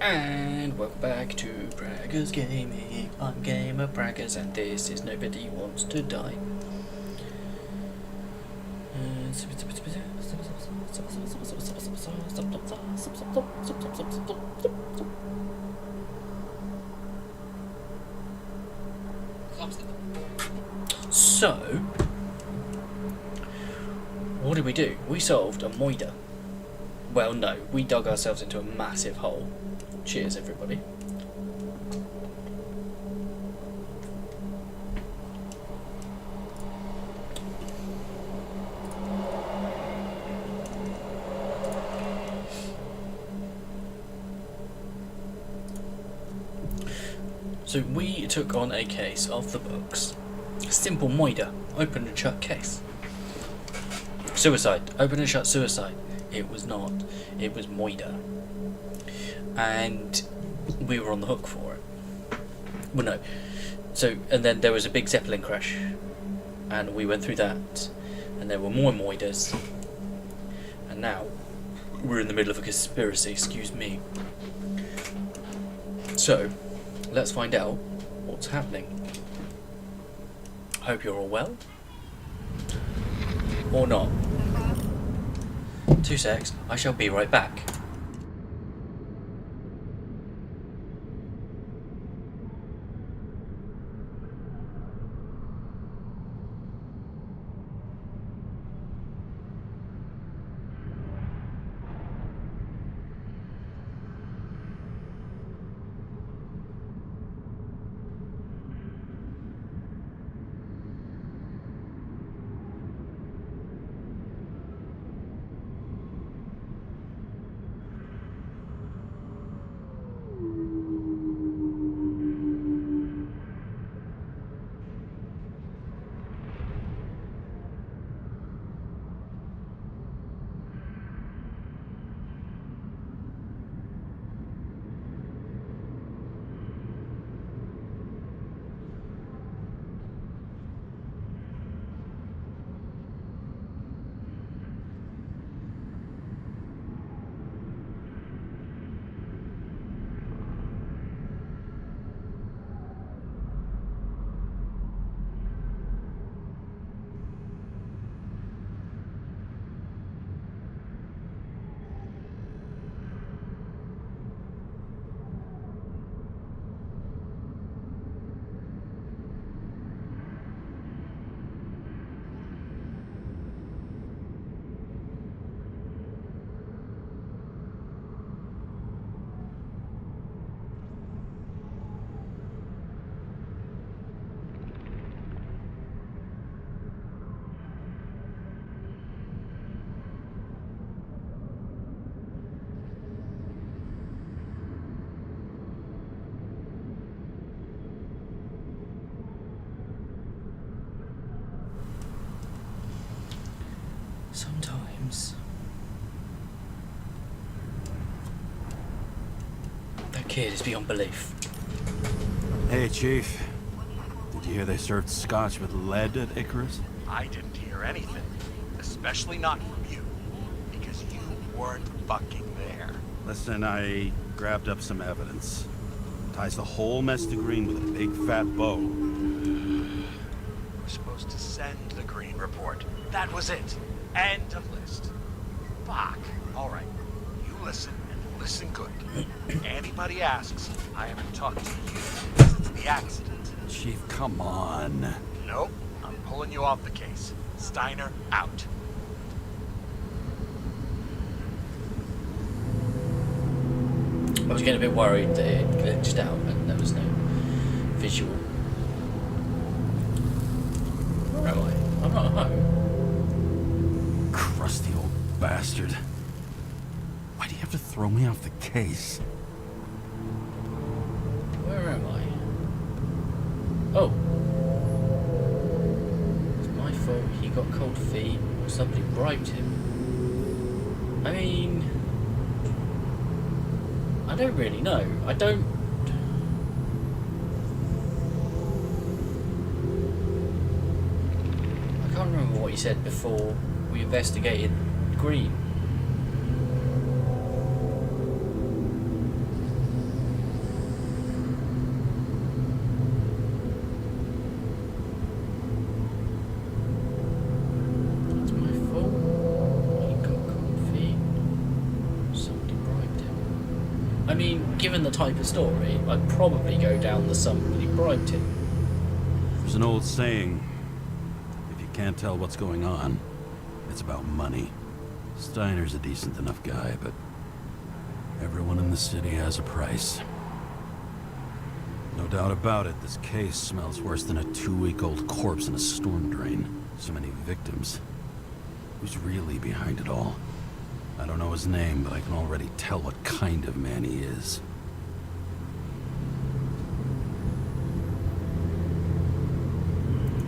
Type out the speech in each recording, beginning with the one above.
And welcome back to Braggers Gaming. I'm Gamer Braggers and this is Nobody Wants to Die. So, what did we do? We solved a moida. Well, no, we dug ourselves into a massive hole. Cheers, everybody. So we took on a case of the books. Simple moida, open and shut case. Suicide, open and shut suicide. It was not, it was moida. And we were on the hook for it. Well, no. So, and then there was a big Zeppelin crash, and we went through that, and there were more moidas, and now we're in the middle of a conspiracy, excuse me. So, let's find out what's happening. Hope you're all well. Or not. 2 secs, I shall be right back. Sometimes that kid is beyond belief. Hey, Chief. Did you hear they served scotch with lead at Icarus? I didn't hear anything, especially not from you, because you weren't fucking there. Listen, I grabbed up some evidence. Ties the whole mess to Green with a big fat bow. We're supposed to send the Green report. That was it. End of list. Fuck. All right. You listen, and listen good. Anybody asks, I haven't talked to you since the accident. Chief, come on. Nope. I'm pulling you off the case. Steiner, out. I was getting a bit worried that it glitched out and there was no visual. Where am I? I'm not at home. Crusty old bastard. Why do you have to throw me off the case? Where am I? Oh. It's my fault he got cold feet or somebody bribed him. I mean, I don't really know. I can't remember what he said before we investigated Green. I mean, given the type of story, I'd probably go down the somebody bribed him. There's an old saying, if you can't tell what's going on, it's about money. Steiner's a decent enough guy, but everyone in the city has a price. No doubt about it, this case smells worse than a 2-week-old corpse in a storm drain. So many victims. Who's really behind it all? I don't know his name, but I can already tell what kind of man he is.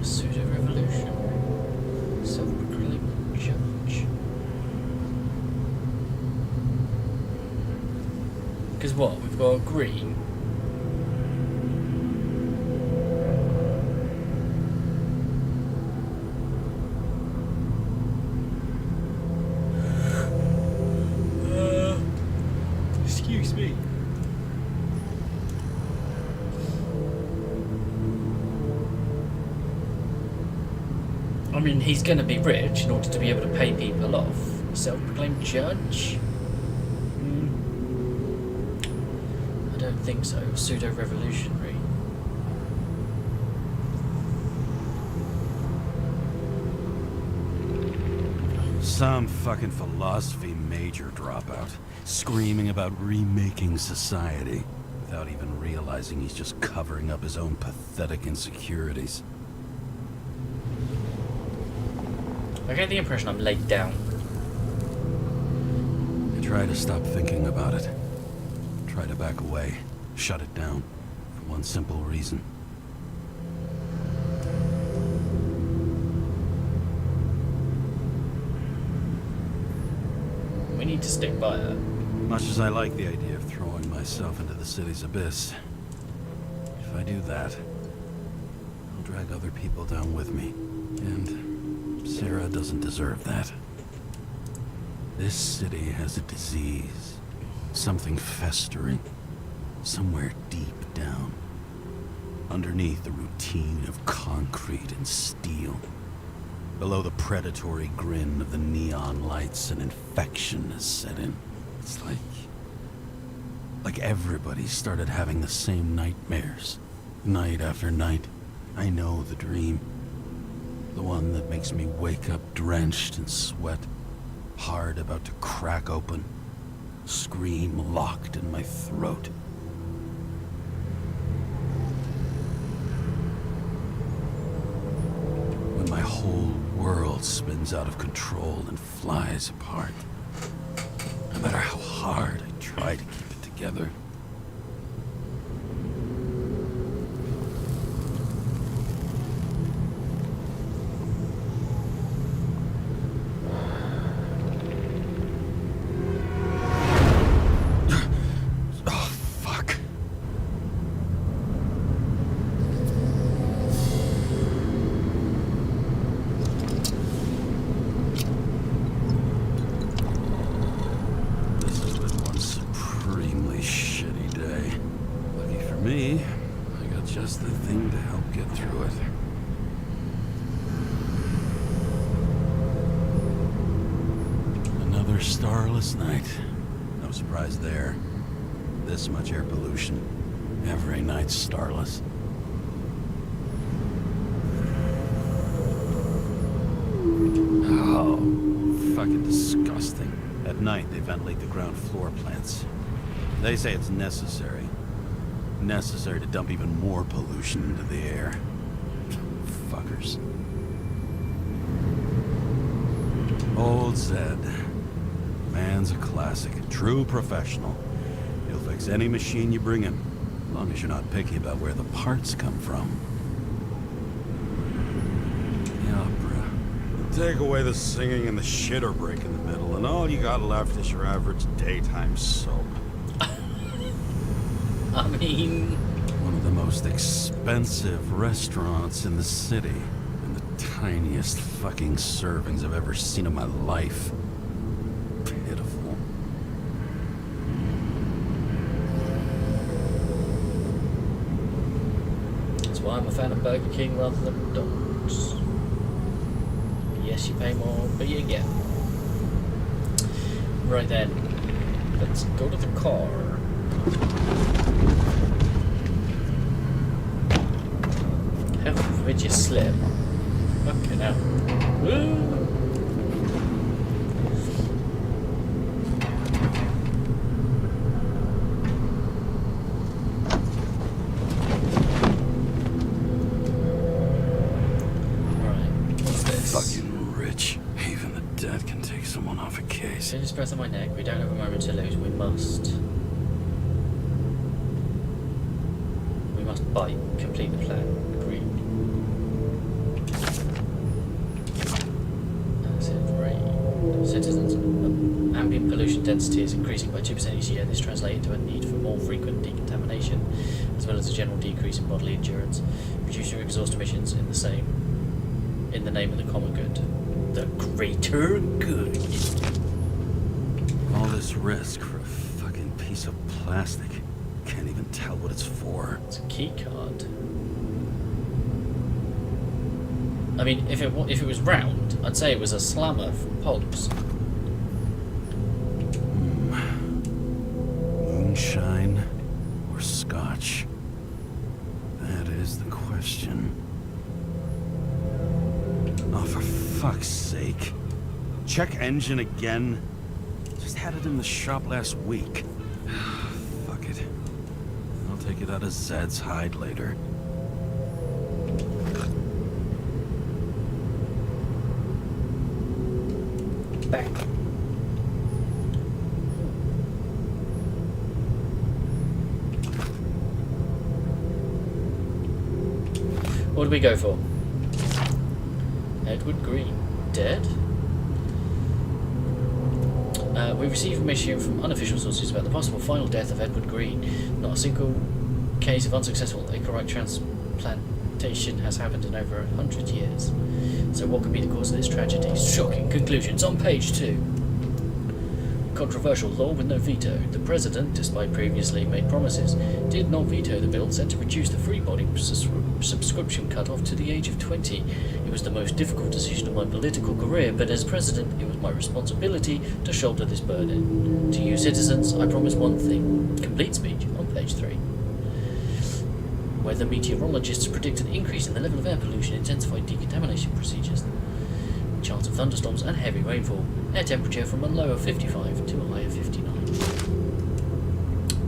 Pseudo-revolution. Self-proclaimed judge. Because what? We've got green. Excuse me. I mean, he's going to be rich in order to be able to pay people off. Self-proclaimed judge? I don't think so. Pseudo-revolutionary. Some fucking philosophy major dropout, screaming about remaking society, without even realizing he's just covering up his own pathetic insecurities. I get the impression I'm laid down. I try to stop thinking about it. Try to back away, shut it down, for one simple reason. We need to stick by her. Much as I like the idea of throwing myself into the city's abyss, if I do that, I'll drag other people down with me. And Sara doesn't deserve that. This city has a disease, something festering, somewhere deep down, underneath the routine of concrete and steel. Below the predatory grin of the neon lights, an infection has set in. It's like everybody started having the same nightmares, night after night. I know the dream. The one that makes me wake up drenched in sweat, heart about to crack open, scream locked in my throat. When my whole world spins out of control and flies apart. No matter how hard I try to keep it together. Starless night. No surprise there. This much air pollution. Every night's starless. Oh, fucking disgusting. At night, they ventilate the ground floor plants. They say it's necessary. Necessary to dump even more pollution into the air. Fuckers. Old Zed. Man's a classic. True professional. He'll fix any machine you bring him, as long as you're not picky about where the parts come from. The opera. Take away the singing and the shitter break in the middle, and all you got left is your average daytime soap. I mean... One of the most expensive restaurants in the city, and the tiniest fucking servings I've ever seen in my life. Pitiful. That's why I'm a fan of Burger King rather than McDonald's. Yes, you pay more, but you get. Right then, let's go to the car. Heaven forbid you slip. Fucking hell. Woo! Feel his breath on my neck. We don't have a moment to lose. We must bite. Complete the plan. Agreed. That's it. Right. Citizens. Ambient pollution density is increasing by 2% each year. This translates into a need for more frequent decontamination, as well as a general decrease in bodily endurance. Reduce your exhaust emissions in the name of the common good. The greater good. All this risk for a fucking piece of plastic. Can't even tell what it's for. It's a key card. I mean, if it was round, I'd say it was a slammer from Pogs. Moonshine or scotch? That is the question. Oh, for fuck's sake. Check engine again? Just had it in the shop last week. Fuck it. I'll take it out of Zed's hide later. Back. What do we go for? Edward Green. Dead? We received information from unofficial sources about the possible final death of Edward Green. Not a single case of unsuccessful acorite transplantation has happened in over 100 years. So what could be the cause of this tragedy? Shocking conclusions on page 2. Controversial law with no veto. The president, despite previously made promises, did not veto the bill set to reduce the free body subscription cutoff to the age of 20. It was the most difficult decision of my political career, but as president, it was my responsibility to shoulder this burden. To you citizens, I promise one thing. Complete speech on page 3. Weather meteorologists predict an increase in the level of air pollution, intensified decontamination procedures, chance of thunderstorms and heavy rainfall. Air temperature from a low of 55 to a high of 59.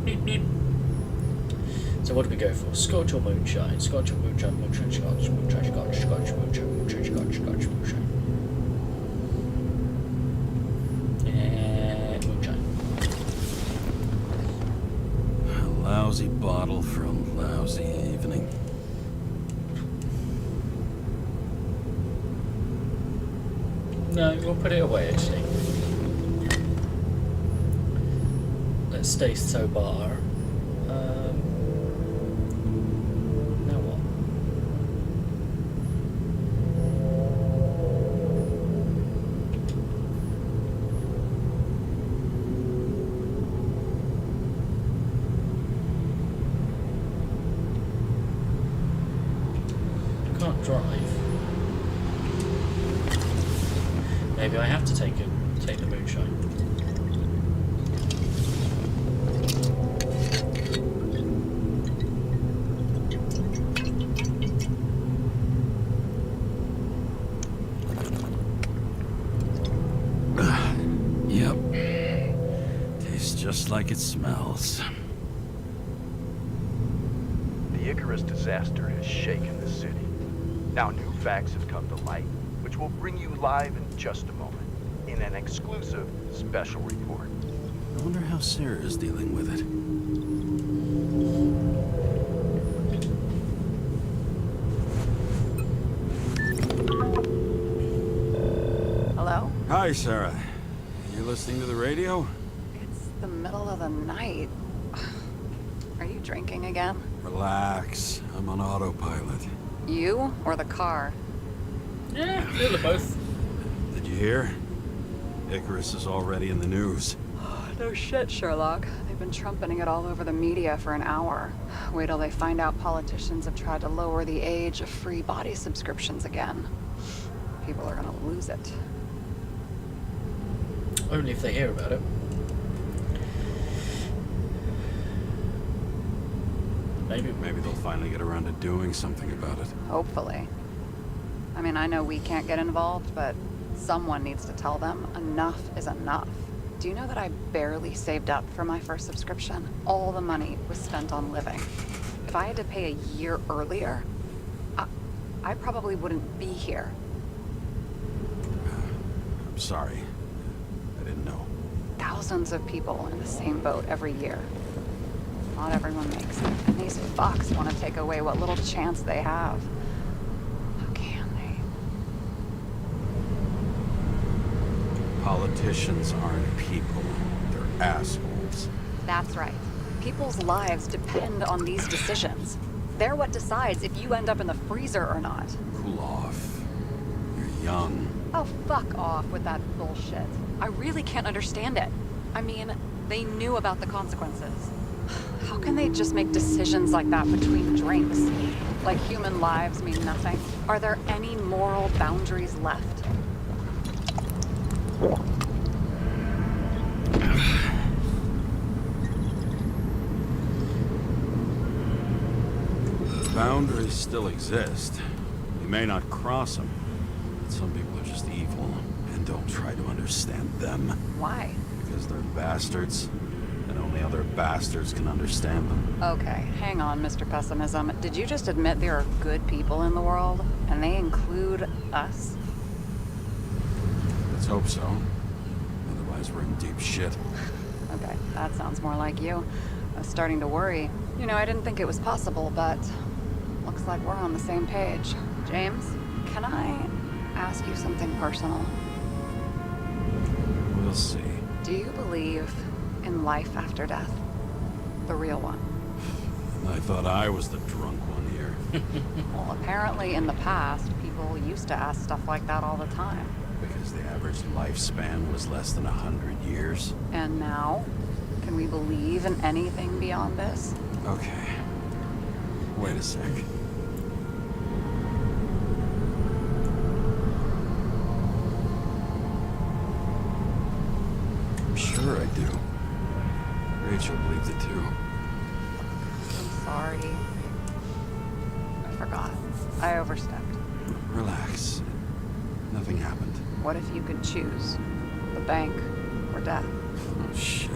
Beep, beep. So what do we go for? Scotch or moonshine? Scotch or moonshine? Moonshine, scotch, moonshine, scotch, scotch, moonshine, moonshine, scotch, scotch, moonshine. And moonshine. A lousy bottle for a lousy evening. No, we'll put it away actually. Let's stay sober. Now what? Can't drive. Maybe I have to take the moonshine. Yep. Tastes just like it smells. The Icarus disaster has shaken the city. Now new facts have come to light, which will bring you live in just a moment, in an exclusive special report. I wonder how Sarah is dealing with it. Hello? Hi, Sarah. You listening to the radio? It's the middle of the night. Are you drinking again? Relax. I'm on autopilot. You or the car? Yeah, a little of both. Did you hear? Icarus is already in the news. No shit, Sherlock. They've been trumpeting it all over the media for an hour. Wait till they find out politicians have tried to lower the age of free body subscriptions again. People are gonna lose it. Only if they hear about it. Maybe. Maybe they'll finally get around to doing something about it. Hopefully. I mean, I know we can't get involved, but someone needs to tell them enough is enough. Do you know that I barely saved up for my first subscription? All the money was spent on living. If I had to pay a year earlier, I probably wouldn't be here. I'm sorry. I didn't know. Thousands of people in the same boat every year. Not everyone makes it, and these fucks want to take away what little chance they have. How can they? Politicians aren't people. They're assholes. That's right. People's lives depend on these decisions. They're what decides if you end up in the freezer or not. Cool off. You're young. Oh, fuck off with that bullshit. I really can't understand it. I mean, they knew about the consequences. How can they just make decisions like that between drinks? Like human lives mean nothing? Are there any moral boundaries left? Boundaries still exist. You may not cross them, but some people are just evil, and don't try to understand them. Why? Because they're bastards, and only other bastards can understand them. Okay, hang on, Mr. Pessimism. Did you just admit there are good people in the world, and they include us? Let's hope so. Otherwise, we're in deep shit. Okay, that sounds more like you. I was starting to worry. You know, I didn't think it was possible, but looks like we're on the same page. James, can I ask you something personal? We'll see. Do you believe in life after death? The real one? I thought I was the drunk one here. Well, apparently in the past, people used to ask stuff like that all the time. Because the average lifespan was less than 100 years. And now? Can we believe in anything beyond this? Okay. Wait a sec. I'm sure I do. Rachel believed it too. I'm sorry. I forgot. I overstepped. Relax. Nothing happened. What if you could choose? The bank or death? Oh, shit.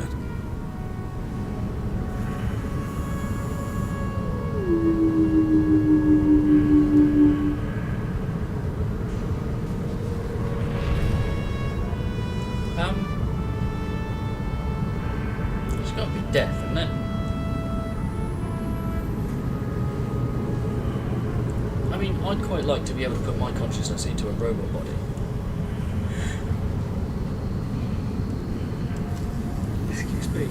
It's got to be death, isn't it? I mean, I'd quite like to be able to put my consciousness into a robot body. Excuse me.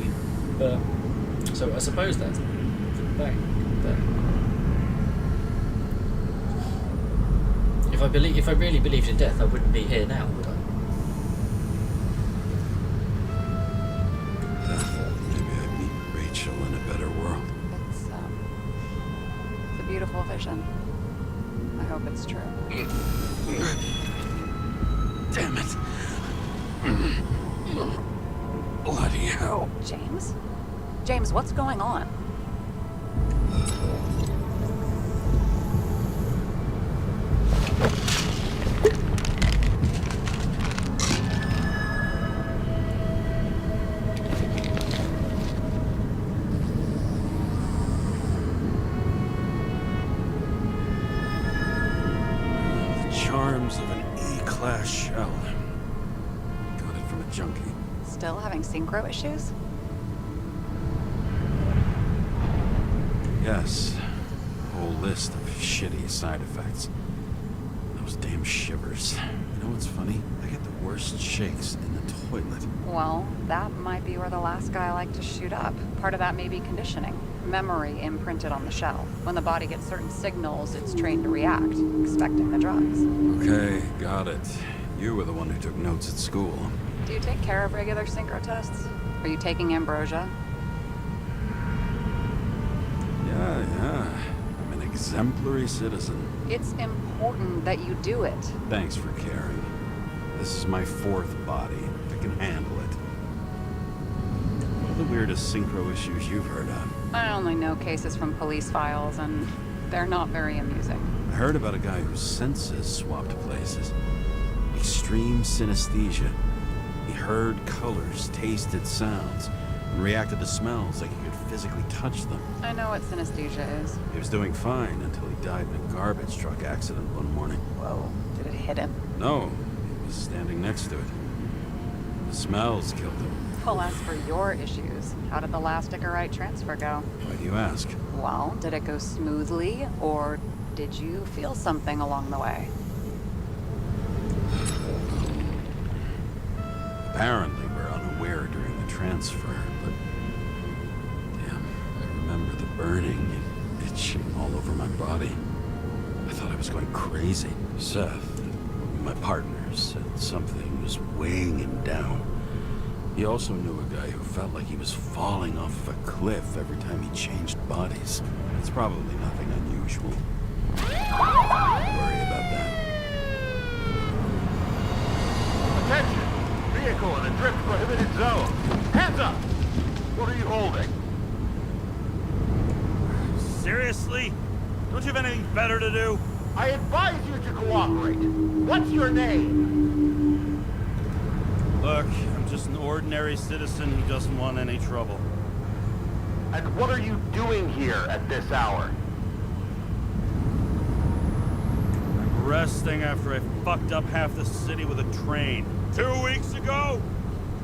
So I suppose that's the bank there. If I really believed in death, I wouldn't be here now, would I? Maybe I'd meet Rachel in a better world. It's a beautiful vision. I hope it's true. Damn it. Bloody hell. James? James, what's going on? Charms of an E-class shell. Got it from a junkie. Still having synchro issues? Yes. A whole list of shitty side effects. Those damn shivers. You know what's funny? I get the worst shakes in the toilet. Well, that might be where the last guy liked to shoot up. Part of that may be conditioning. Memory imprinted on the shell. When the body gets certain signals, it's trained to react, expecting the drugs. Okay, got it. You were the one who took notes at school. Do you take care of regular synchro tests? Are you taking ambrosia? Yeah. I'm an exemplary citizen. It's important that you do it. Thanks for caring. This is my fourth body. I can handle it. What are the weirdest synchro issues you've heard of? I only know cases from police files, and they're not very amusing. I heard about a guy whose senses swapped places. Extreme synesthesia. He heard colors, tasted sounds, and reacted to smells like he could physically touch them. I know what synesthesia is. He was doing fine until he died in a garbage truck accident one morning. Whoa, did it hit him? No, he was standing next to it. The smells killed him. Well, as for your issues, how did the last Icarite transfer go? Why do you ask? Well, did it go smoothly, or did you feel something along the way? Apparently, we're unaware during the transfer, but... Damn, I remember the burning and itching all over my body. I thought I was going crazy. Seth, my partner, said something was weighing him down. He also knew a guy who felt like he was falling off of a cliff every time he changed bodies. It's probably nothing unusual. Don't worry about that. Attention! Vehicle in a drift prohibited zone. Hands up! What are you holding? Seriously? Don't you have anything better to do? I advise you to cooperate. What's your name? Look, I'm just an ordinary citizen who doesn't want any trouble. And what are you doing here at this hour? I'm resting after I fucked up half the city with a train. 2 weeks ago?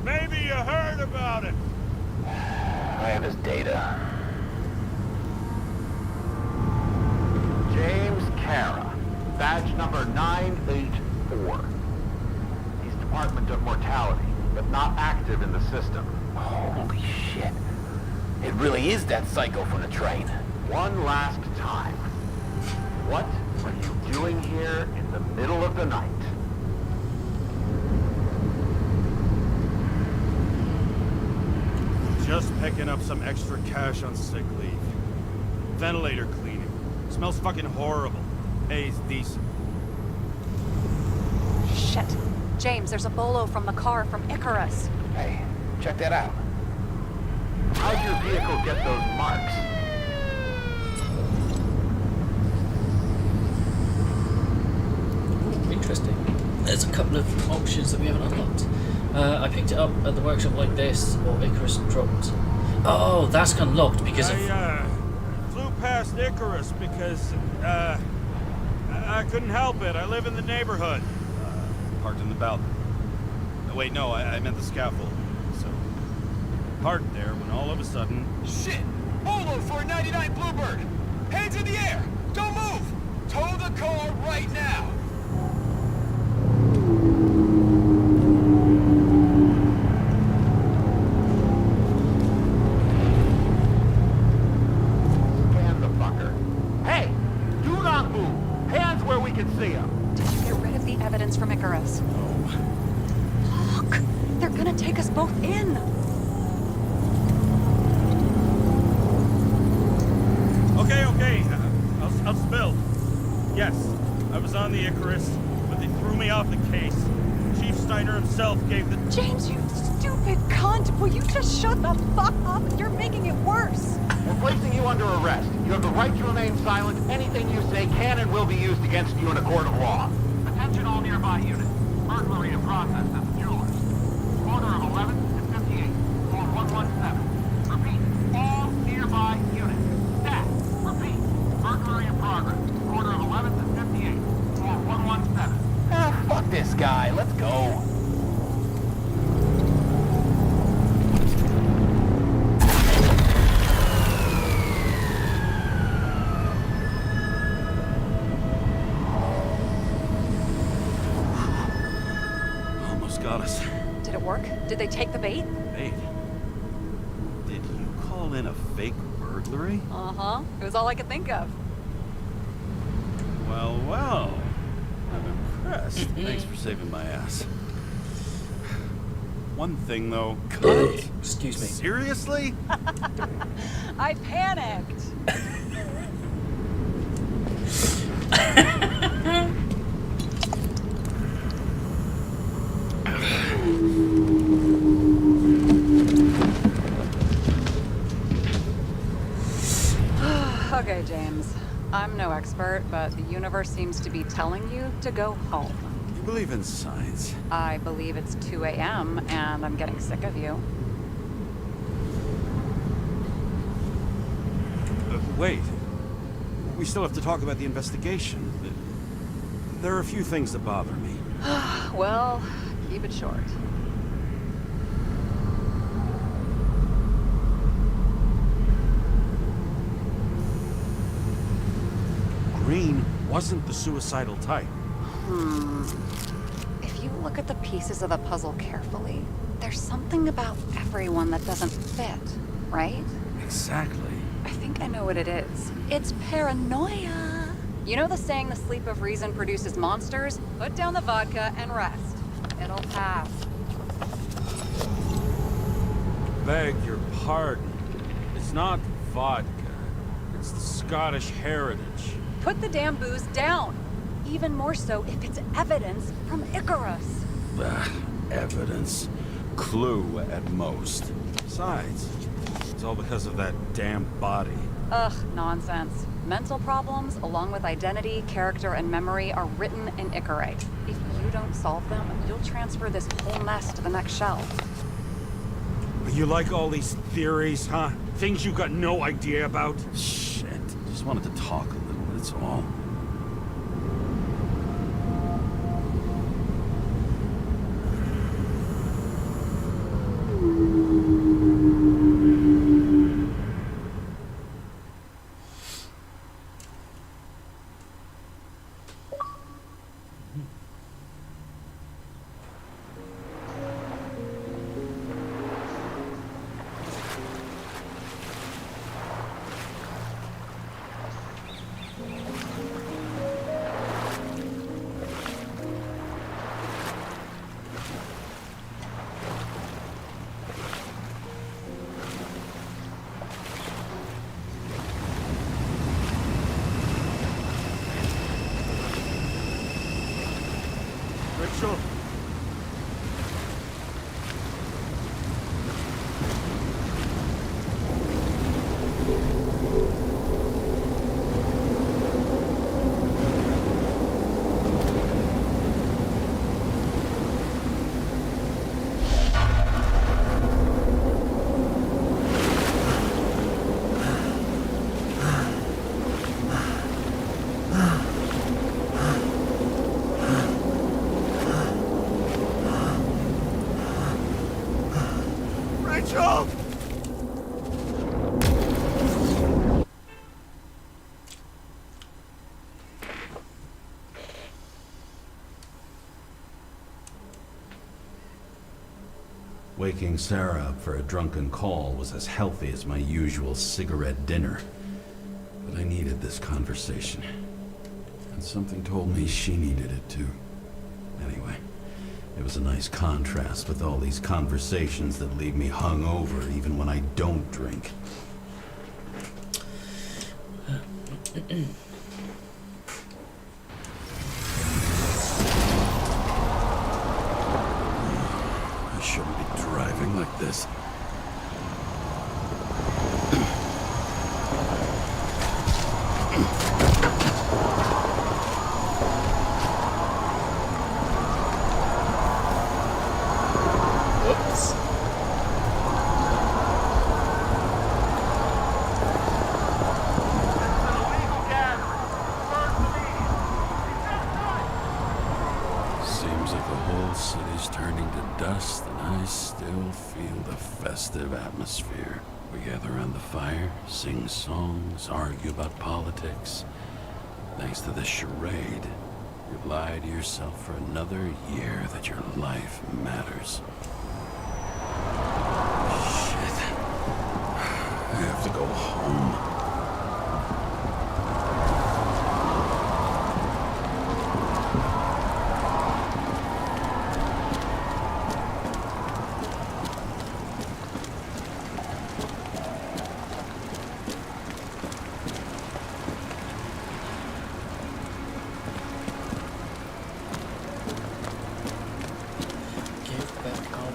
Maybe you heard about it. I have his data. James Karra, badge number 984. He's Department of Mortality, but not active in the system. Holy shit. It really is that psycho from the train. One last time. What are you doing here in the middle of the night? Just picking up some extra cash on sick leave. Ventilator cleaning. Smells fucking horrible. Pays decent. Shit. James, there's a bolo from the car from Icarus. Hey, check that out. How'd your vehicle get those marks? Ooh, interesting. There's a couple of options that we haven't unlocked. I picked it up at the workshop like this, or Icarus dropped. Oh, that's unlocked because of... I flew past Icarus because, I couldn't help it. I live in the neighborhood. Parked in the balcony. Wait, no, I meant the scaffold. So, parked there when all of a sudden... Shit! Bolo for a 99 Bluebird! Hands in the air! Don't move! Tow the car right now! Scan the fucker. Hey! Do not move! Hands where we can see them! Did you get rid of the evidence from Icarus? Look! They're gonna take us both in! Okay, I'll spill. Yes, I was on the Icarus, but they threw me off the case. Chief Steiner himself gave the... James, you stupid cunt! Will you just shut the fuck up? You're making it worse! We're placing you under arrest. You have the right to remain silent. Anything you say can and will be used against you in a court of law. Attention all nearby units. Burglary in process at the jewelers. Corner of 11 and 58. Call 117. Repeat. All nearby units. Staff. Repeat. Burglary in progress. Corner of 11 and 58. Call 117. Ah, fuck this guy. Let's go. Almost got us. Did it work? Did they take the bait? Wait. Did you call in a fake burglary? Uh-huh. It was all I could think of. Well. I'm impressed. Thanks for saving my ass. One thing, though. Cut? Excuse me. Seriously? I panicked! James. I'm no expert, but the universe seems to be telling you to go home. You believe in science? I believe it's 2 a.m. and I'm getting sick of you. Wait. We still have to talk about the investigation. There are a few things that bother me. Well, keep it short. Green wasn't the suicidal type. If you look at the pieces of the puzzle carefully, there's something about everyone that doesn't fit, right? Exactly. I think I know what it is. It's paranoia. You know the saying the sleep of reason produces monsters? Put down the vodka and rest. It'll pass. Beg your pardon. It's not vodka. It's the Scottish heritage. Put the damn booze down. Even more so if it's evidence from Icarus. Evidence. Clue at most. Besides, it's all because of that damn body. Ugh, nonsense. Mental problems, along with identity, character, and memory, are written in Icarus. If you don't solve them, you'll transfer this whole mess to the next shelf. You like all these theories, huh? Things you got no idea about? Shit. Just wanted to talk a little, that's all. Rachel? Rachel! Waking Sarah up for a drunken call was as healthy as my usual cigarette dinner. But I needed this conversation. And something told me she needed it too. Anyway, it was a nice contrast with all these conversations that leave me hungover even when I don't drink. I shouldn't be driving like this. Whoops. Seems like the whole city's turning to dust, and I still feel the festive atmosphere. We gather around the fire, sing songs, argue about politics. Thanks to this charade, you lie to yourself for another year that your life matters. Shit. I have to go home. Give back our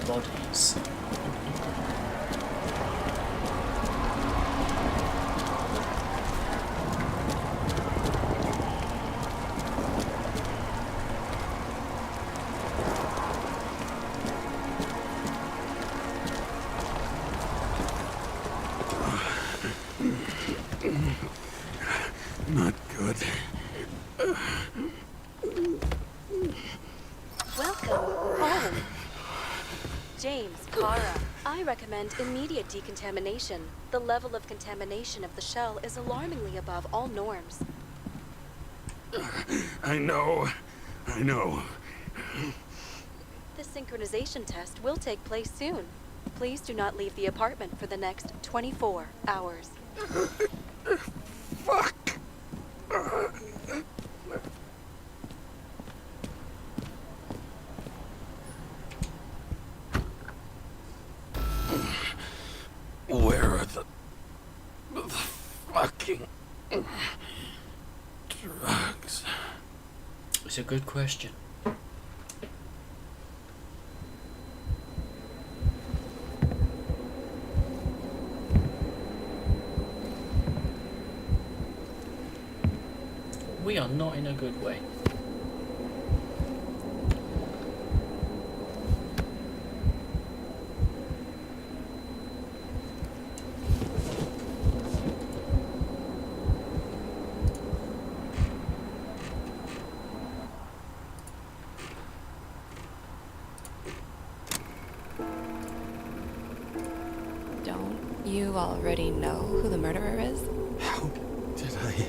not good. Welcome home. James Karra. I recommend immediate decontamination. The level of contamination of the shell is alarmingly above all norms. I know. The synchronization test will take place soon. Please do not leave the apartment for the next 24 hours. Fuck! Where are the fucking drugs? It's a good question. We are not in a good way. Don't you already know who the murderer is? How did I...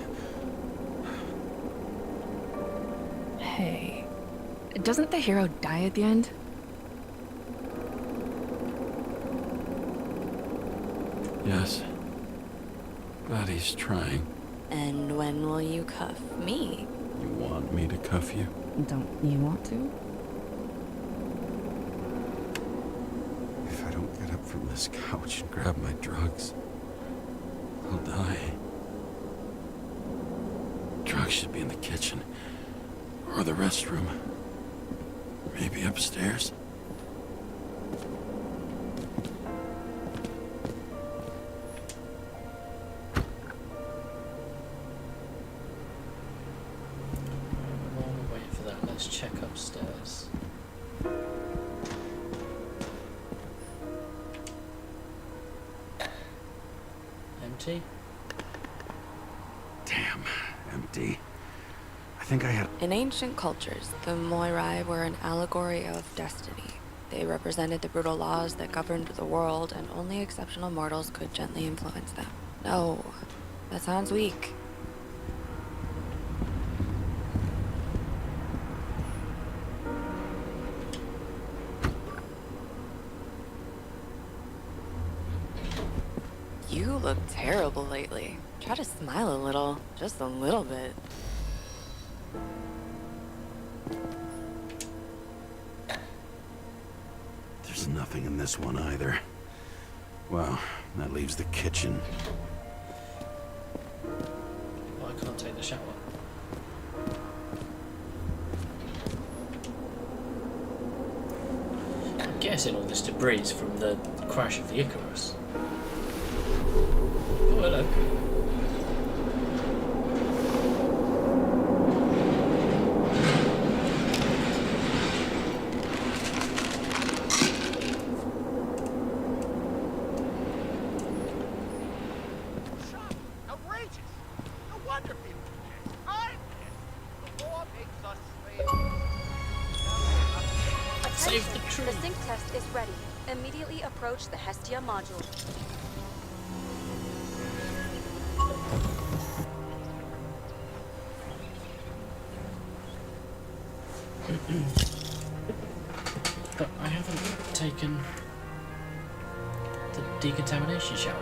Hey, doesn't the hero die at the end? Yes. But he's trying. And when will you cuff me? You want me to cuff you? Don't you want to? If I don't get up from this couch and grab my drugs, I'll die. Drugs should be in the kitchen. Or the restroom. Maybe upstairs. While we're waiting for that, let's check upstairs. Empty? Damn, empty. I think I had... In ancient cultures, the Moirai were an allegory of destiny. They represented the brutal laws that governed the world, and only exceptional mortals could gently influence them. No, that sounds weak. You look terrible lately. Try to smile a little, just a little bit. There's nothing in this one either. Well, that leaves the kitchen. Well, I can't take the shower. I'm guessing all this debris is from the crash of the Icarus. Oh, hello. Outrageous! No wonder people reject. I'm pissed. The law makes us slaves. Save the Attention, tree. the sync test is ready. Immediately approach the Hestia module. But I haven't taken the decontamination shower.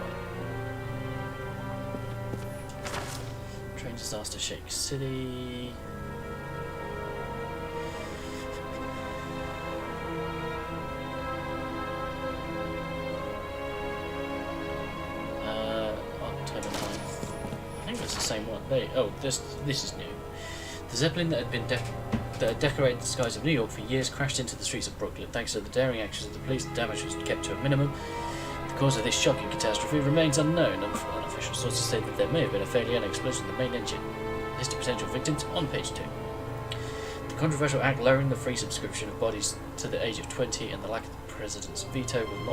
Train disaster Shake City. October 9th. I think it's the same one. This is new. The Zeppelin that had decorated the skies of New York for years crashed into the streets of Brooklyn. Thanks to the daring actions of the police, the damage was kept to a minimum. The cause of this shocking catastrophe remains unknown. Unofficial sources say that there may have been a failure and explosion of the main engine. List of potential victims on page 2. The controversial act lowering the free subscription of bodies to the age of 20 and the lack of the president's veto will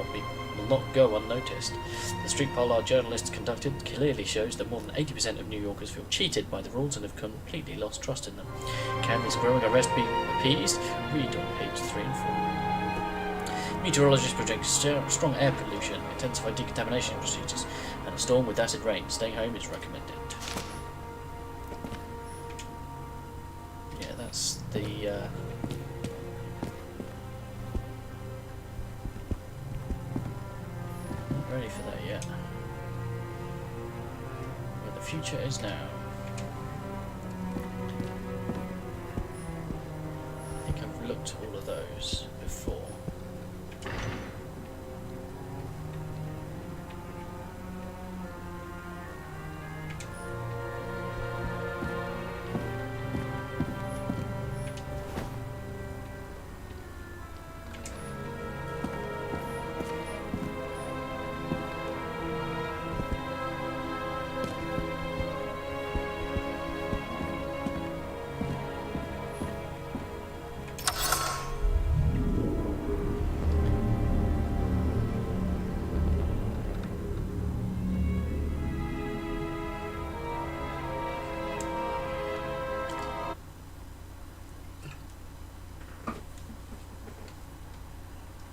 not go unnoticed. The Street Pollard journalists conducted clearly shows that more than 80% of New Yorkers feel cheated by the rules and have completely lost trust in them. Can this growing arrest be appeased? Read on page 3 and 4. Meteorologists project strong air pollution, intensified decontamination procedures, and a storm with acid rain. Staying home is recommended. Yeah, that's the not ready for that yet. Where the future is now. I think I've looked at all of those before.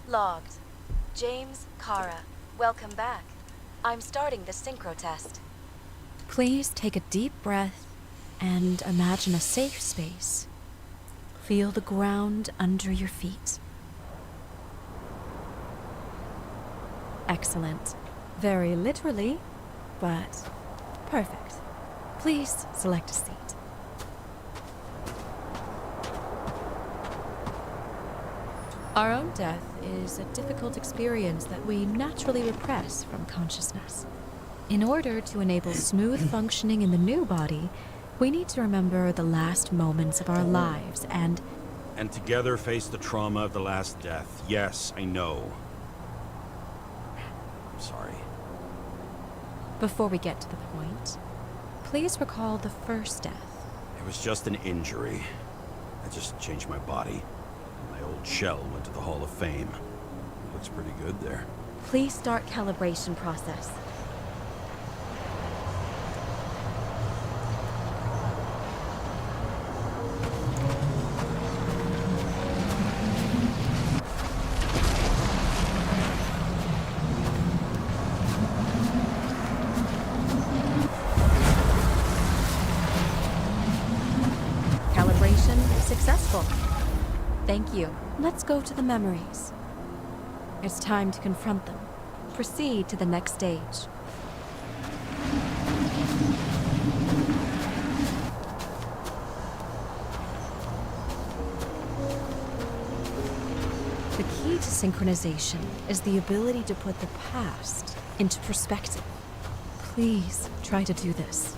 Logged. James Karra, welcome back. I'm starting the synchro test. Please take a deep breath and imagine a safe space. Feel the ground under your feet. Excellent. Very literally, but perfect. Please select a seat. Our own death is a difficult experience that we naturally repress from consciousness. In order to enable smooth functioning in the new body, we need to remember the last moments of our lives and together face the trauma of the last death. Yes, I know. I'm sorry. Before we get to the point, please recall the first death. It was just an injury. I just changed my body. My old shell went to the Hall of Fame. It looks pretty good there. Please start calibration process. Calibration successful. Thank you. Let's go to the memories. It's time to confront them. Proceed to the next stage. The key to synchronization is the ability to put the past into perspective. Please try to do this.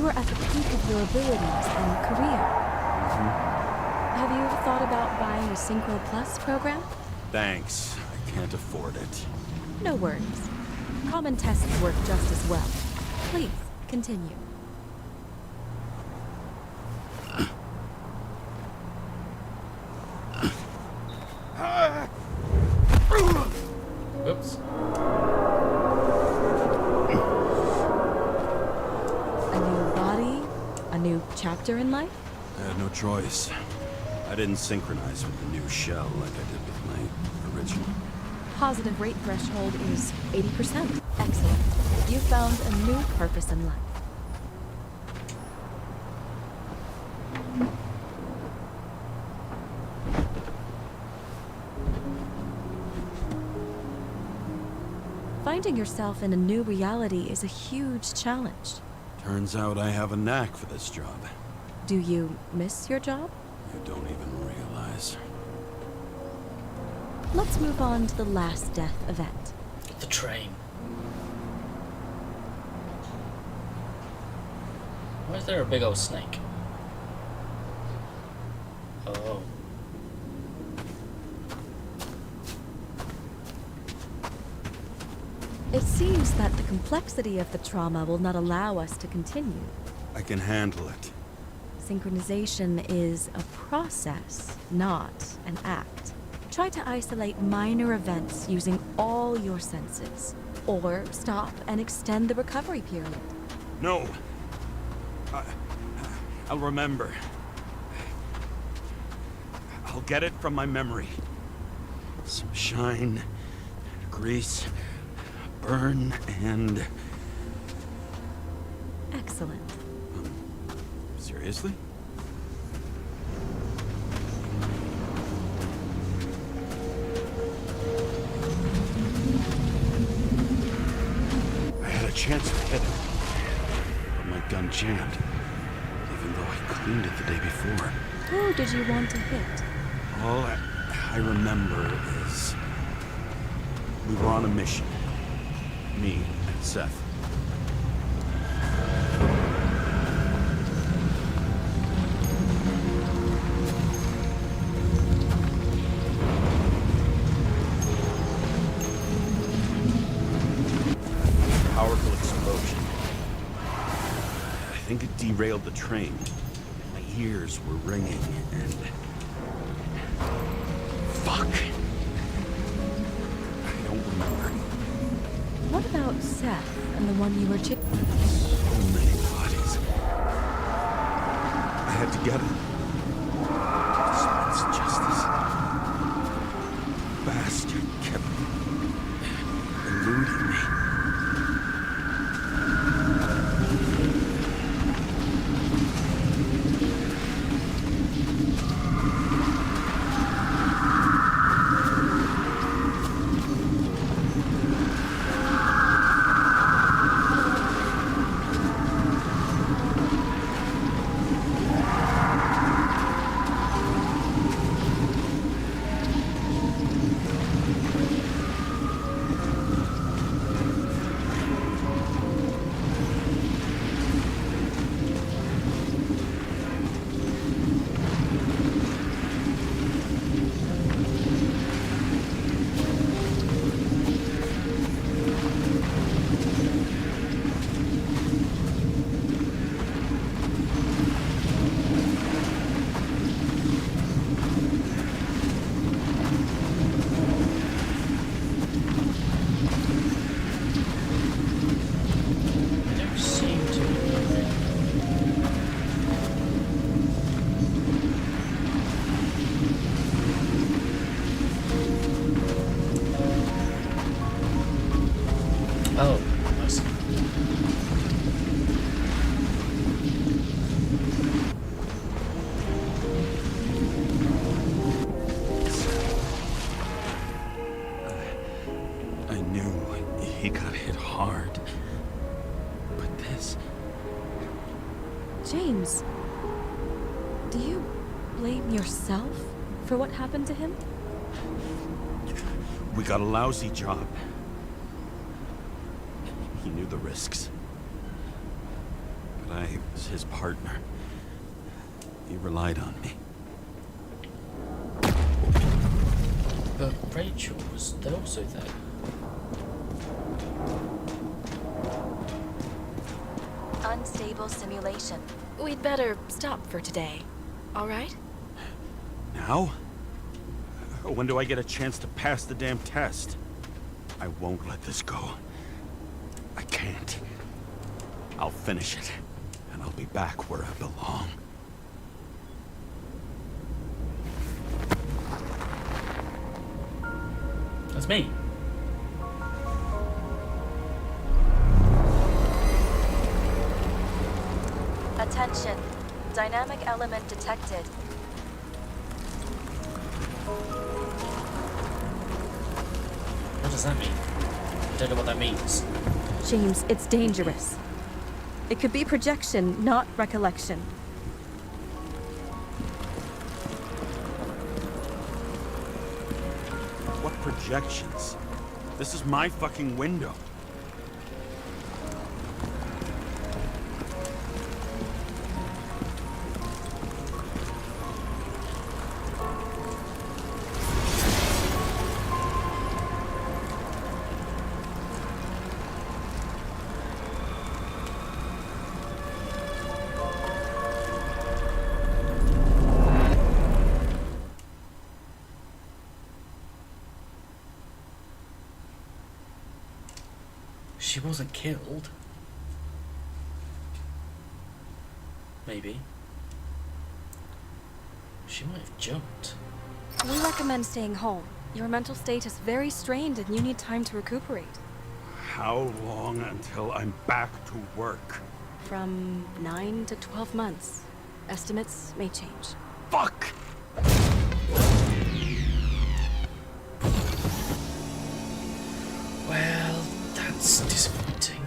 At the peak of your abilities and career. Have you thought about buying a Synchro Plus program? Thanks. I can't afford it. No worries. Common tests work just as well. Please, continue. Oops. A new chapter in life? I had no choice. I didn't synchronize with the new shell like I did with my original. Positive rate threshold is 80%. Excellent. You found a new purpose in life. Finding yourself in a new reality is a huge challenge. Turns out I have a knack for this job. Do you miss your job? You don't even realize. Let's move on to the last death event. The train. Why is there a big old snake? Oh. It seems that the complexity of the trauma will not allow us to continue. I can handle it. Synchronization is a process, not an act. Try to isolate minor events using all your senses, or stop and extend the recovery period. No. I'll remember. I'll get it from my memory. Some shine, grease, burn, and... Excellent. Seriously? I had a chance to hit him, but my gun jammed, even though I cleaned it the day before. Who did you want to hit? All I remember is we were on a mission. Me and Seth. Powerful explosion. I think it derailed the train. My ears were ringing and... Fuck. I don't remember. What about Seth and the one you were So many bodies. I had to get him. Dispense justice. Bastard kept eluding me. Oh, I see. I knew he got hit hard. But this... James, do you blame yourself for what happened to him? We got a lousy job. He knew the risks. But I was his partner. He relied on me. But Rachel was also there. Unstable simulation. We'd better stop for today. All right? Now? When do I get a chance to pass the damn test? I won't let this go. I can't. I'll finish it, and I'll be back where I belong. That's me. Attention. Dynamic element detected. What does that mean? don't know what that means. James, it's dangerous. It could be projection, not recollection. What projections? This is my fucking window. She wasn't killed. Maybe. She might have jumped. We recommend staying home. Your mental state is very strained and you need time to recuperate. How long until I'm back to work? From 9 to 12 months. Estimates may change. Fuck! Well, that's disappointing.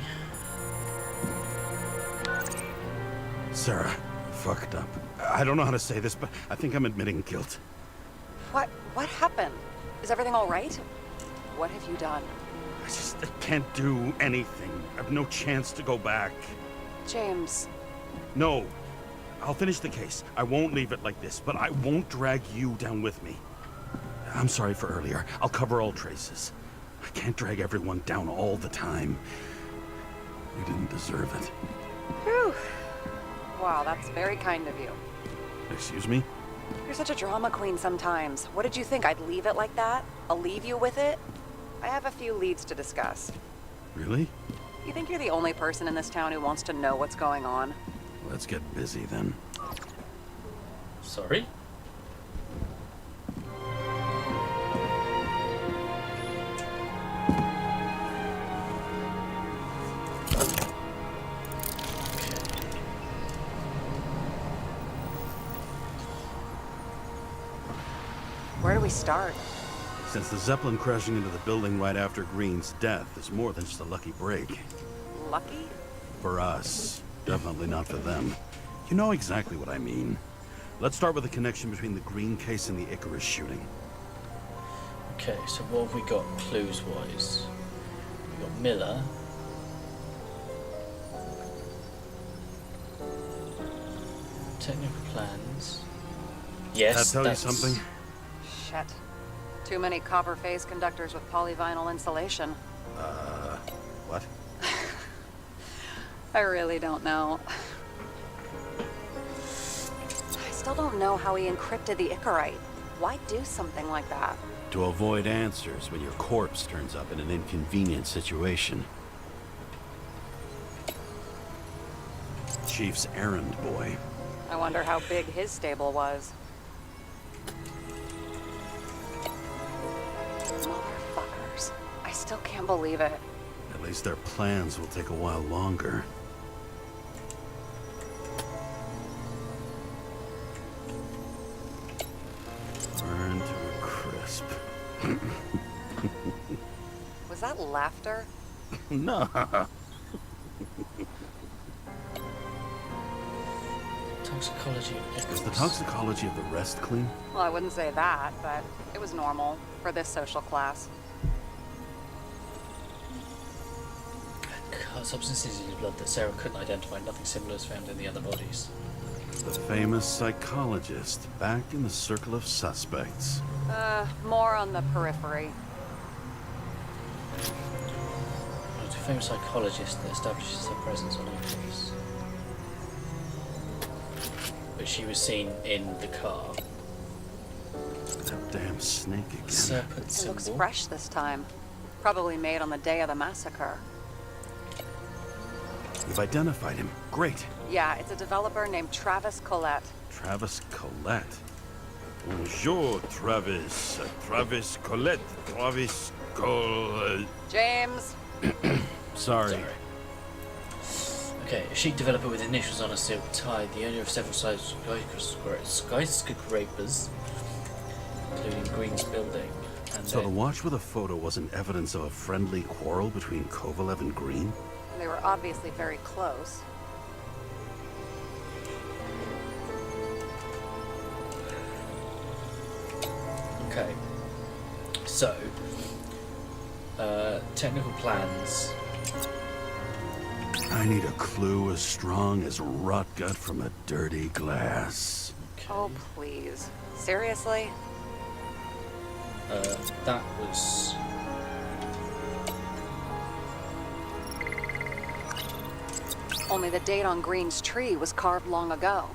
Sarah, fucked up. I don't know how to say this, but I think I'm admitting guilt. What happened? Is everything all right? What have you done? I can't do anything. I have no chance to go back. James. No. I'll finish the case. I won't leave it like this, but I won't drag you down with me. I'm sorry for earlier. I'll cover all traces. I can't drag everyone down all the time. You didn't deserve it. Whew. Wow, that's very kind of you. Excuse me? You're such a drama queen sometimes. What did you think? I'd leave it like that? I'll leave you with it? I have a few leads to discuss. Really? You think you're the only person in this town who wants to know what's going on? Let's get busy then. Sorry? Where do we start? Since the Zeppelin crashing into the building right after Green's death is more than just a lucky break. Lucky? For us. Definitely not for them. You know exactly what I mean. Let's start with the connection between the Green case and the Icarus shooting. Okay, so what have we got clues-wise? We've got Miller. Technical plans. Yes, That tell you that's... something? Shit. Too many copper phase conductors with polyvinyl insulation. What? I really don't know. I still don't know how he encrypted the Icarite. Why do something like that? To avoid answers when your corpse turns up in an inconvenient situation. Chief's errand boy. I wonder how big his stable was. Motherfuckers. I still can't believe it. At least their plans will take a while longer. Burn to a crisp. Was that laughter? No. Toxicology. Is the toxicology of the rest clean? Well, I wouldn't say that, but it was normal for this social class. Substances in his blood that Sarah couldn't identify. Nothing similar is found in the other bodies. The famous psychologist, back in the circle of suspects. More on the periphery. There's a famous psychologist that establishes her presence on Earth. But she was seen in the car. That damn snake again. Serpent It symbol. looks fresh this time. Probably made on the day of the massacre. You've identified him. Great. Yeah, it's a developer named Travis Collette. Travis Collette. Bonjour, Travis. Travis Collette. Travis Collette. James! Sorry. Okay, a chic developer with initials on a silk tie, the owner of several skyscrapers, including Green's building. And So the watch with a photo wasn't evidence of a friendly quarrel between Kovalev and Green? They were obviously very close. Okay. So, technical plans. I need a clue as strong as rot gut from a dirty glass. Okay. Oh, please. Seriously? That was... Only the date on Green's tree was carved long ago.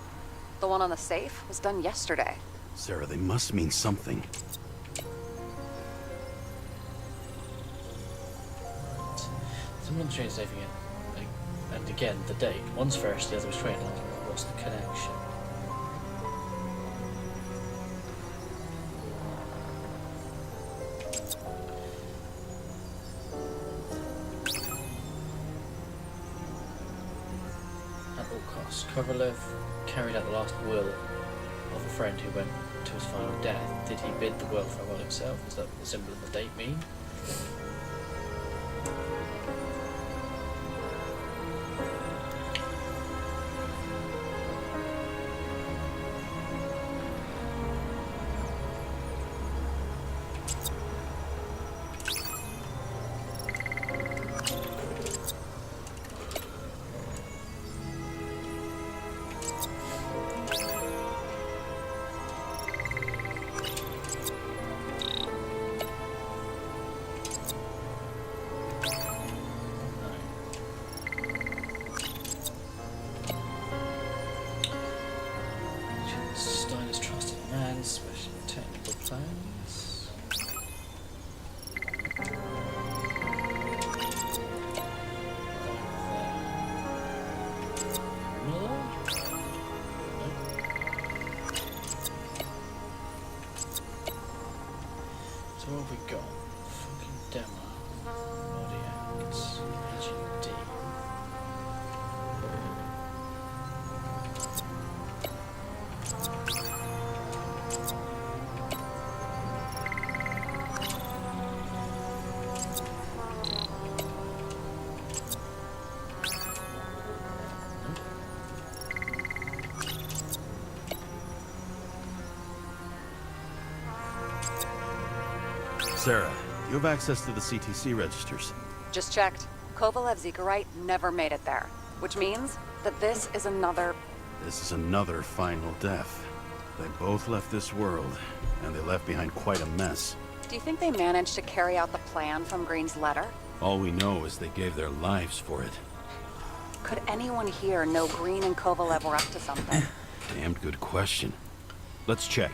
The one on the safe was done yesterday. Sarah, they must mean something. Someone changed everything. And again, the date. One's first, the other was 29. What's the connection? At all costs, Kovalev carried out the last will of a friend who went to his final death. Did he bid the world farewell himself? Is that what the symbol of the date mean? Steiner's trusted man, especially technical plans. Miller? So what have we got? Fucking demo. Body acts. Agent D. Sarah, you have access to the CTC registers. Just checked. Kovalev Zekarite never made it there. Which means that this is another... This is another final death. They both left this world, and they left behind quite a mess. Do you think they managed to carry out the plan from Green's letter? All we know is they gave their lives for it. Could anyone here know Green and Kovalev were up to something? Damned good question. Let's check.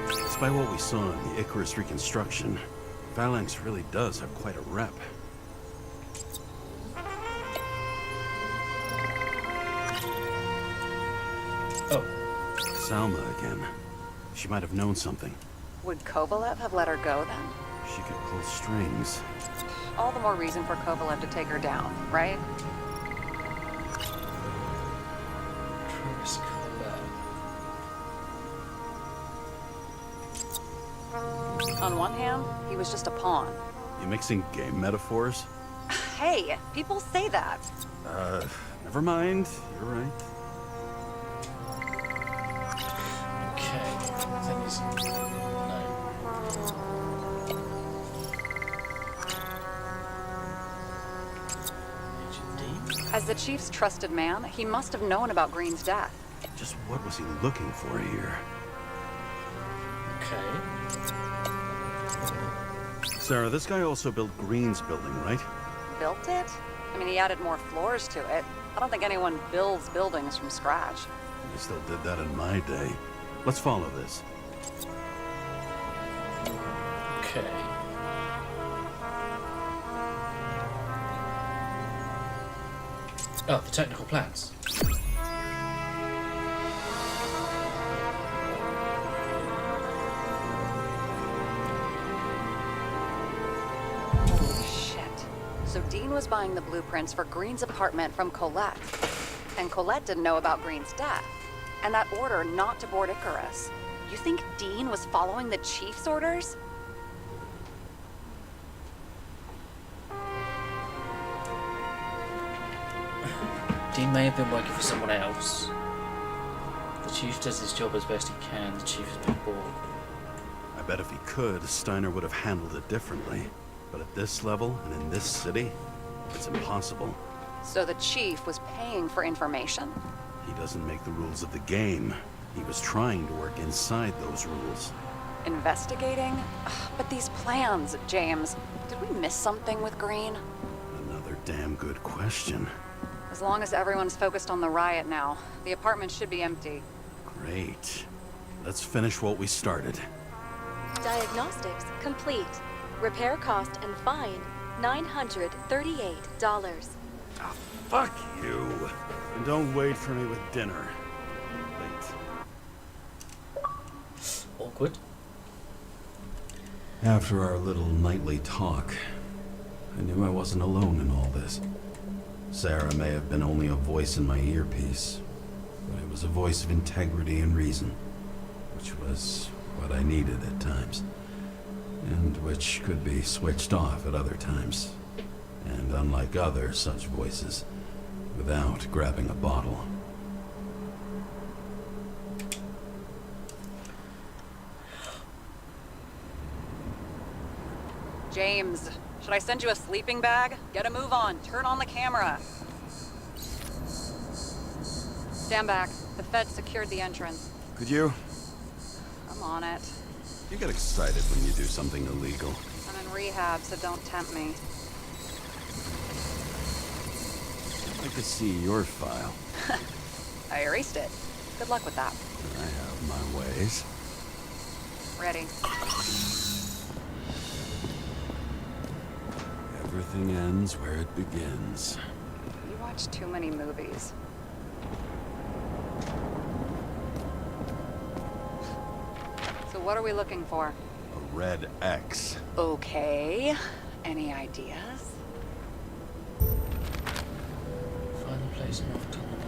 Despite what we saw in the Icarus reconstruction, Phalanx really does have quite a rep. Oh. Salma again. She might have known something. Would Kovalev have let her go then? She could pull strings. All the more reason for Kovalev to take her down, right? On one hand, he was just a pawn. You mixing game metaphors? Hey, people say that. Never mind. You're right. Okay. I think it's... No. Agent D? As the chief's trusted man, he must have known about Green's death. Just what was he looking for here? Okay. Sarah, this guy also built Green's building, right? Built it? I mean, he added more floors to it. I don't think anyone builds buildings from scratch. I still did that in my day. Let's follow this. Okay. Oh, the technical plans. Holy shit. So Dean was buying the blueprints for Green's apartment from Colette. And Colette didn't know about Green's death. And that order not to board Icarus. You think Dean was following the Chief's orders? Dean may have been working for someone else. The Chief does his job as best he can. The Chief has been bored. I bet if he could, Steiner would have handled it differently. But at this level, and in this city, it's impossible. So the Chief was paying for information. He doesn't make the rules of the game. He was trying to work inside those rules. Investigating? Ugh, but these plans, James. Did we miss something with Green? Another damn good question. As long as everyone's focused on the riot now, the apartment should be empty. Great. Let's finish what we started. Diagnostics complete. Repair cost and fine, $938. Ah, fuck you. And don't wait for me with dinner. Late. Awkward. After our little nightly talk, I knew I wasn't alone in all this. Sara may have been only a voice in my earpiece, but it was a voice of integrity and reason, which was what I needed at times, and which could be switched off at other times, and unlike other such voices, without grabbing a bottle. James, should I send you a sleeping bag? Get a move on. Turn on the camera. Stand back. The Fed secured the entrance. Could you? I'm on it. You get excited when you do something illegal. I'm in rehab, so don't tempt me. I'd like to see your file. I erased it. Good luck with that. I have my ways. Ready. Everything ends where it begins. You watch too many movies. So what are we looking for? A red X. Okay. Any ideas? Find the place marked on the map.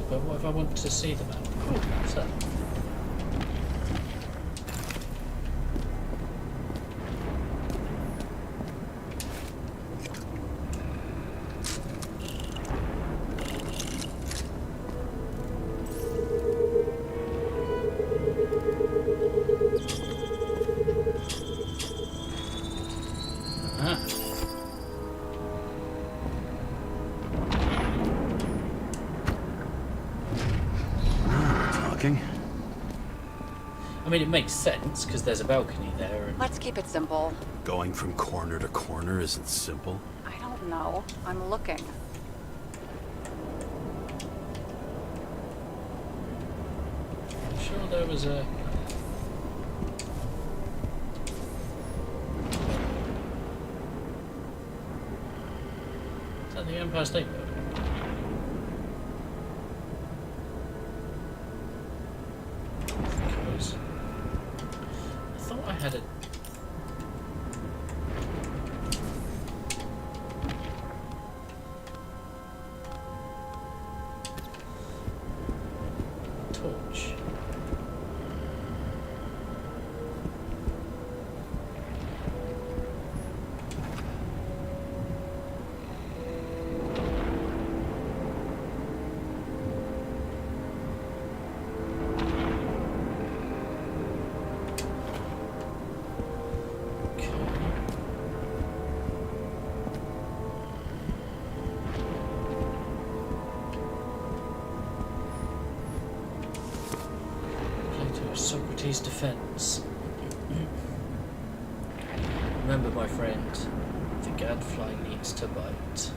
But what if I want to see the map? Oh, what's that? I mean, it makes sense, because there's a balcony there. And Let's keep it simple. Going from corner to corner isn't simple. I don't know. I'm looking. I'm sure there was a... Is that the Empire State Building? I thought I had a... torch. Socrates' defense. Remember, my friend, the gadfly needs to bite.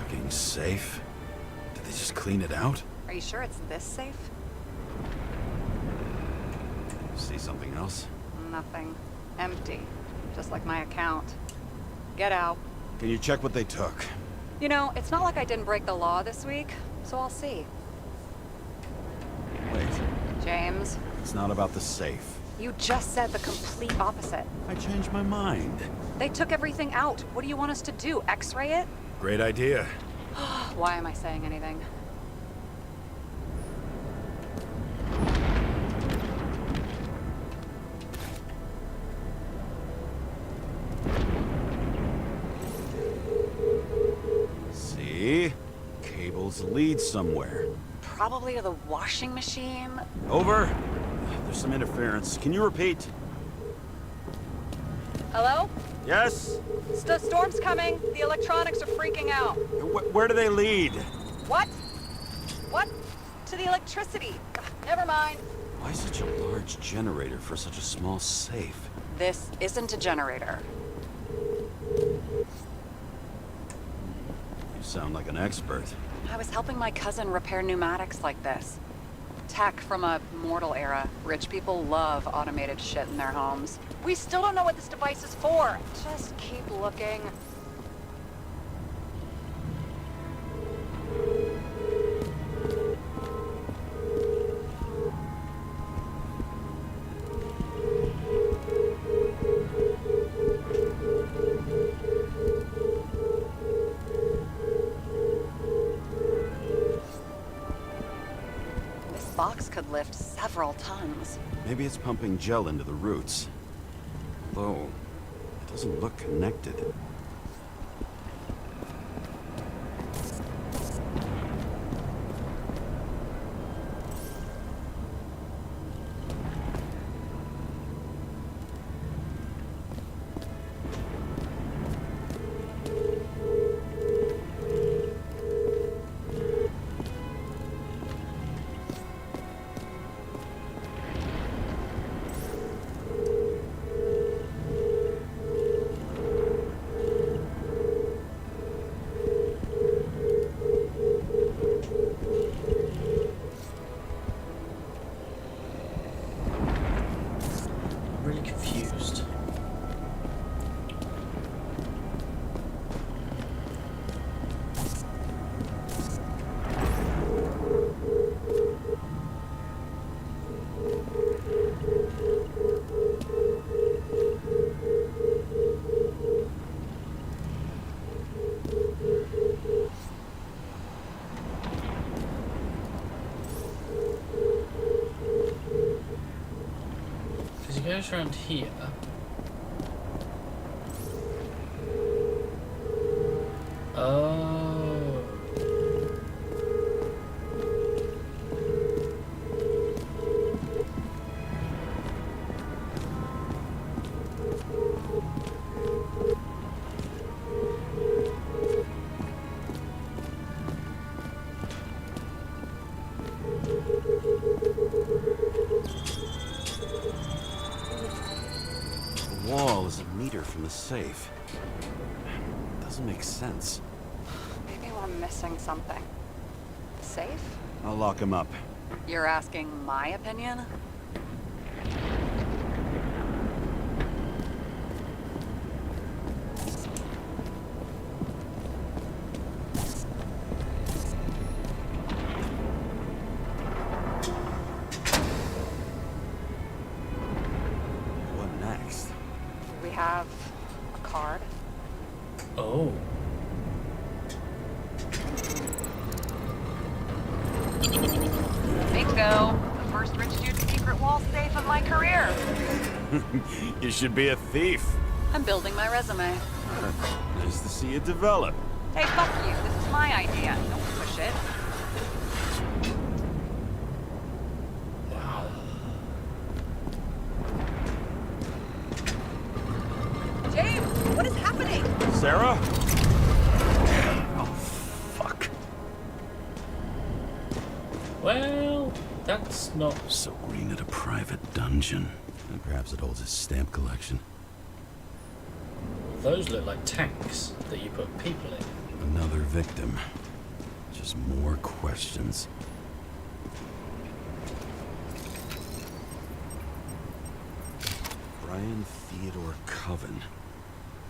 fucking safe? Did they just clean it out? Are you sure it's this safe? See something else? Nothing. Empty. Just like my account. Get out. Can you check what they took? You know, it's not like I didn't break the law this week, so I'll see. Wait, James, it's not about the safe. you just said the complete opposite. I changed my mind. They took everything out. What do you want us to do? X-ray it? Great idea. Why am I saying anything? See? Cables lead somewhere. Probably to the washing machine. Over. There's some interference. Can you repeat? Hello? Yes? Storm's coming. The electronics are freaking out. Where do they lead? What? What? To the electricity. Ugh, never mind. Why such a large generator for such a small safe? This isn't a generator. You sound like an expert. I was helping my cousin repair pneumatics like this. Tech from a mortal era. Rich people love automated shit in their homes. We still don't know what this device is for. Just keep looking. This box could lift several tons. Maybe it's pumping gel into the roots. Although, it doesn't look connected. Really confused. Because he goes around here. Oh. The wall is a meter from the safe. Doesn't make sense. Maybe we're missing something. Safe? I'll lock him up. You're asking my opinion? What next? We have a card. Oh. Bingo! The first rich dude's secret wall safe of my career. You should be a thief. I'm building my resume. Nice to see you develop. Hey, fuck you. This is my idea. Don't push it. Wow. James, what is happening? Sarah? Oh, fuck. Well, that's not. So green at a private dungeon. And perhaps it holds his stamp collection. Those look like tanks that you put people in. Another victim. Just more questions. Brian Theodore Coven.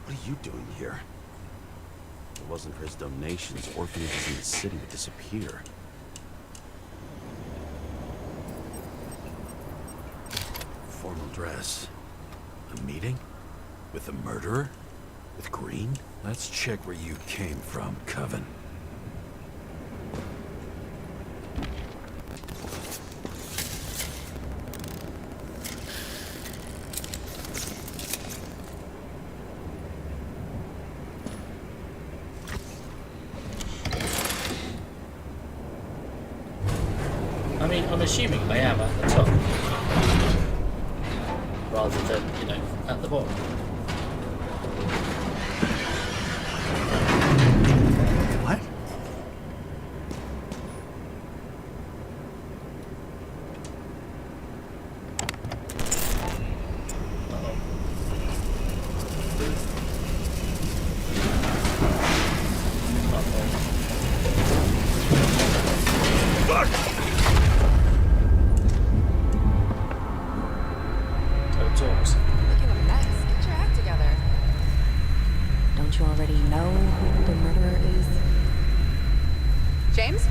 What are you doing here? If it wasn't for his donations, orphanages in the city would disappear. Formal dress. A meeting? With the murderer? With Green? Let's check where you came from, Coven. I mean, I'm assuming I am at the top. Rather than, you know, at the bottom. What? Making a mess. Get your act together. Don't you already know who the murderer is? James?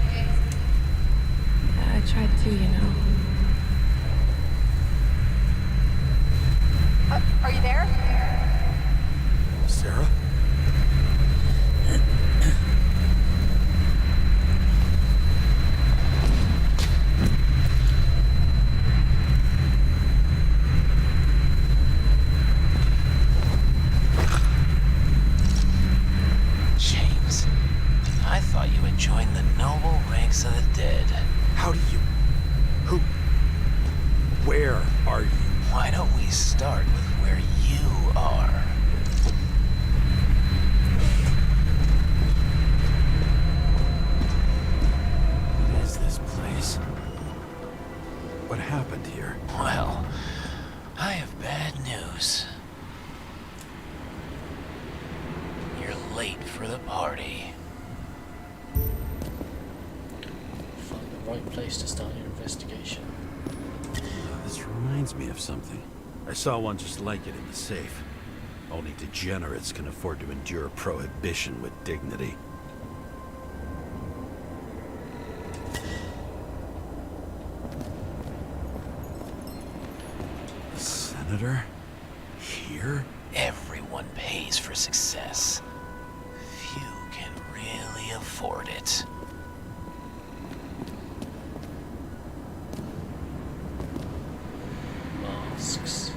I tried to, you know. Are you there? Sarah? James, I thought you had joined the noble ranks of the dead. How do you... Who... Where are you? Why don't we start with where you are? What is this place? What happened here? Well, I have bad news. You're late for the party. Find the right place to start your investigation. This reminds me of something. I saw one just like it in the safe. Only degenerates can afford to endure prohibition with dignity. The senator? Here? Everyone pays for success. Few can really afford it. Masks.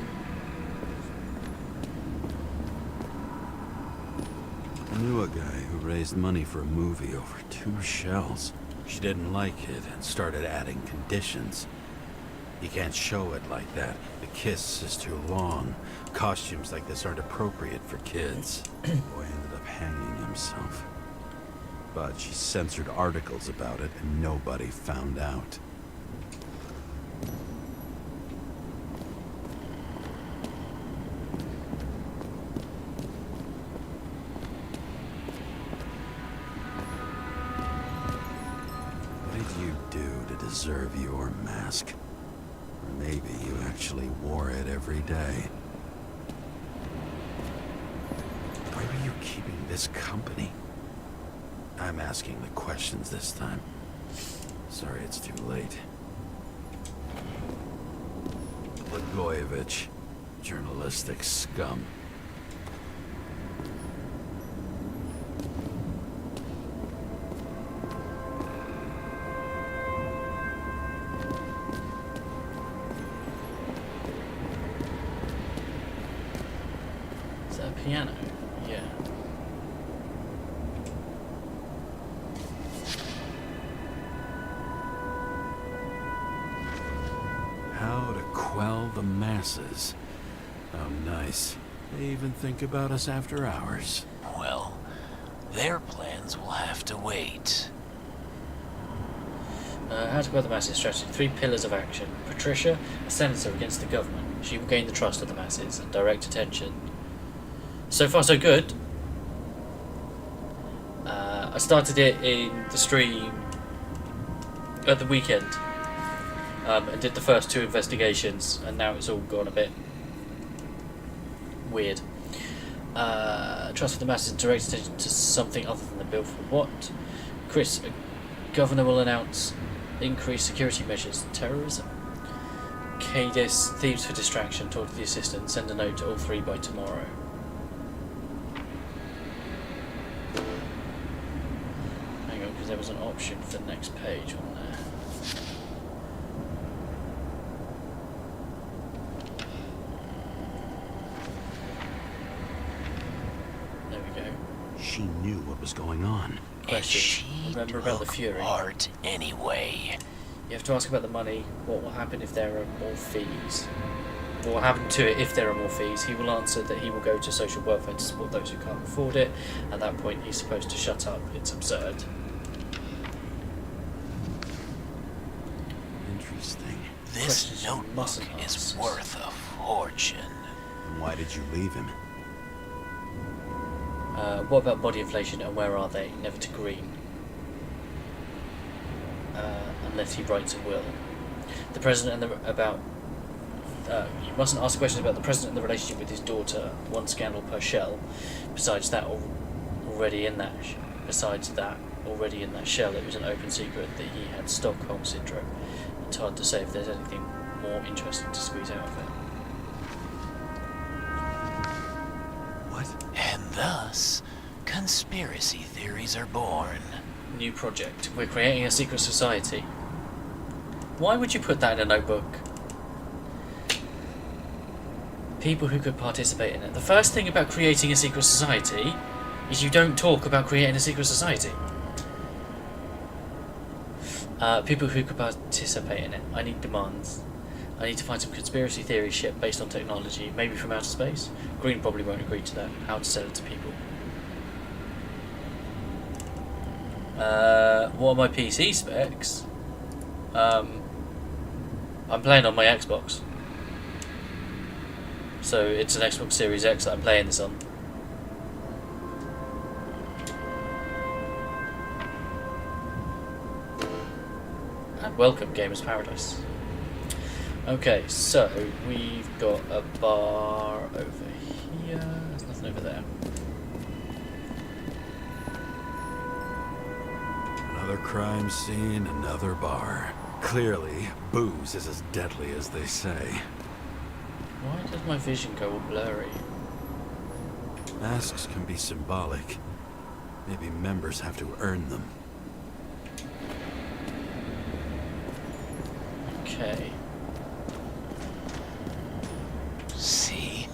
I knew a guy who raised money for a movie over 2 shells. She didn't like it and started adding conditions. You can't show it like that. The kiss is too long. Costumes like this aren't appropriate for kids. The boy ended up hanging himself. But she censored articles about it and nobody found out. What did you do to deserve your mask? Or maybe you actually wore it every day. Why were you keeping this company? I'm asking the questions this time. Sorry it's too late. Blagojevich, journalistic scum. Is that a piano? Yeah. How to quell the masses. How nice. They even think about us after hours. Well, their plans will have to wait. How to quell the masses strategy. 3 pillars of action. Patricia, a senator against the government. She will gain the trust of the masses and direct attention. So far, so good. I started it in the stream at the weekend, and did the first 2 investigations, and now it's all gone a bit weird. Trust for the masses and direct attention to something other than the bill for what? Chris, Governor will announce increased security measures. Terrorism. Cadis, thieves for distraction. Talk to the assistant. Send a note to all 3 by tomorrow. Hang on, because there was an option for the next page, wasn't there? There we go. She knew what was going on. Question. Remember about the Fury? Art anyway. You have to ask about the money. What will happen if there are more fees? What will happen to it if there are more fees? He will answer that he will go to social welfare to support those who can't afford it. At that point, he's supposed to shut up. It's absurd. Interesting. This notebook is worth a fortune. And why did you leave him? What about body inflation and where are they? Never to green. Unless he writes a will. The president and you mustn't ask questions about the president and the relationship with his daughter. 1 scandal per shell. Besides that, already in that shell, it was an open secret that he had Stockholm syndrome. It's hard to say if there's anything more interesting to squeeze out of it. What? And thus, conspiracy theories are born. New project. We're creating a secret society. Why would you put that in a notebook? People who could participate in it. The first thing about creating a secret society is you don't talk about creating a secret society. People who could participate in it. I need demands. I need to find some conspiracy theory shit based on technology, maybe from outer space. Green probably won't agree to that. How to sell it to people. What are my PC specs? I'm playing on my Xbox. So it's an Xbox Series X that I'm playing this on. And welcome, Gamers Paradise. Okay, so we've got a bar over here. There's nothing over there. Another crime scene, another bar. Clearly, booze is as deadly as they say. Why does my vision go all blurry? Masks can be symbolic. Maybe members have to earn them. Okay. See?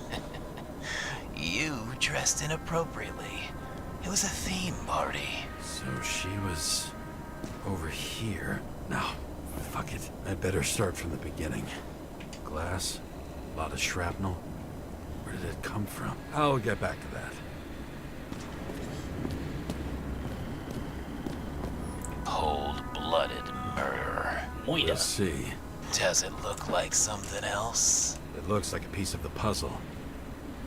You dressed inappropriately. It was a theme party. So she was over here. No, fuck it. I'd better start from the beginning. Glass, a lot of shrapnel. Where did it come from? I'll get back to that. Cold-blooded murder. We'll see. Does it look like something else? It looks like a piece of the puzzle.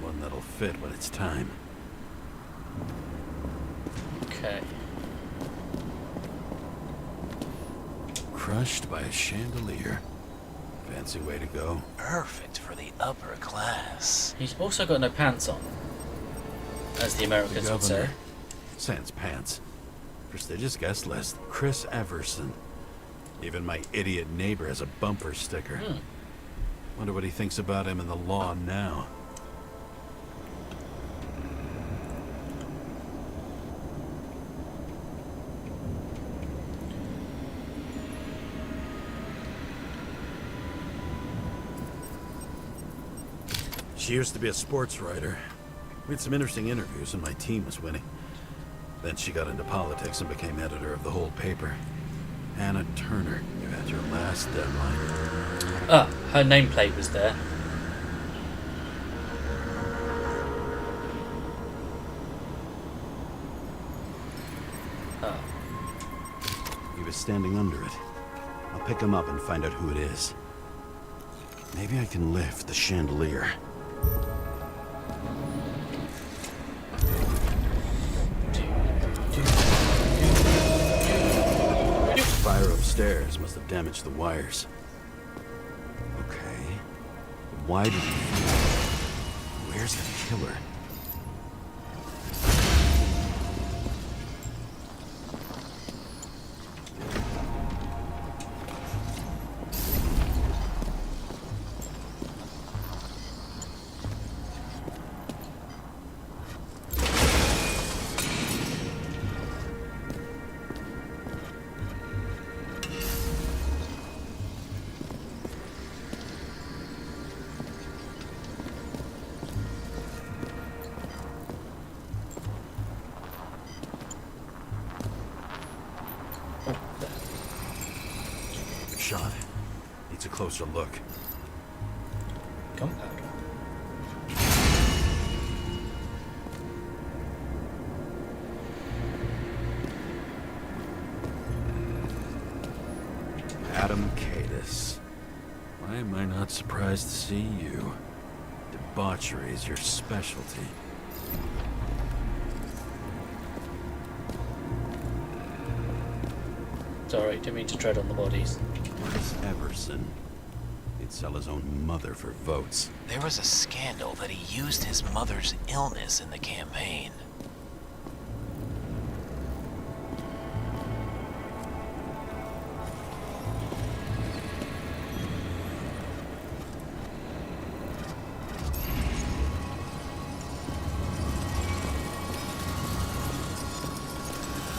One that'll fit when it's time. Okay. Crushed by a chandelier. Fancy way to go. Perfect for the upper class. He's also got no pants on, as the Americans would say. Sans pants. Prestigious guest list. Chris Everson. Even my idiot neighbor has a bumper sticker. Wonder what he thinks about him in the law now. She used to be a sports writer. We had some interesting interviews and my team was winning. Then she got into politics and became editor of the whole paper. Anna Turner, you had your last deadline. Ah, her nameplate was there. He was standing under it. I'll pick him up and find out who it is. Maybe I can lift the chandelier. stairs must have damaged the wires. Okay. But why did he... Where's the killer? Shot. Needs a closer look. Gunpowder. Adam Cadis. Why am I not surprised to see you? Debauchery is your specialty. Sorry, didn't mean to tread on the bodies. Where's Everson? He'd sell his own mother for votes. There was a scandal that he used his mother's illness in the campaign.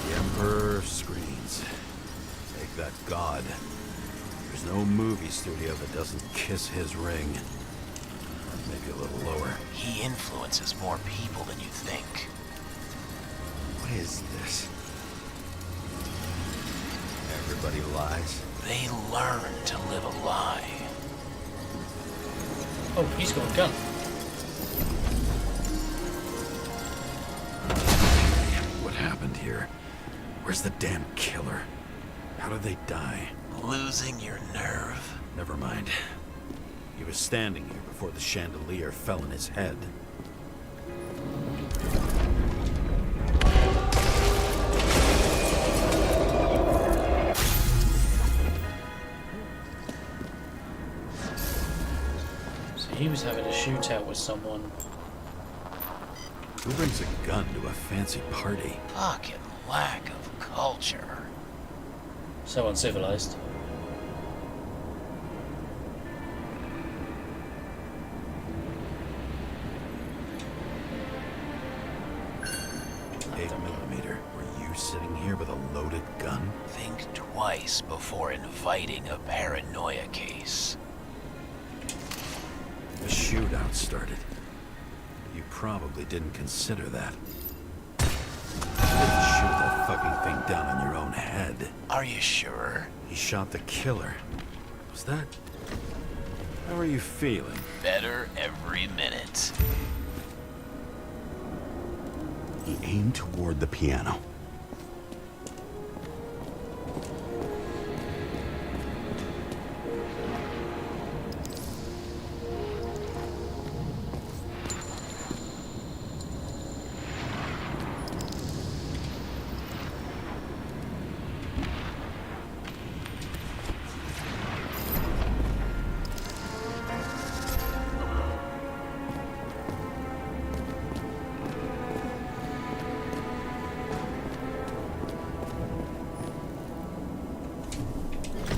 The Emperor screams. Take that god. There's no movie studio that doesn't kiss his ring. Maybe a little lower. He influences more people than you think. What is this? Everybody lies. They learn to live a lie. Oh, he's got a gun. What happened here? Where's the damn killer? How did they die? Losing your nerve. Never mind. He was standing here before the chandelier fell on his head. So he was having a shootout with someone. Who brings a gun to a fancy party? Fucking lack of culture. So uncivilized. Were you sitting here with a loaded gun? Think twice before inviting a paranoia case. The shootout started. You probably didn't consider that. You didn't shoot that fucking thing down on your own head. Are you sure? He shot the killer. Was that... How are you feeling? Better every minute. He aimed toward the piano.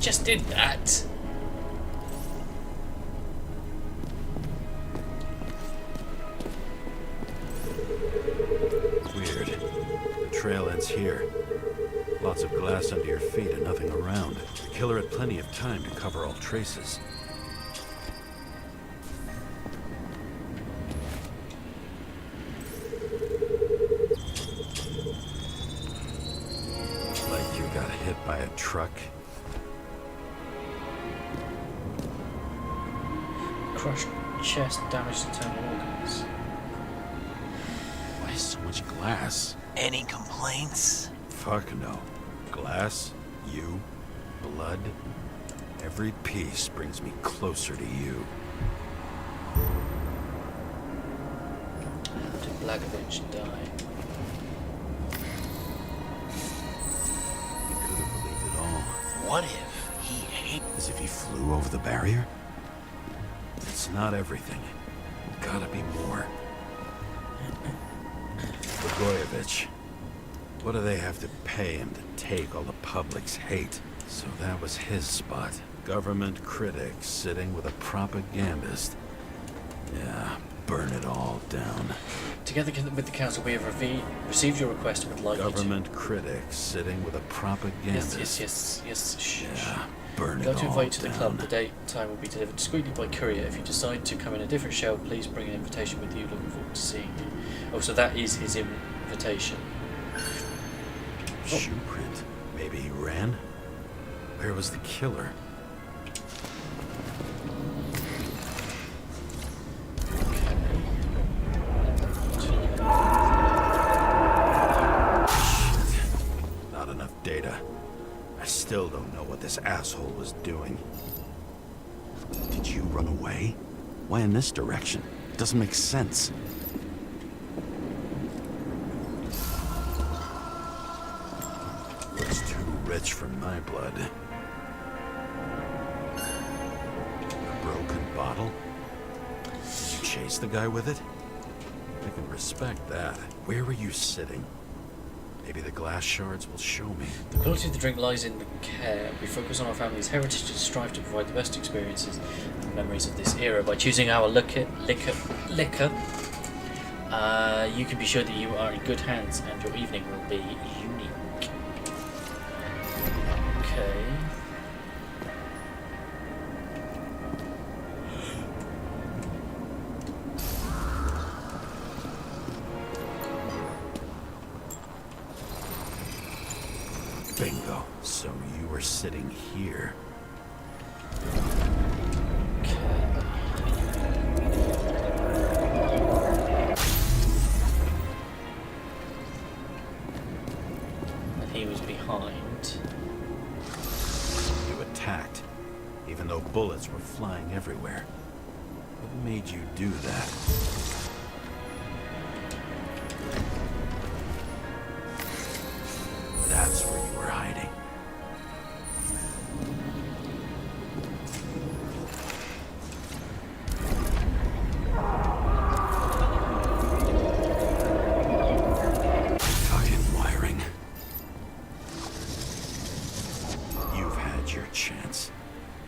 Just did that. Weird. The trail ends here. Lots of glass under your feet and nothing around. The killer had plenty of time to cover all traces. Like you got hit by a truck. Crushed chest, damaged internal organs. Why so much glass? Any complaints? Fuck no. Glass, you, blood. Every piece brings me closer to you. How did Blagovich die? You could have believed it all. What if he hates... As if he flew over the barrier? It's not everything. Gotta be more. Blagojevich. What do they have to pay him to take all the public's hate? So that was his spot. Government critic sitting with a propagandist. Yeah, burn it all down. Together with the council, we have received your request and would like Government critic sitting with a propagandist. Yes. Shh. Yeah, burn Go it to all invite you to the club. down. The date and time will be delivered discreetly by courier. If you decide to come in a different shell, please bring an invitation with you. Looking forward to seeing you. Oh, so that is his invitation. Shoe print. Maybe he ran? Where was the killer? Not enough data. I still don't know what this asshole was doing. Did you run away? Why in this direction? It doesn't make sense. Looks too rich for my blood. A broken bottle? Did you chase the guy with it? I can respect that. Where were you sitting? Maybe the glass shards will show me. The quality of the drink lies in the care. We focus on our family's heritage and strive to provide the best experiences and memories of this era. By choosing our liquor, you can be sure that you are in good hands and your evening will be unique. Okay. Bingo. So you were sitting here. And he was behind. You attacked, even though bullets were flying everywhere. What made you do that? That's where you were hiding. Fucking wiring. You've had your chance.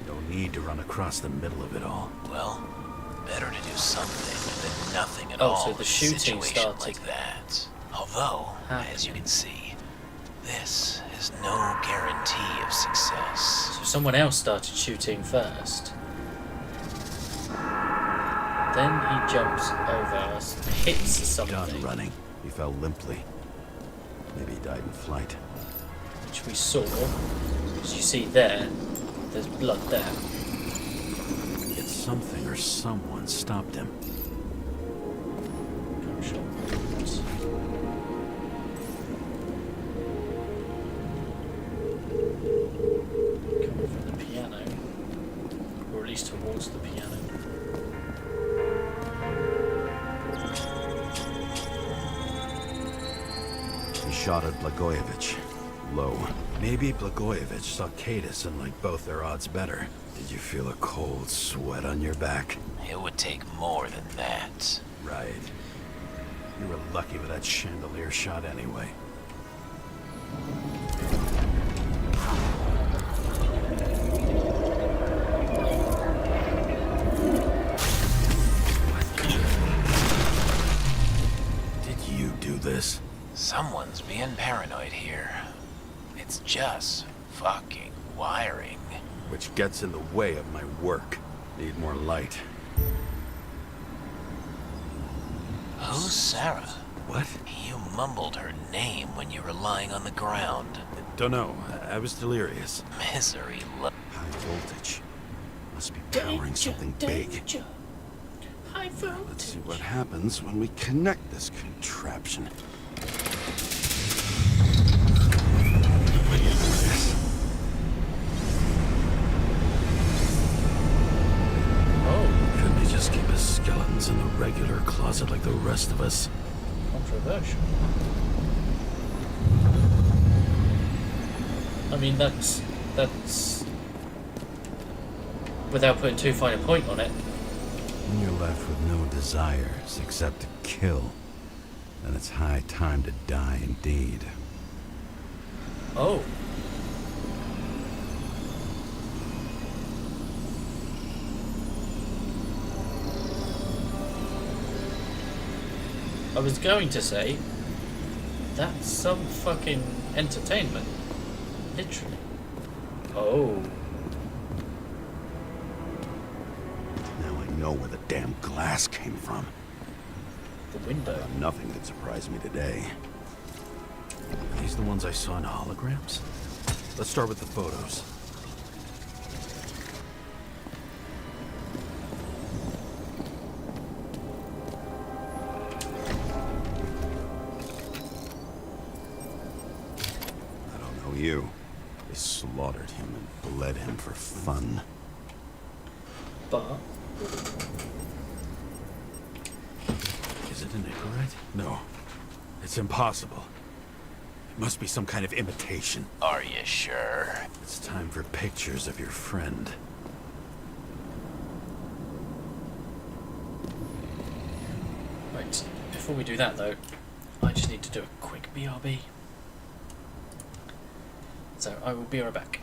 No need to run across the middle of it all. Well, better to do something than nothing at Oh, all so the in a shooting situation started. like that. Although, as you can see, this is no guarantee of success. So someone else started shooting first. Then he jumps over, hits something. Done running. He fell limply. Maybe he died in flight. Which we saw. As you see there, there's blood there. Yet something or someone stopped him. Coming from the piano. Or at least towards the piano. He shot at Blagojevich. Low. Maybe Blagojevich saw Cadis and liked both their odds better. Did you feel a cold sweat on your back? It would take more than that. Right. You were lucky with that chandelier shot anyway. Did you do this? Someone's being paranoid here. It's just fucking wiring. Which gets in the way of my work. Need more light. Who's Sara? What? You mumbled her name when you were lying on the ground. Don't know. I was delirious. Misery High voltage. Must be powering something big. High voltage. Let's see what happens when we connect this contraption. Oh, Couldn't he just keep his skeletons in the regular closet like the rest of us? controversial. I mean, that's That's without putting too fine a point on it. When you're left with no desires except to kill, then it's high time to die indeed. Oh. I was going to say, that's some fucking entertainment. Literally. Oh. Now I know where the damn glass came from. The window. Nothing could surprise me today. Are these the ones I saw in holograms? Let's start with the photos. I don't know you. They slaughtered him and bled him for fun. But Is it an Icarite? No. It's impossible. It must be some kind of imitation. Are you sure? It's time for pictures of your friend. right, before we do that though, I just need to do a quick BRB. So I will be right back.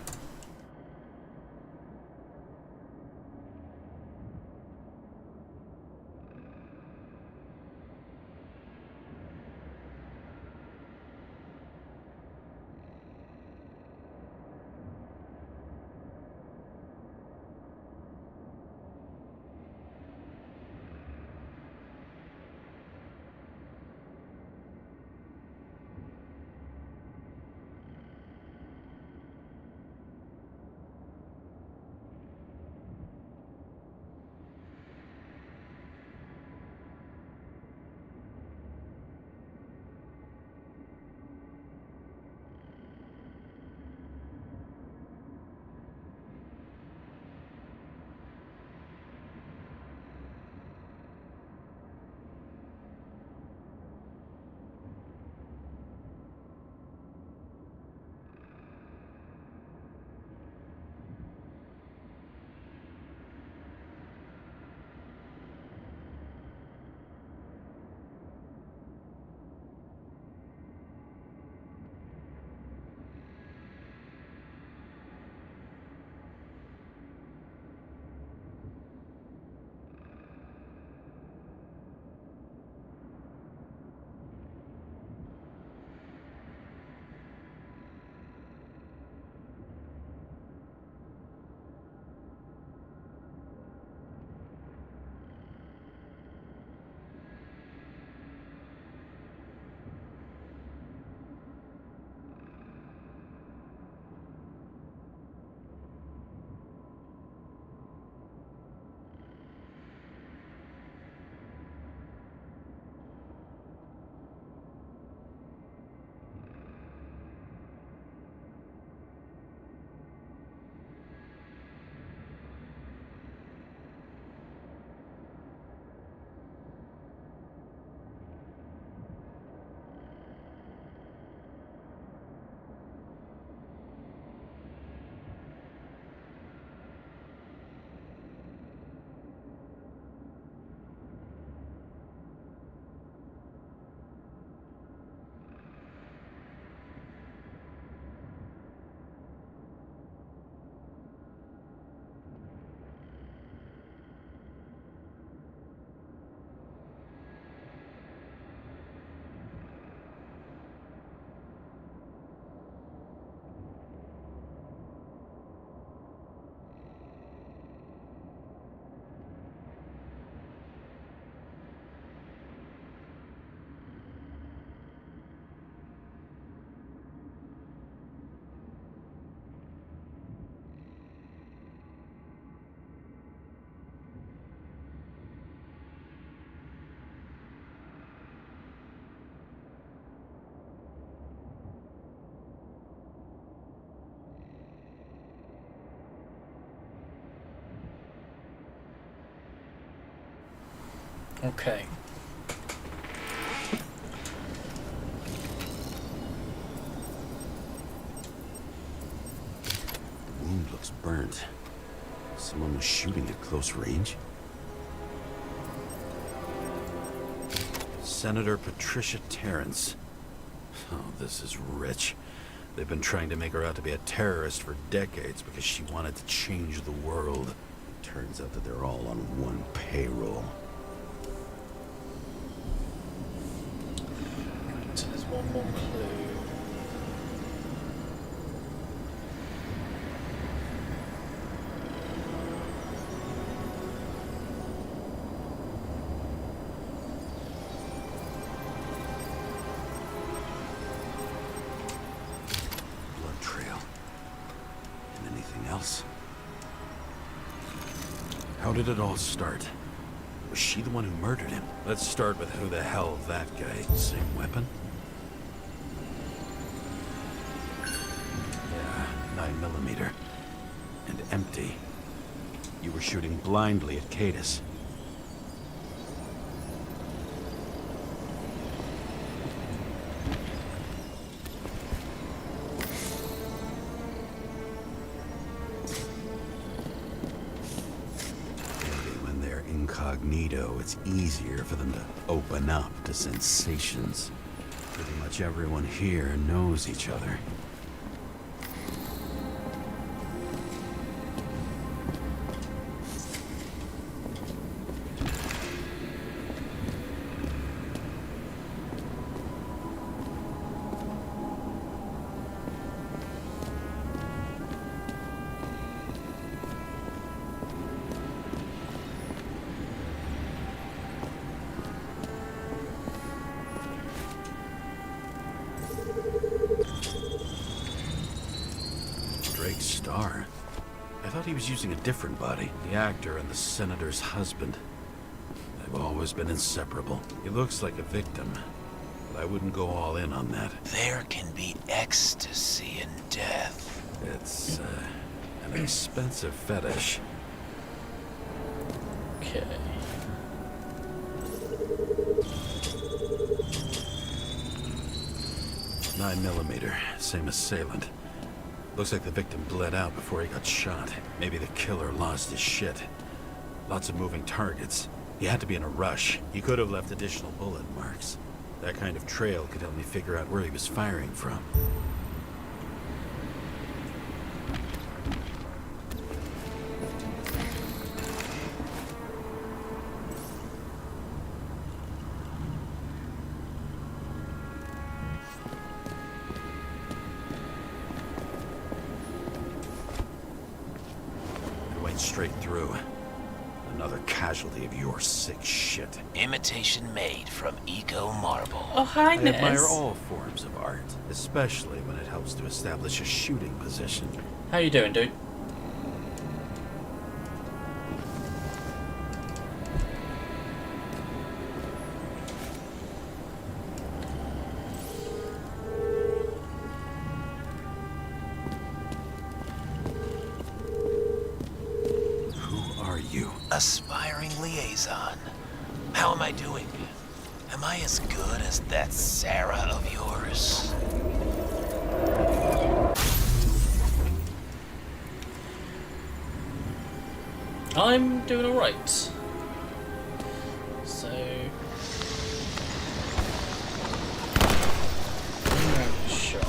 Okay. looks burnt. Someone was shooting at close range? Senator Patricia Terrence. Oh, this is rich. They've been trying to make her out to be a terrorist for decades because she wanted to change the world. Turns out that they're all on one payroll. So there's one more clue. Blood trail. And anything else? How did it all start? Was she the one who murdered him? Let's start with who the hell that guy. Same weapon? Yeah, 9mm. And empty. You were shooting blindly at Cadus. Incognito, it's easier for them to open up to sensations. Pretty much everyone here knows each other. I thought he was using a different body. The actor and the senator's husband. They've always been inseparable. He looks like a victim, but I wouldn't go all in on that. There can be ecstasy in death. It's, an expensive fetish. Okay. .9mm, same assailant. Looks like the victim bled out before he got shot. Maybe the killer lost his shit. Lots of moving targets. He had to be in a rush. He could have left additional bullet marks. That kind of trail could help me figure out where he was firing from. Straight through. Another casualty of your sick shit. Imitation made from Eco Marble. Oh, Highness. I admire all forms of art, especially when it helps to establish a shooting position. How you doing, dude? Aspiring liaison. How am I doing? Am I as good as that Sara of yours? I'm doing alright. So... shot.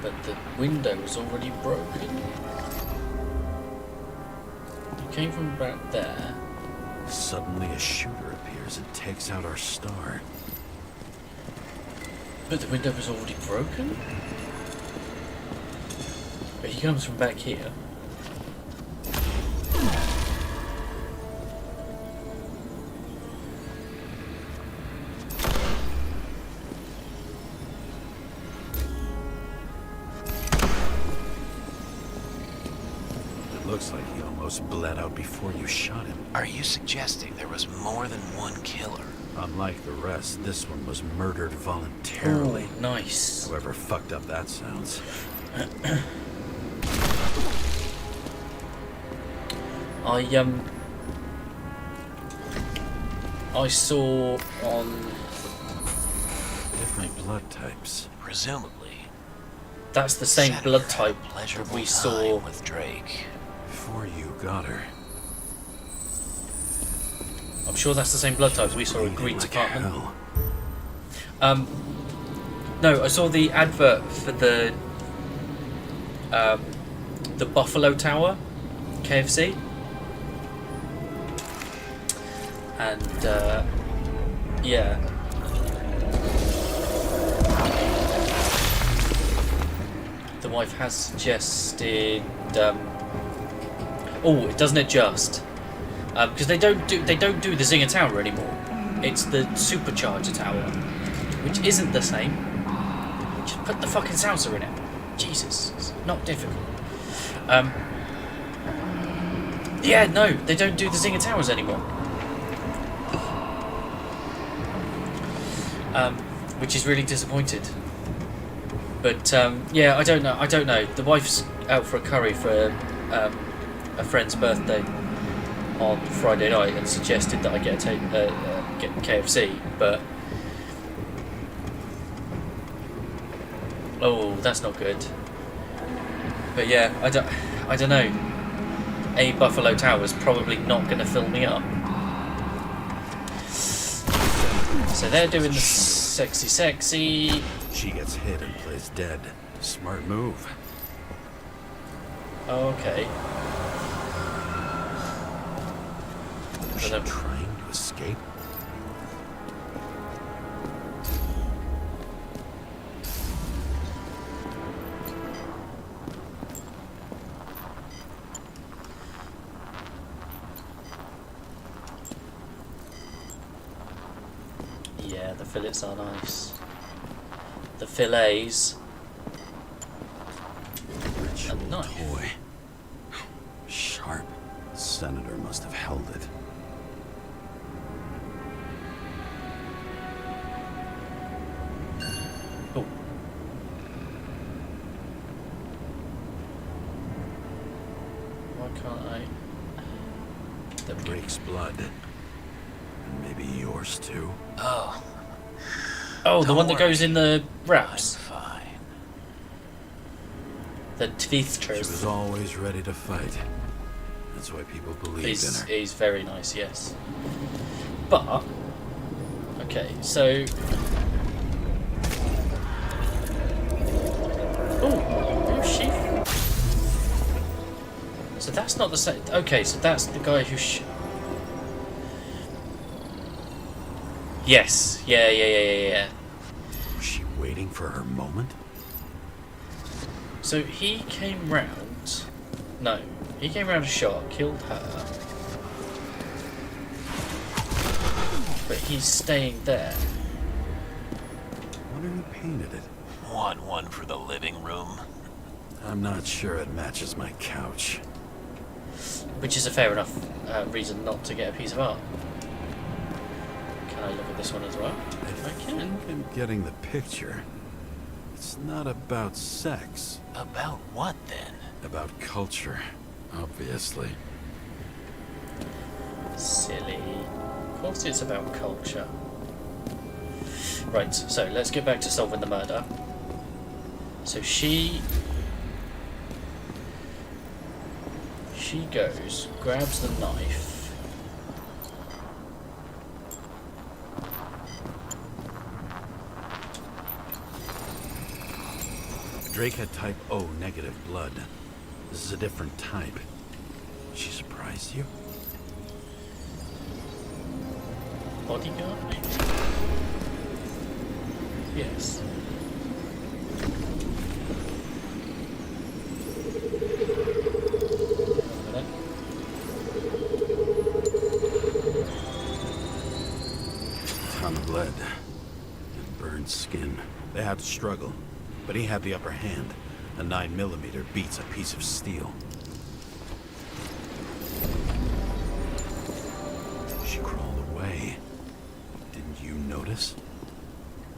But the window was already broken. Came from about there. Suddenly a shooter appears and takes out our star. But the window was already broken? But he comes from back here. Looks like he almost bled out before you shot him. Are you suggesting there was more than one killer? Unlike the rest, this one was murdered voluntarily. Oh, nice. However fucked up that sounds. I saw on different blood types. Presumably. That's the same Senator blood had a type that pleasurable we time saw. with Drake. Before you got her. I'm sure that's the same blood type we saw in Bleeding Green's like apartment. hell. No, I saw the advert for the Buffalo Tower KFC, and yeah. The wife has suggested. Oh, it doesn't adjust because they don't do the Zinger Tower anymore. It's the Supercharger Tower, which isn't the same. Just put the fucking salsa in it. Jesus, it's not difficult. Yeah, no, they don't do the Zinger Towers anymore. Which is really disappointed. But yeah, I don't know. The wife's out for a curry for a friend's birthday on Friday night and suggested that I get KFC, but oh, that's not good. But yeah, I don't know. A Buffalo Tower is probably not going to fill me up. So they're doing the sexy. She gets hit and plays dead. Smart move. Oh, okay. Was she trying to escape? Yeah, the fillets are nice. The fillets. Ritual knife. toy. Sharp. Senator must have held it. Oh. Why can't I? There we go. Drake's blood. And maybe yours too. Oh, Oh, the Don't one that goes worry. in the I'm wraps. fine. The teeth She was truth. always ready to fight. That's why people believed in her. He's very nice, yes. But okay, so oh, who's she? So that's not the same. Okay, so that's the guy who. Yes, yeah. Was she waiting for her moment? So he came round. No, he came round a shot, killed her. But he's staying there. Wonder who painted it. Want one for the living room? I'm not sure it matches my couch. Which is a fair enough reason not to get a piece of art. Can I look at this one as well? If I can. I'm getting the picture. It's not about sex. About what then? About culture, obviously. Silly. Of course it's about culture. Right, so let's get back to solving the murder. So she goes, grabs the knife. Drake had type O negative blood. This is a different type. She surprised you? Bodyguard, maybe? Yes. Ton of lead. And burned skin. They had to struggle. But he had the upper hand. A 9mm beats a piece of steel. She crawled away. Didn't you notice?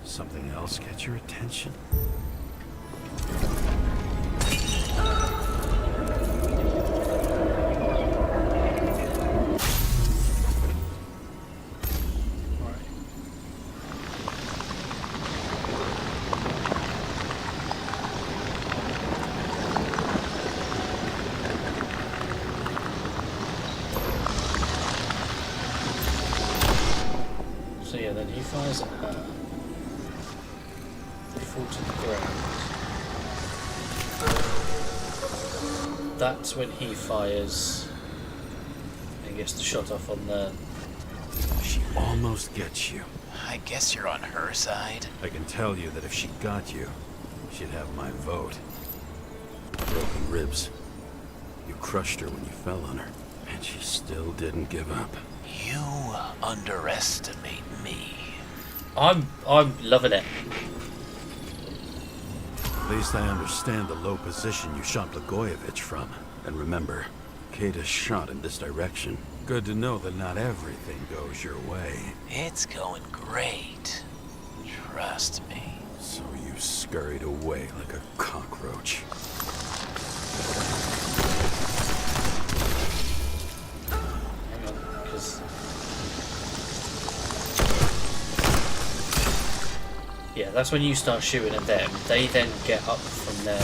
Something else get your attention? fires at her. They fall to the ground. That's when he fires and gets the shot off on the... She almost gets you. I guess you're on her side. I can tell you that if she got you, she'd have my vote. Broken ribs. You crushed her when you fell on her, and she still didn't give up. You underestimate me. I'm loving it. At least I understand the low position you shot Blagojevich from. And remember, Kata's shot in this direction. Good to know that not everything goes your way. It's going great. Trust me. So you scurried away like a cockroach. Hang on, because... Yeah, that's when you start shooting at them. They then get up from there.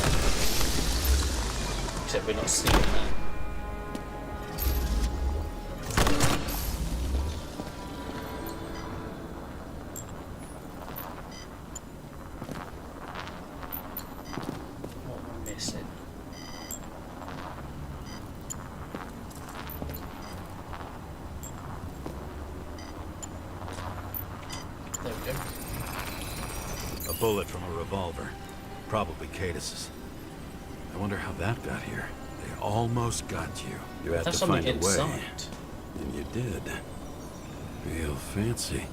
Except we're not seeing that. What am I missing? There we go. A bullet from a revolver. Probably Katis's. I wonder how that got here. They almost got you. You had That's to on the find a way. inside. And you did. Real fancy.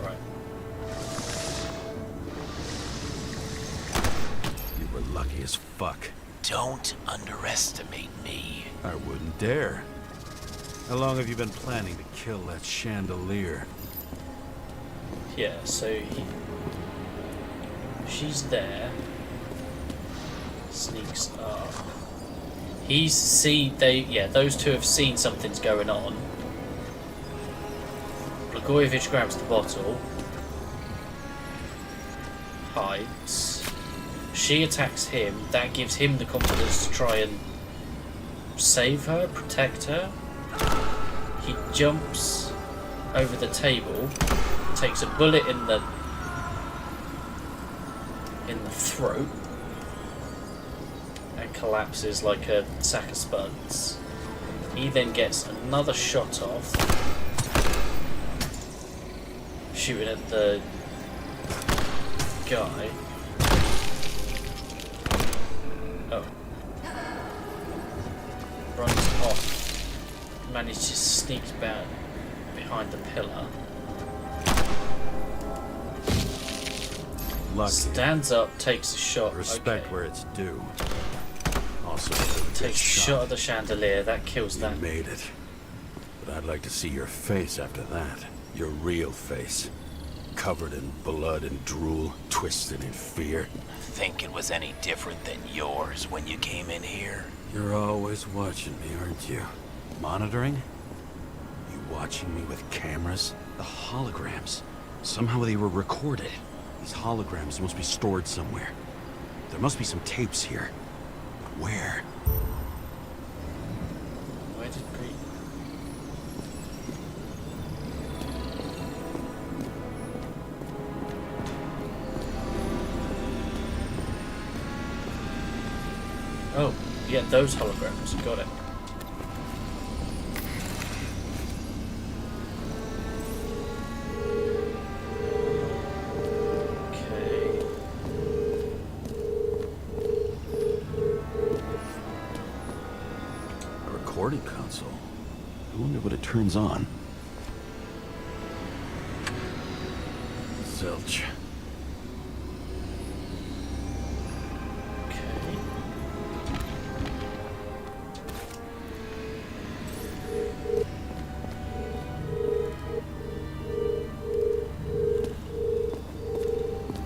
Right. You were lucky as fuck. Don't underestimate me. I wouldn't dare. How long have you been planning to kill that chandelier? Yeah, so she's there. Sneaks up. Those two have seen something's going on. Blagojevich grabs the bottle. Hides. She attacks him. That gives him the confidence to try and save her, protect her. He jumps over the table, takes a bullet in the throat, and collapses like a sack of spuds. He then gets another shot off, shooting at the guy. Oh. Runs off. Manages to sneak back behind the pillar. Lucky. Stands up, takes a shot. Respect okay. where it's due. Also, Takes a shot at the chandelier. That kills you that. made it. But I'd like to see your face after that. Your real face. Covered in blood and drool, twisted in fear. Think it was any different than yours when you came in here? You're always watching me, aren't you? Monitoring? You watching me with cameras? The holograms. Somehow they were recorded. These holograms must be stored somewhere. There must be some tapes here. But where? Where did Bree... Oh, yeah, those holograms. Got it. Okay. A recording console. I wonder what it turns on. Zilch. Okay.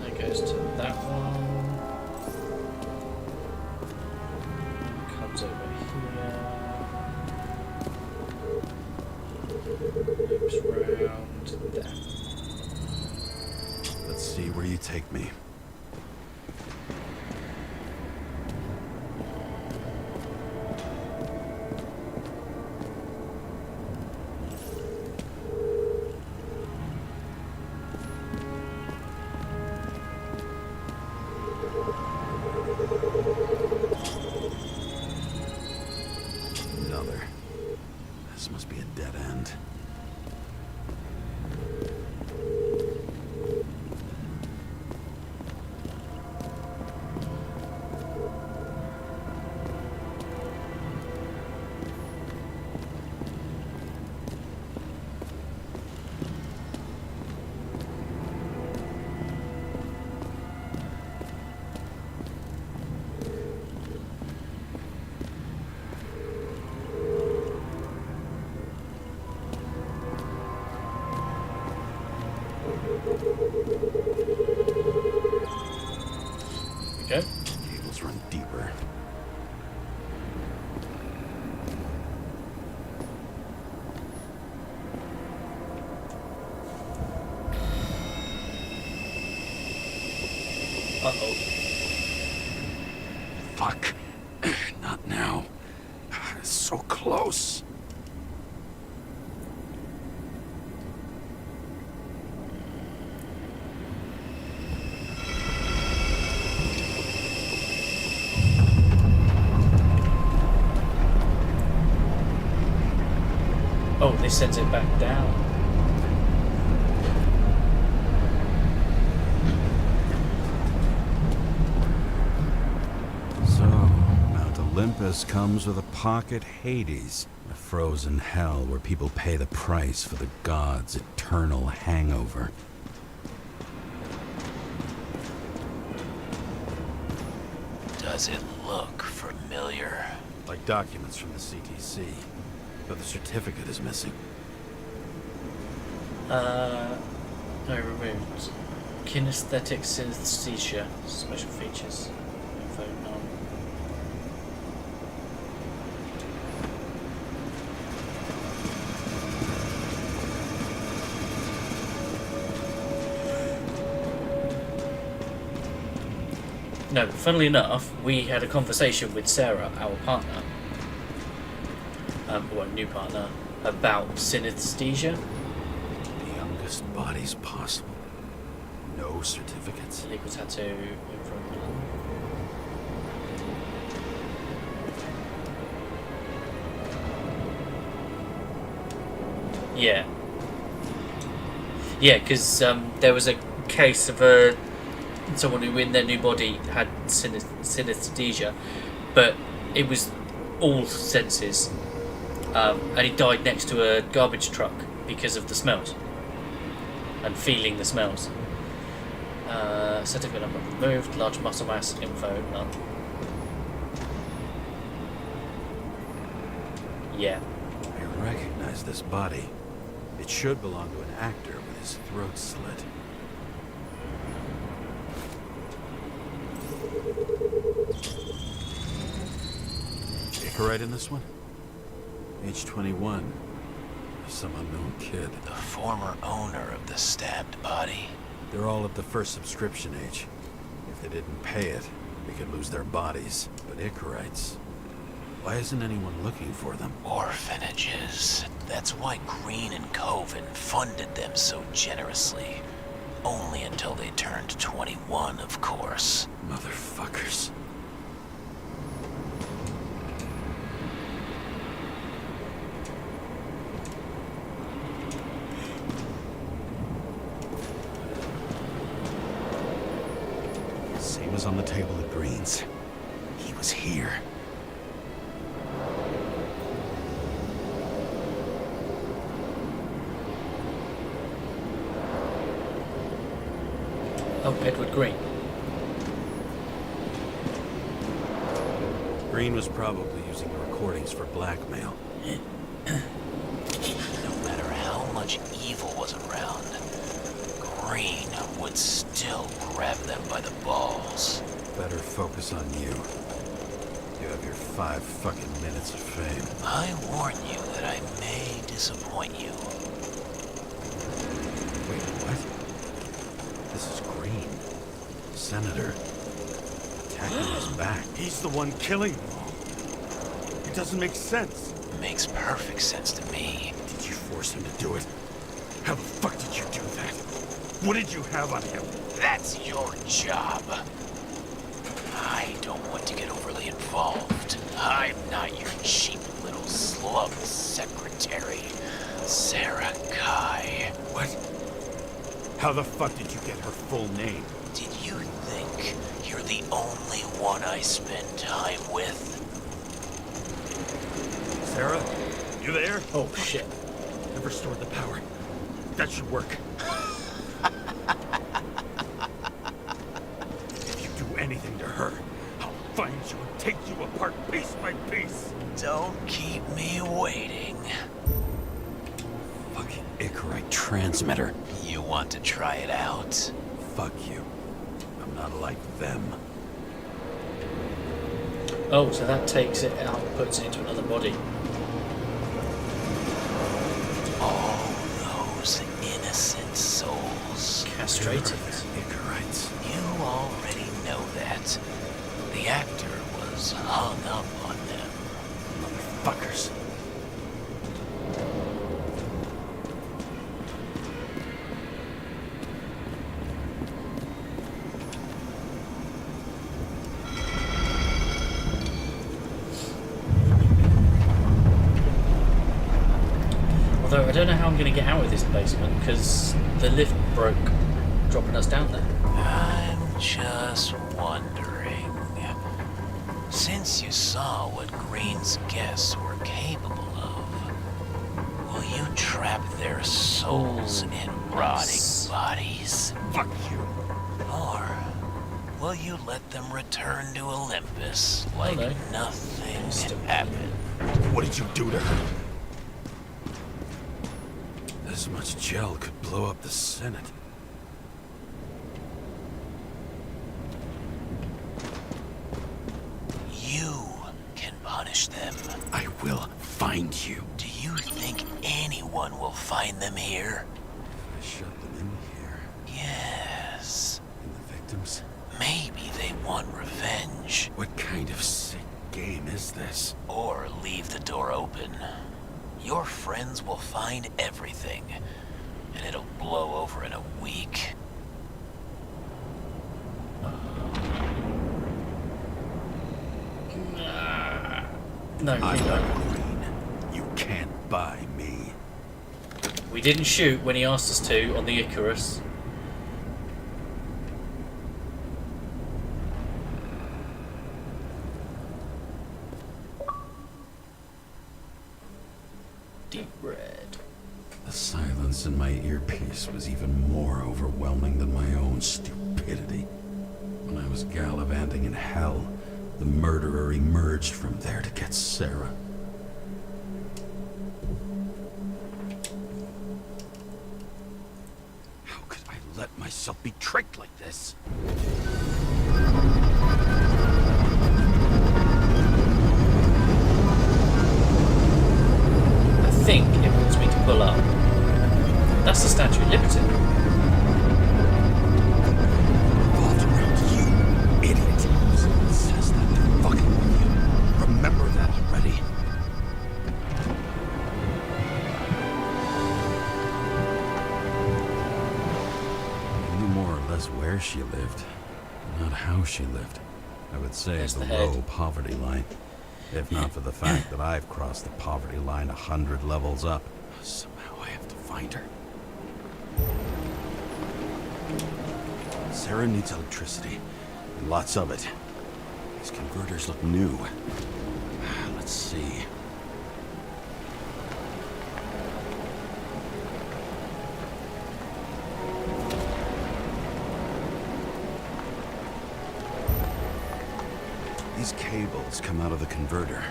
That goes to that one. Comes over here. Loops round that. Let's see where you take me. end. Okay. Cables run deeper. Uh-oh. Fuck. Not now. So close. Oh, this sends it back down. So, Mount Olympus comes with a pocket Hades. A frozen hell where people pay the price for the gods' eternal hangover. Does it look familiar? Like documents from the CTC. But the certificate is missing. No, removed. Kinesthetic synesthesia. Special features. Info none. No, funnily enough, we had a conversation with Sarah, our partner, well, new partner, about synesthesia. The youngest bodies possible. No certificates. Illegal tattoo. Info none. Yeah. Yeah, because there was a case of someone who in their new body had synesthesia, but it was all senses, and he died next to a garbage truck because of the smells and feeling the smells. Certificate number removed, large muscle mass, info none. Yeah. I recognize this body. It should belong to an actor with his throat slit. Right in this one? Age 21. Some unknown kid. The former owner of the stabbed body. They're all at the first subscription age. If they didn't pay it, they could lose their bodies. But Icarites... Why isn't anyone looking for them? Orphanages. That's why Green and Coven funded them so generously. Only until they turned 21, of course. Motherfuckers. Same as on the table at Green's. He was here. Oh, Edward Green. Green was probably using the recordings for blackmail. No matter how much evil was around, Green would still grab them by the balls. Better focus on you. You have your 5 fucking minutes of fame. I warn you that I may disappoint you. Wait, what? This is Green. Senator. Attacking his back. He's the one killing them all. It doesn't make sense. Makes perfect sense to me. Did you force him to do it? How the fuck did you do that? What did you have on him? That's your job. I don't want to get overly involved. I'm not your cheap little slum secretary. Sara Kai. What? How the fuck did you get her full name? Did you think you're the only one I spend time with? Sarah? You there? Oh shit. I've restored the power. That should work. If you do anything to her, I'll find you and take you apart piece by piece. Don't keep me waiting. Fucking Icarite transmitter. You want to try it out? Fuck you. I'm not like them. Oh, so that takes it out, puts it into another body. All those innocent souls. Castrated. Icarites. You already know that. The actor was hung up on them. Motherfuckers. Although I don't know how I'm going to get out of this basement because the lift broke, dropping us down there. I'm just wondering. Since you saw what Green's guests were capable of, will you trap their souls in rotting bodies? Fuck you. Or will you let them return to Olympus like Hello. nothing happened? What did you do to her? This much gel could blow up the Senate. You can punish them. I will find you. Do you think anyone will find them here? I shut them in here. Yes. And the victims? Maybe they want revenge. What kind of sick game is this? Or leave the door open. Your friends will find everything, and it'll blow over in a week. No, I'm not Green. You can't buy me. we didn't shoot when he asked us to on the Icarus. Deep red. The silence in my earpiece was even more overwhelming than my own stupidity. When I was gallivanting in hell, the murderer emerged from there to get Sarah. How could I let myself be tricked like this? I think it wants me to pull up. That's the Statue of Liberty. Revolved around you, idiot. Someone says that they're fucking with you. Remember that already. I knew more or less where she lived, not how she lived. I would say There's the the head. low poverty line. If not for the fact that I've crossed the poverty line 100 levels up. Somehow I have to find her. Sarah needs electricity, and lots of it. These converters look new. Let's see. These cables come out of the converter.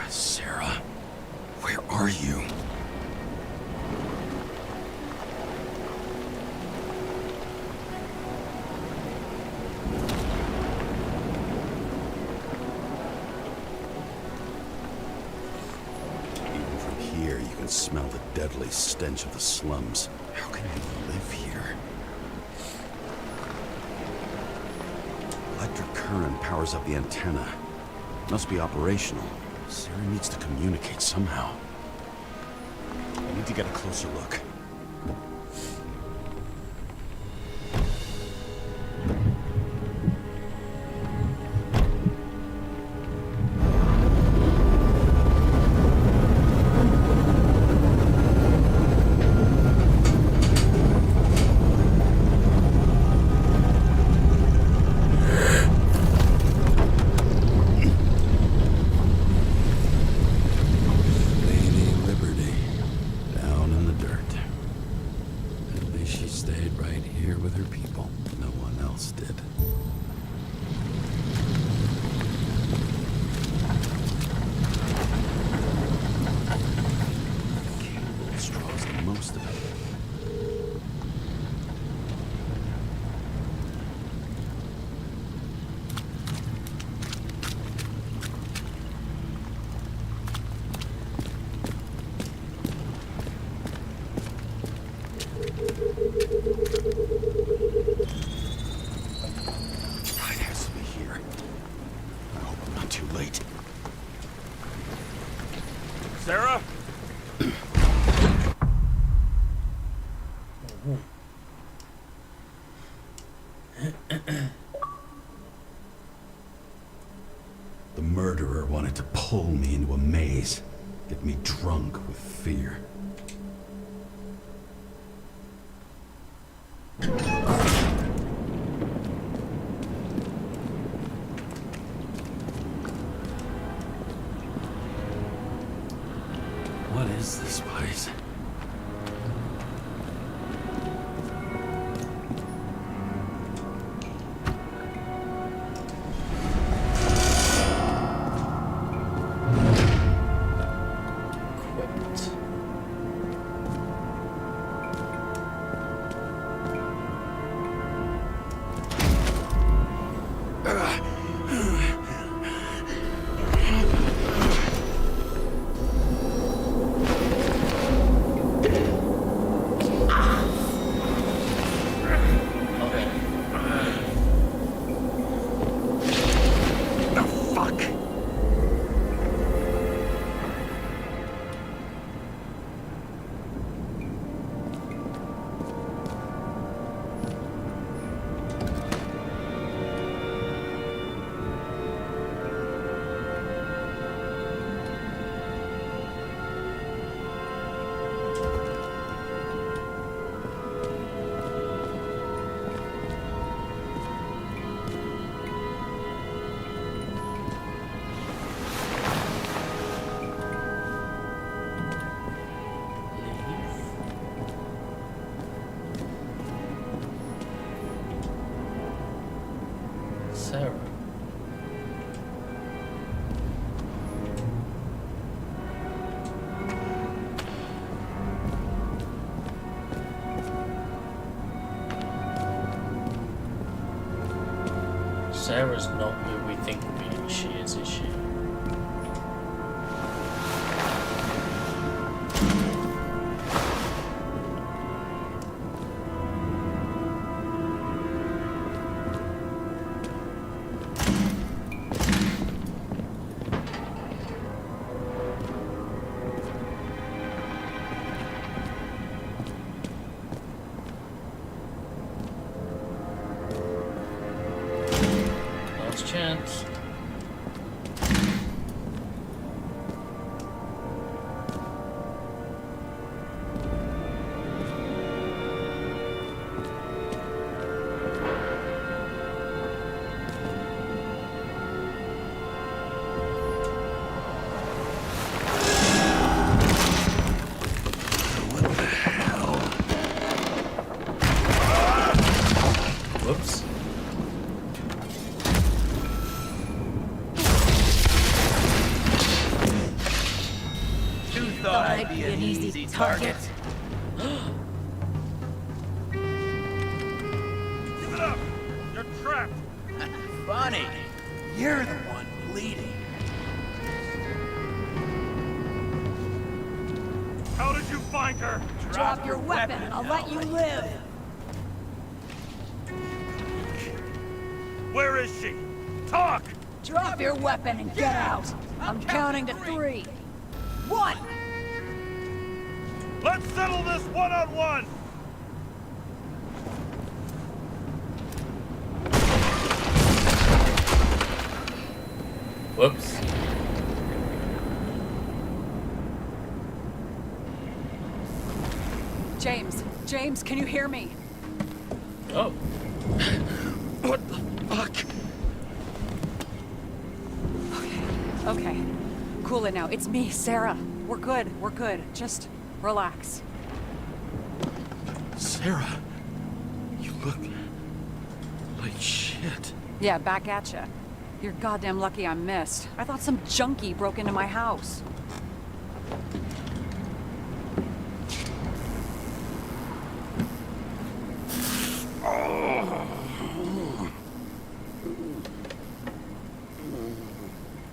Sarah, where are you? Even from here, you can smell the deadly stench of the slums. How can you live here? Electric current powers up the antenna. Must be operational. Sarah needs to communicate somehow. I need to get a closer look. here with her people. No one else did. Cable straws the most of it. Sarah? The murderer wanted to pull me into a maze, get me drunk with fear. What is this place? Sarah. Sarah's not who we think she is she? Last chance. Whoops. Thought I'd be an easy target. Give it up! You're trapped! Funny. You're the one bleeding. How did you find her? Drop your weapon and I'll let you live. Where is she? Talk! Drop your weapon and get out. I'm counting to 3. 1. Let's settle this one-on-one! Whoops. James, can you hear me? Oh. What the fuck? Okay. Cool it now. It's me, Sarah. We're good. Just relax. Sarah, you look like shit. Yeah, back at ya. You're goddamn lucky I missed. I thought some junkie broke into my house.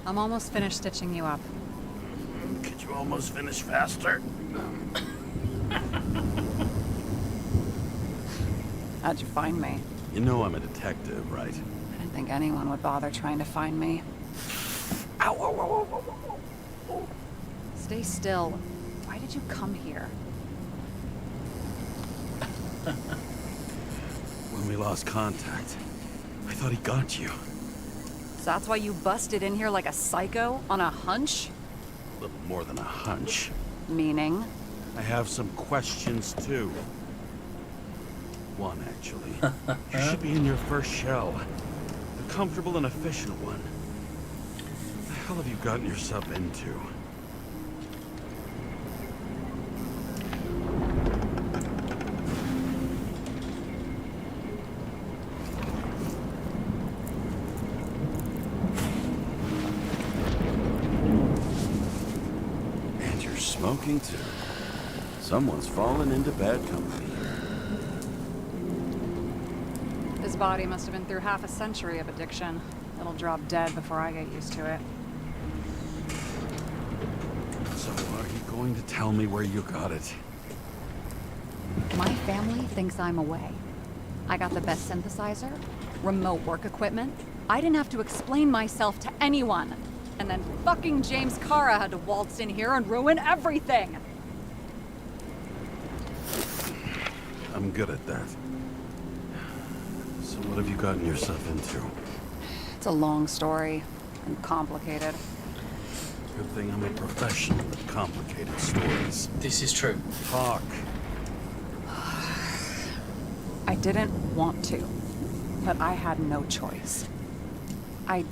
I'm almost finished stitching you up. Could you almost finish faster? How'd you find me? You know I'm a detective, right? I didn't think anyone would bother trying to find me. Ow, ow, ow, ow, ow, ow. Stay still. Why did you come here? When we lost contact, I thought he got you. So that's why you busted in here like a psycho on a hunch? A little more than a hunch. Meaning? I have some questions, too. One, actually. You should be in your first shell. A comfortable and efficient one. What the hell have you gotten yourself into? And you're smoking, too. Someone's fallen into bad company. His body must have been through half a century of addiction. It'll drop dead before I get used to it. So are you going to tell me where you got it? My family thinks I'm away. I got the best synthesizer, remote work equipment. I didn't have to explain myself to anyone. And then fucking James Karra had to waltz in here and ruin everything! I'm good at that. So what have you gotten yourself into? It's a long story, and complicated. Good thing I'm a professional at complicated stories. This is true. Talk. I didn't want to, but I had no choice. I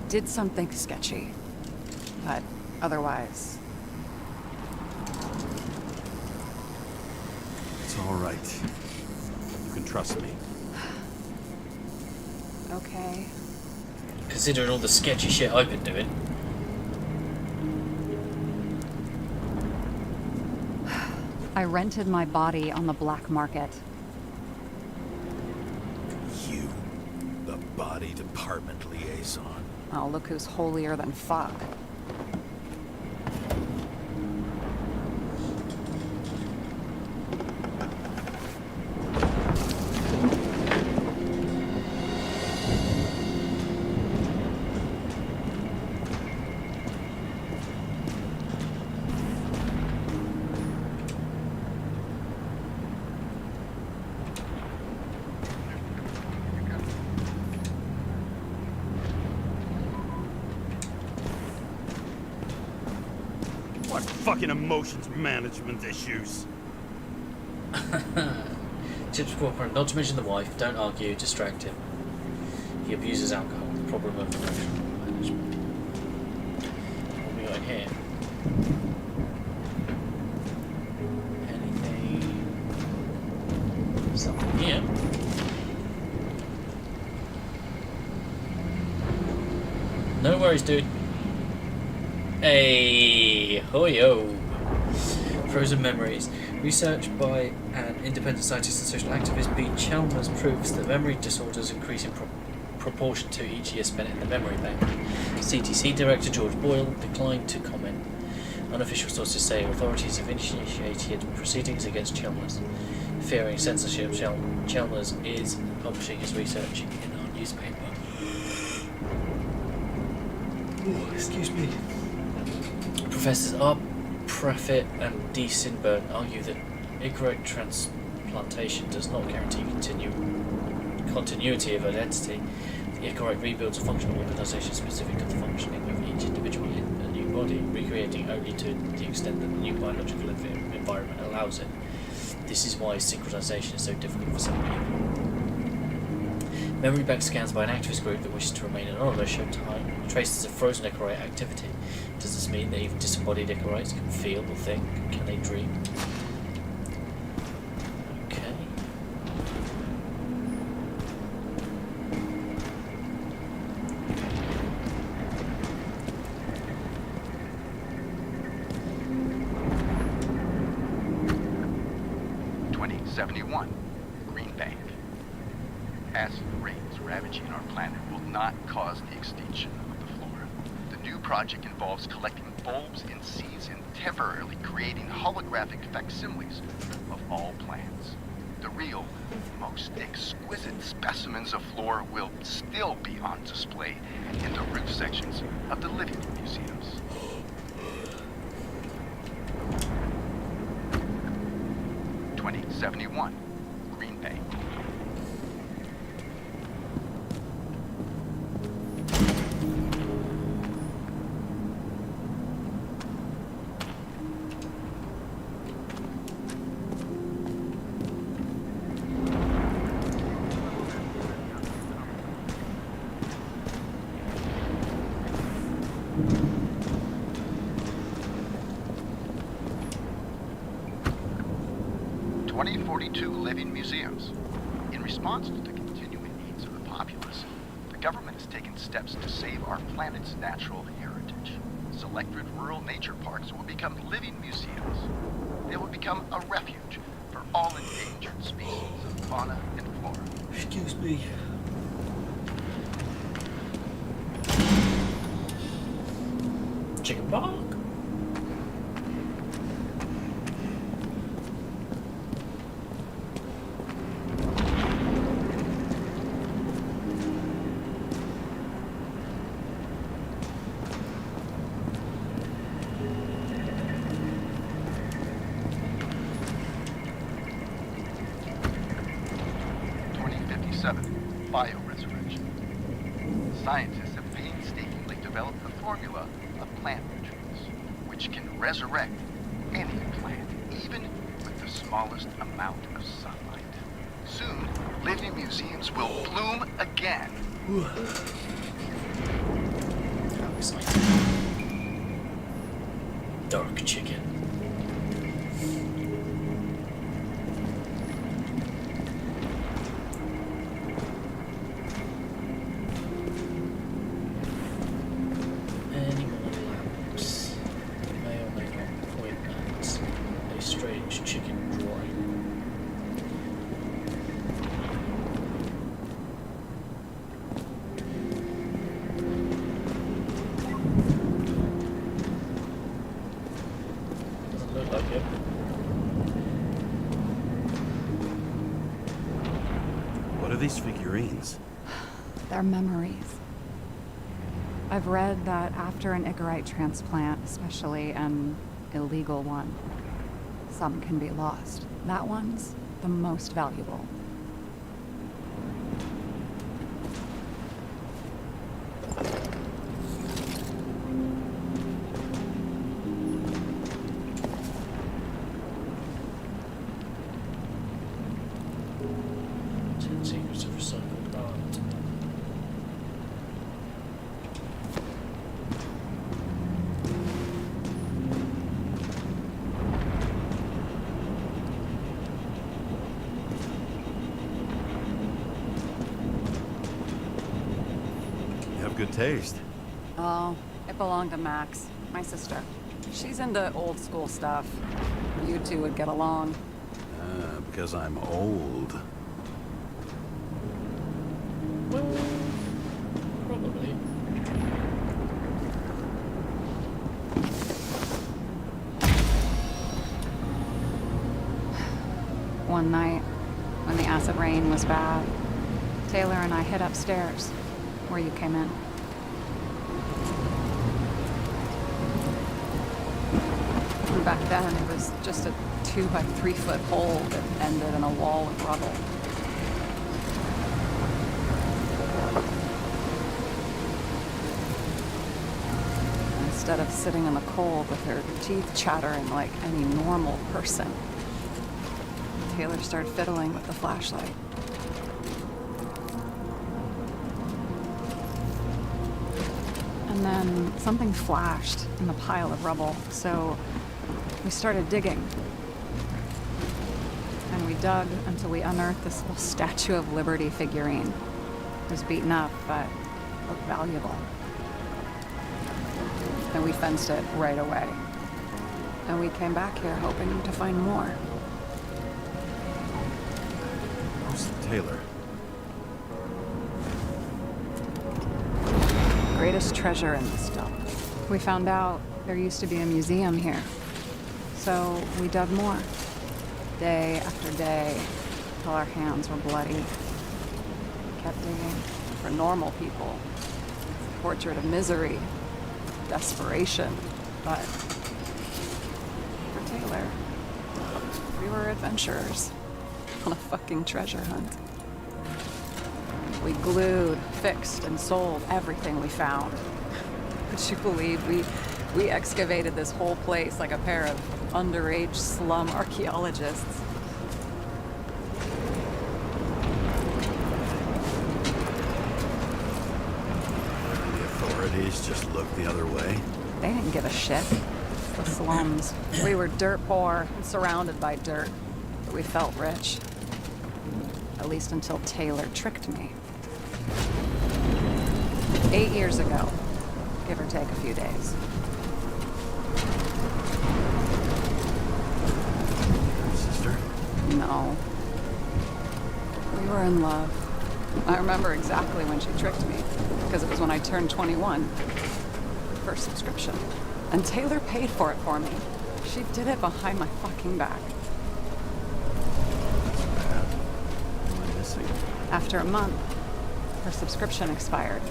did something sketchy, but otherwise... It's all right. You can trust me. Okay. Considering all the sketchy shit I've been doing. I rented my body on the black market. You, the body department liaison. Oh, look who's holier than fuck. What fucking emotions management issues? Tips for not to mention the wife, don't argue, distract him. He abuses alcohol, the problem of emotional management. What we got in here? Anything? Something here. No worries, dude. Hey, ho-yo. Frozen memories. Research by an independent scientist and social activist, B. Chalmers, proves that memory disorders increase in proportion to each year spent in the memory bank. CTC Director George Boyle declined to comment. Unofficial sources say authorities have initiated proceedings against Chalmers. Fearing censorship, Chalmers is publishing his research in our newspaper. Oh, excuse me. Professors R. Praffit and D. Sinburn argue that incorrect transplantation does not guarantee continuity of identity. The incorrect rebuilds a functional organisation specific to the functioning of each individual in a new body, recreating only to the extent that the new biological environment allows it. This is why synchronization is so difficult for some people. Memory bank scans by an activist group that wishes to remain anonymous show traces of frozen Icarite activity. Does this mean that even disembodied Icarites can feel or think? Can they dream? 2071, Green Bank. Acid rains ravaging our planet will not cause the extinction of the flora. The new project involves collecting bulbs in seeds and temporarily creating holographic facsimiles of all plants. The real, most exquisite specimens of flora will still be on display in the roof sections of the living museums. '71, Green Bay. Living museums. In response to the continuing needs of the populace, the government has taken steps to save our planet's natural heritage. Selected rural nature parks will become living museums. They will become a refuge for all endangered species of fauna and flora. Excuse me. Chicken bog. Bioresurrection. Scientists have painstakingly developed the formula of plant nutrients, which can resurrect any plant, even with the smallest amount of sunlight. Soon, living museums will bloom again. How exciting. Dark chicken. What are these figurines? They're memories. I've read that after an Icarite transplant, especially an illegal one, some can be lost. That one's the most valuable. Secrets of recycled art. You have good taste. Oh, it belonged to Max, my sister. She's into old school stuff. You two would get along. Because I'm old. Well, probably. One night, when the acid rain was bad, Taylor and I hid upstairs, where you came in. And back then, it was just a 2 by 3 foot hole that ended in a wall of rubble. Instead of sitting in the cold with her teeth chattering like any normal person, Taylor started fiddling with the flashlight. And then something flashed in the pile of rubble, so we started digging. And we dug until we unearthed this little Statue of Liberty figurine. It was beaten up, but looked valuable. And we fenced it right away. And we came back here hoping to find more. Who's Taylor? Greatest treasure in this dump. We found out there used to be a museum here. So we dug more. Day after day, till our hands were bloody. We kept digging. For normal people, it's a portrait of misery, desperation. But for Taylor, we were adventurers on a fucking treasure hunt. We glued, fixed, and sold everything we found. Would you believe we excavated this whole place like a pair of underage slum archaeologists? The authorities just looked the other way. They didn't give a shit. The slums. We were dirt poor and surrounded by dirt, but we felt rich. At least until Taylor tricked me. 8 years ago, give or take a few days. Your sister? No. We were in love. I remember exactly when she tricked me, because it was when I turned 21. First subscription. And Taylor paid for it for me. She did it behind my fucking back. What am I missing? After a month, her subscription expired.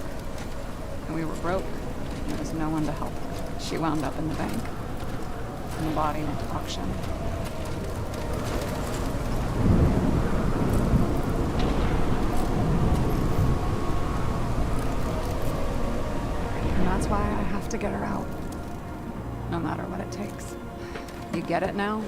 And we were broke. There was no one to help her. She wound up in the bank. And the body went to auction. And that's why I have to get her out. No matter what it takes. You get it now?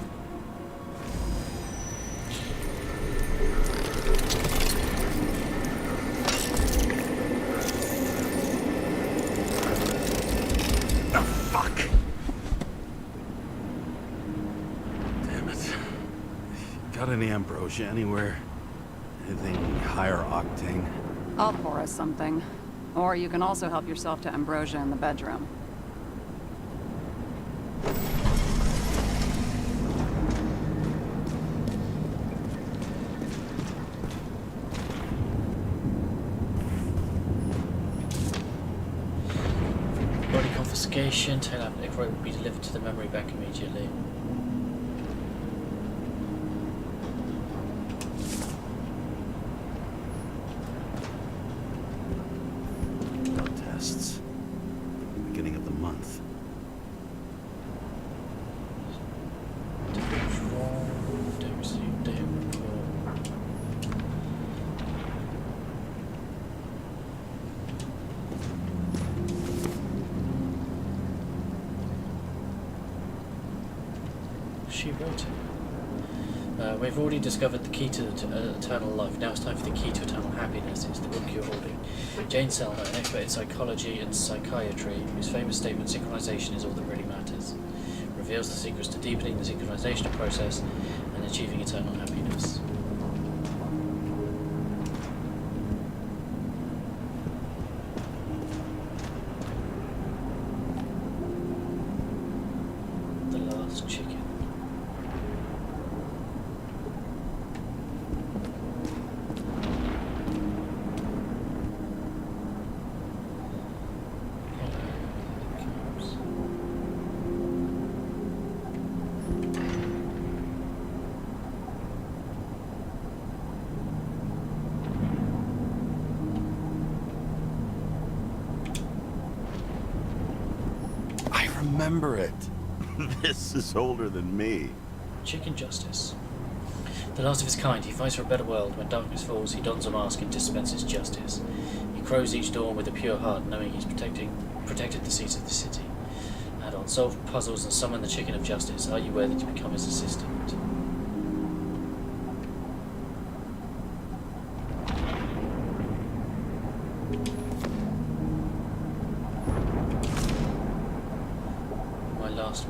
Got any ambrosia anywhere? Anything higher octane? I'll pour us something. Or you can also help yourself to ambrosia in the bedroom. Body confiscation. Taylor and Nick will be delivered to the memory bank immediately. Tests. Beginning of the month. Don't receive day report. She wrote it. We've already discovered the key to eternal life. Now it's time for the key to eternal happiness. It's the book you're holding. James Karra, an expert in psychology and psychiatry, whose famous statement, synchronization is all that really matters, reveals the secrets to deepening the synchronization process and achieving eternal happiness. The last chicken. Remember it. This is older than me. Chicken Justice. The last of his kind, he fights for a better world. When darkness falls, he dons a mask and dispenses justice. He crows each dawn with a pure heart, knowing he's protected the seats of the city. Add on, solve puzzles and summon the Chicken of Justice. Are you worthy to become his assistant?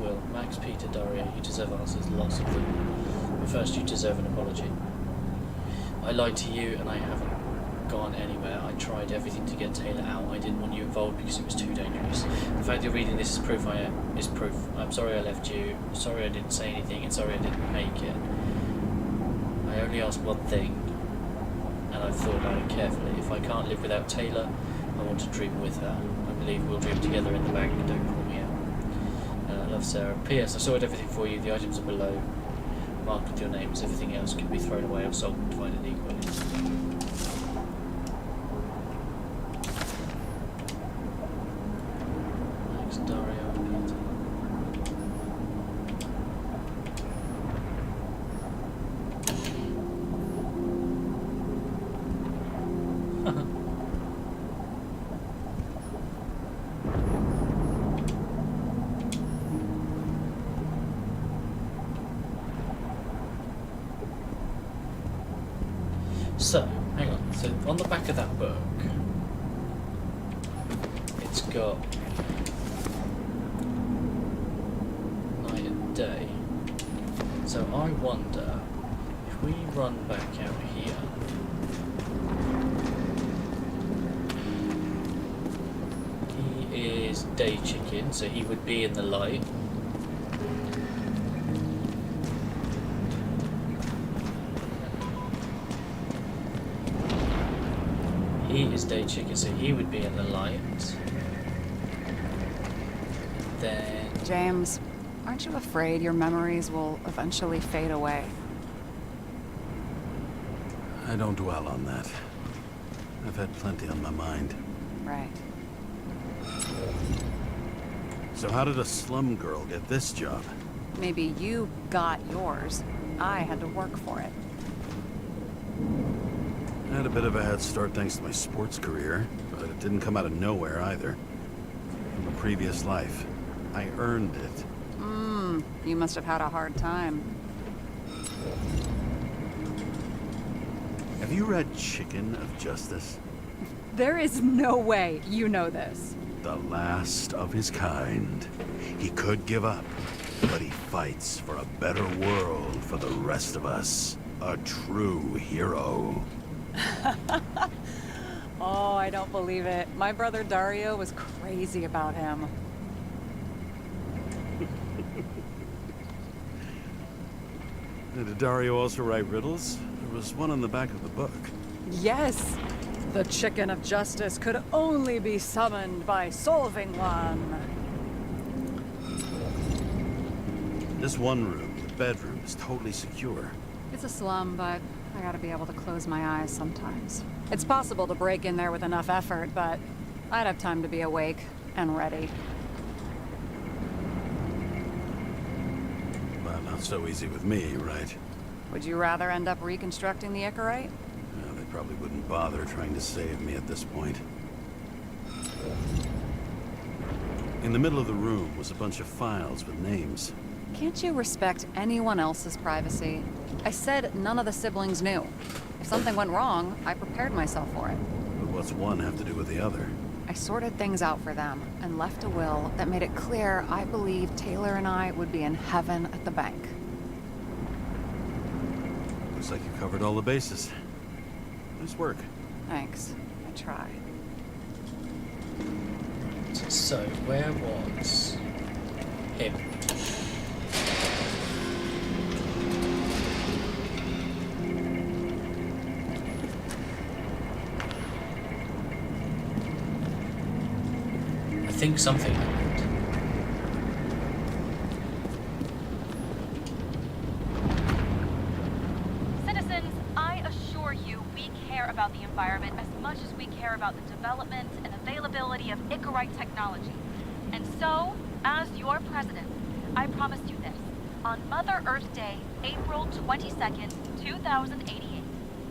Will. Max, Peter, Daria, you deserve answers, lots of them. But first you deserve an apology. I lied to you and I haven't gone anywhere. I tried everything to get Taylor out. I didn't want you involved because it was too dangerous. The fact you're reading this is proof I'm sorry I left you, sorry I didn't say anything, and sorry I didn't make it. I only asked one thing. and I've thought about it carefully. If I can't live without Taylor, I want to dream with her. I believe we'll dream together in the bank. Don't call me out. I love Sarah. P.S. I sorted everything for you. The items are below, marked with your names. Everything else can be thrown away or sold, divided equally. Thanks, Dario and Peter. So, hang on. So, on the back of that book, it's got night and day. So, I wonder if we run back out here. He is day chicken, so he would be in the light. He is day chicken, so he would be in the light. Then... James, aren't you afraid your memories will eventually fade away? I don't dwell on that. I've had plenty on my mind. Right. So how did a slum girl get this job? Maybe you got yours. I had to work for it. I had a bit of a head start thanks to my sports career, but it didn't come out of nowhere either. From a previous life. I earned it. You must have had a hard time. Have you read Chicken of Justice? There is no way you know this. The last of his kind. He could give up, but he fights for a better world for the rest of us. A true hero. Oh, I don't believe it. My brother Dario was crazy about him. Did Dario also write riddles? There was one on the back of the book. Yes! The Chicken of Justice could only be summoned by solving one. This one room, the bedroom, is totally secure. It's a slum, but I gotta be able to close my eyes sometimes. It's possible to break in there with enough effort, but I'd have time to be awake and ready. Well, not so easy with me, right? Would you rather end up reconstructing the Icarite? No, they probably wouldn't bother trying to save me at this point. In the middle of the room was a bunch of files with names. Can't you respect anyone else's privacy? I said none of the siblings knew. If something went wrong, I prepared myself for it. But what's one have to do with the other? I sorted things out for them and left a will that made it clear I believed Taylor and I would be in heaven at the bank. Looks like you covered all the bases. Nice work. Thanks. I tried. So, where was him? I think something happened. Citizens, I assure you we care about the environment as much as we care about the development and availability of Icarite technology. And so, as your president, I promise you this. On Mother Earth Day, April 22nd, 2088,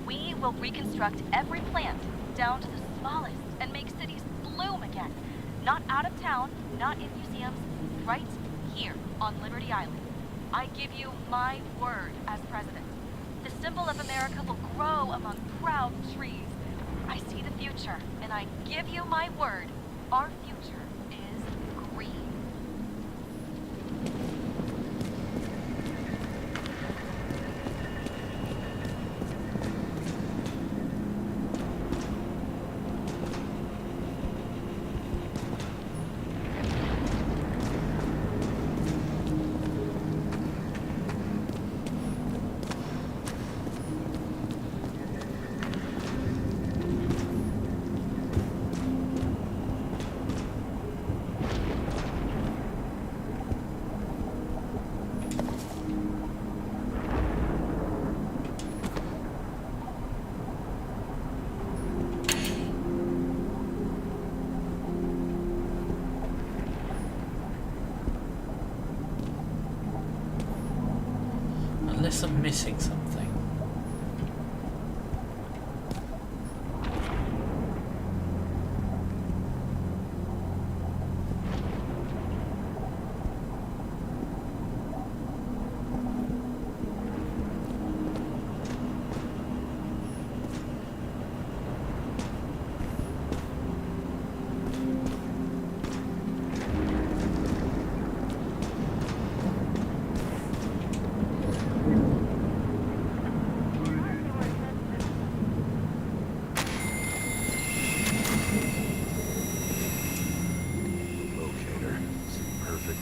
we will reconstruct every plant down to the smallest and make cities bloom again. Not out of town, not in museums, right here on Liberty Island. I give you my word as president. The symbol of America will grow among proud trees. I see the future, and I give you my word. Our future is green. Unless I'm missing something.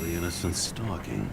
Innocent stalking.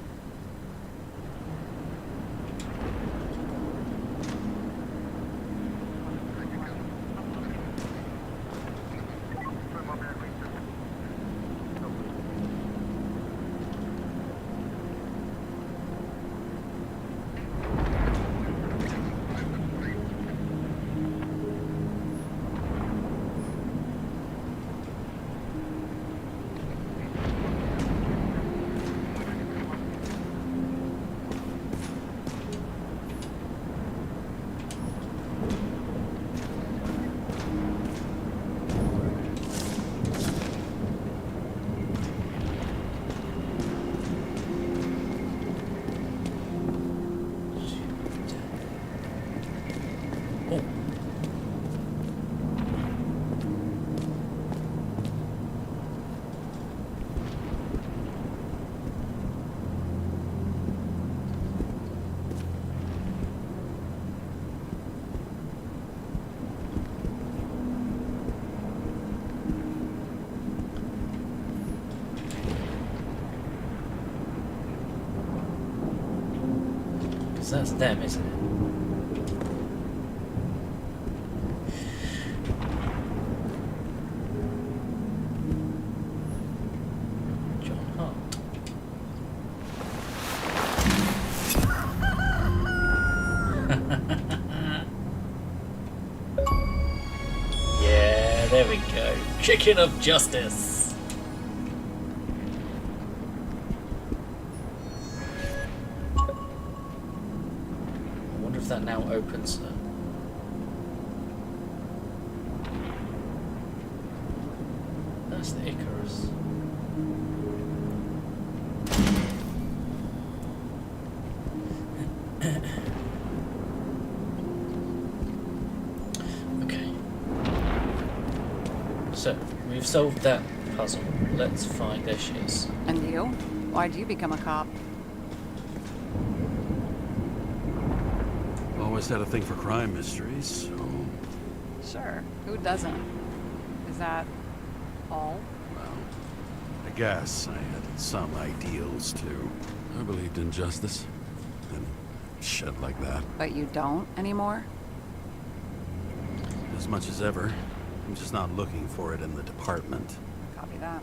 That's them, isn't it? John Hart. Yeah, there we go. Chicken of justice. That now opens the... That's the Icarus. Okay. So, we've solved that puzzle. Let's find... There she is. And you? Why'd you become a cop? Always had a thing for crime mysteries, so... Sure. Who doesn't? Is that all? Well, I guess I had some ideals, too. I believed in justice. And shit like that. But you don't anymore? As much as ever. I'm just not looking for it in the department. Copy that.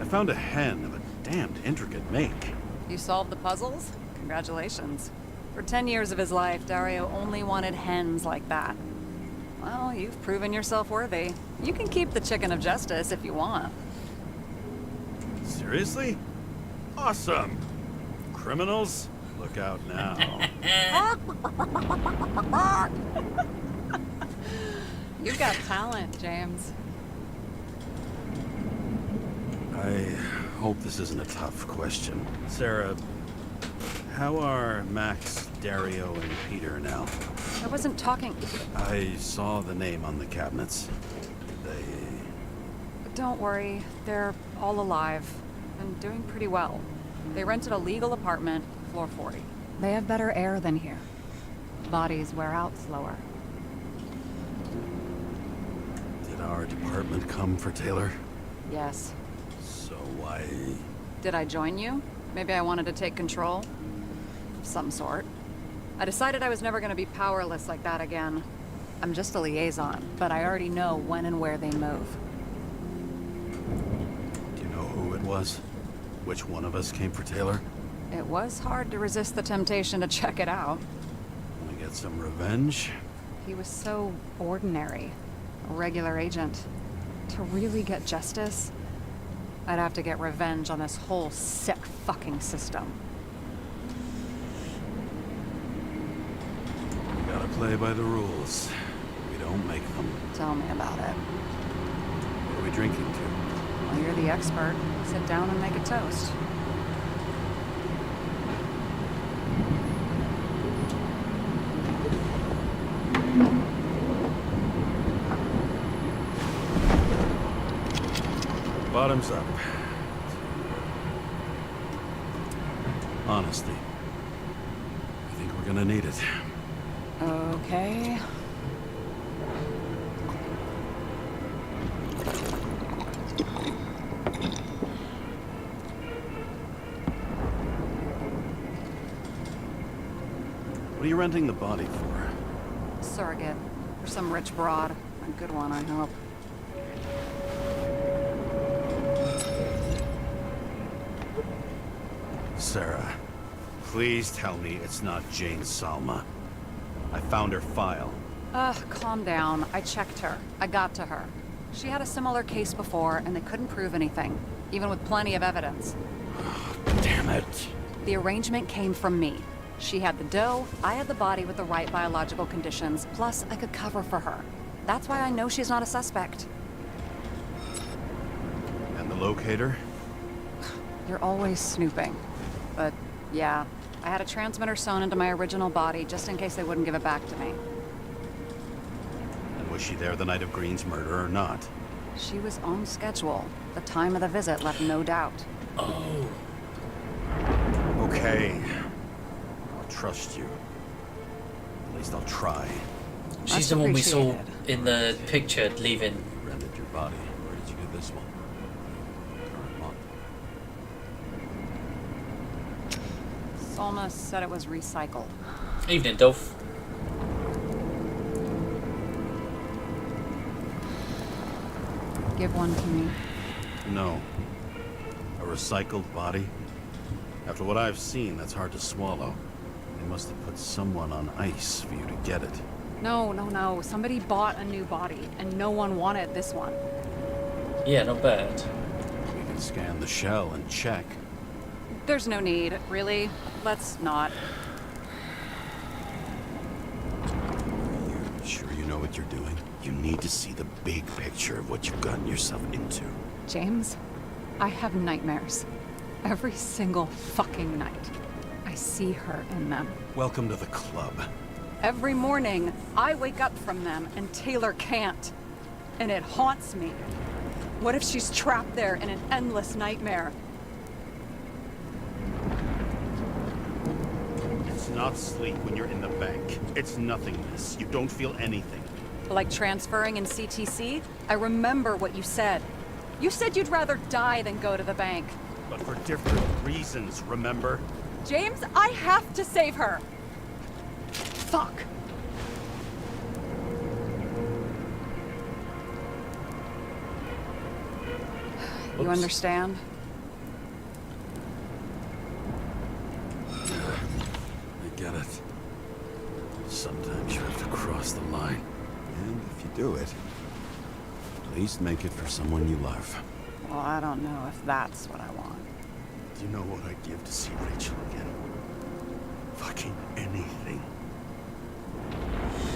I found a hen of a damned intricate make. You solved the puzzles? Congratulations. For 10 years of his life, Dario only wanted hens like that. Well, you've proven yourself worthy. You can keep the chicken of justice if you want. Seriously? Awesome! Criminals? Look out now. You've got talent, James. I hope this isn't a tough question. Sarah, how are Max, Dario, and Peter now? I wasn't talking... I saw the name on the cabinets. They... Don't worry, they're all alive and doing pretty well. They rented a legal apartment, floor 40. They have better air than here. Bodies wear out slower. Did our department come for Taylor? Yes. So why... Did I join you? Maybe I wanted to take control? Of some sort. I decided I was never going to be powerless like that again. I'm just a liaison, but I already know when and where they move. Do you know who it was? Which one of us came for Taylor? It was hard to resist the temptation to check it out. Want to get some revenge? He was so ordinary. A regular agent. To really get justice, I'd have to get revenge on this whole sick fucking system. Gotta play by the rules. We don't make them. Tell me about it. What are we drinking to? Well, you're the expert. Sit down and make a toast. Bottoms up. Honesty. I think we're gonna need it. Okay. What are you renting the body for? Surrogate. For some rich broad. A good one, I hope. Sarah, please tell me it's not Jane Salma. I found her file. Ugh, calm down. I checked her. I got to her. She had a similar case before, and they couldn't prove anything, even with plenty of evidence. Damn it. The arrangement came from me. She had the dough, I had the body with the right biological conditions, plus I could cover for her. That's why I know she's not a suspect. And the locator? You're always snooping. But, yeah, I had a transmitter sewn into my original body just in case they wouldn't give it back to me. And was she there the night of Green's murder or not? She was on schedule. The time of the visit left no doubt. Oh. Okay. I'll trust you. At least I'll try. She's the one we saw in the picture leaving. You rented your body. Where did you get this one? Current month. Salma said it was recycled. Evening, Dolph. Give one to me. No. A recycled body? After what I've seen, that's hard to swallow. They must have put someone on ice for you to get it. No, no, no. Somebody bought a new body, and no one wanted this one. Yeah, not bad. We can scan the shell and check. There's no need, really. Let's not. You sure you know what you're doing? You need to see the big picture of what you've gotten yourself into. James, I have nightmares. Every single fucking night. I see her in them. Welcome to the club. Every morning, I wake up from them and Taylor can't. And it haunts me. What if she's trapped there in an endless nightmare? It's not sleep when you're in the bank. It's nothingness. You don't feel anything. Like transferring in CTC? I remember what you said. You said you'd rather die than go to the bank. But for different reasons, remember? James, I have to save her! Fuck. You understand? I get it. Sometimes you have to cross the line. And if you do it, at least make it for someone you love. Well, I don't know if that's what I want. Do you know what I'd give to see Rachel again? Fucking anything.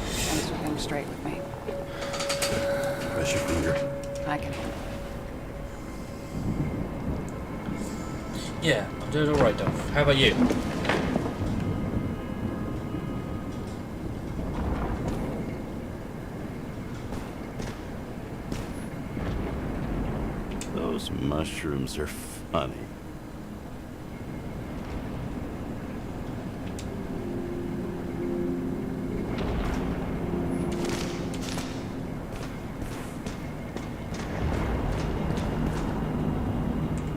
Thanks for being straight with me. Press your finger. I can. Yeah, I'm doing alright, Dolph. How about you? Those mushrooms are funny.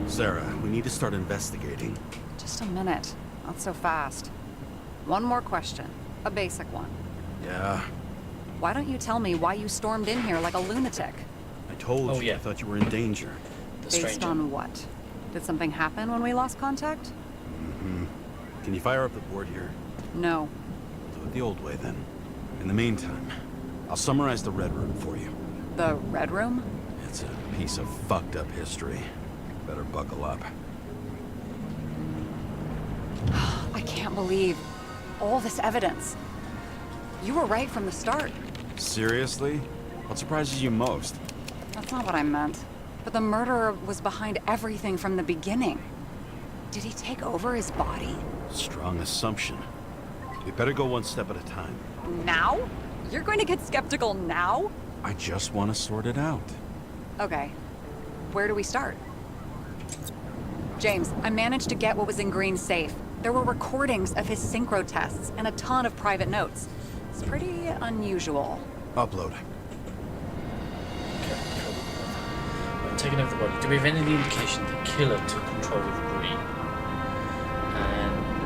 Sarah, we need to start investigating. Just a minute. Not so fast. One more question. A basic one. Yeah, Why don't you tell me why you stormed in here like a lunatic? I told you. yeah. I thought you were in danger. The Based stranger. on what? Did something happen when we lost contact? Mm-hmm. Can you fire up the board here? No. We'll do it the old way then. In the meantime, I'll summarize the Red Room for you. The Red Room? It's a piece of fucked up history. Better buckle up. I can't believe all this evidence. You were right from the start. Seriously? What surprises you most? That's not what I meant. But the murderer was behind everything from the beginning. Did he take over his body? Strong assumption. We better go one step at a time. Now? You're going to get skeptical now? I just want to sort it out. Okay. Where do we start? James, I managed to get what was in Green's safe. There were recordings of his synchro tests and a ton of private notes. It's pretty unusual. Upload. Okay, cool. I'm taking over the body. Do we have any indication the killer took control of Green? And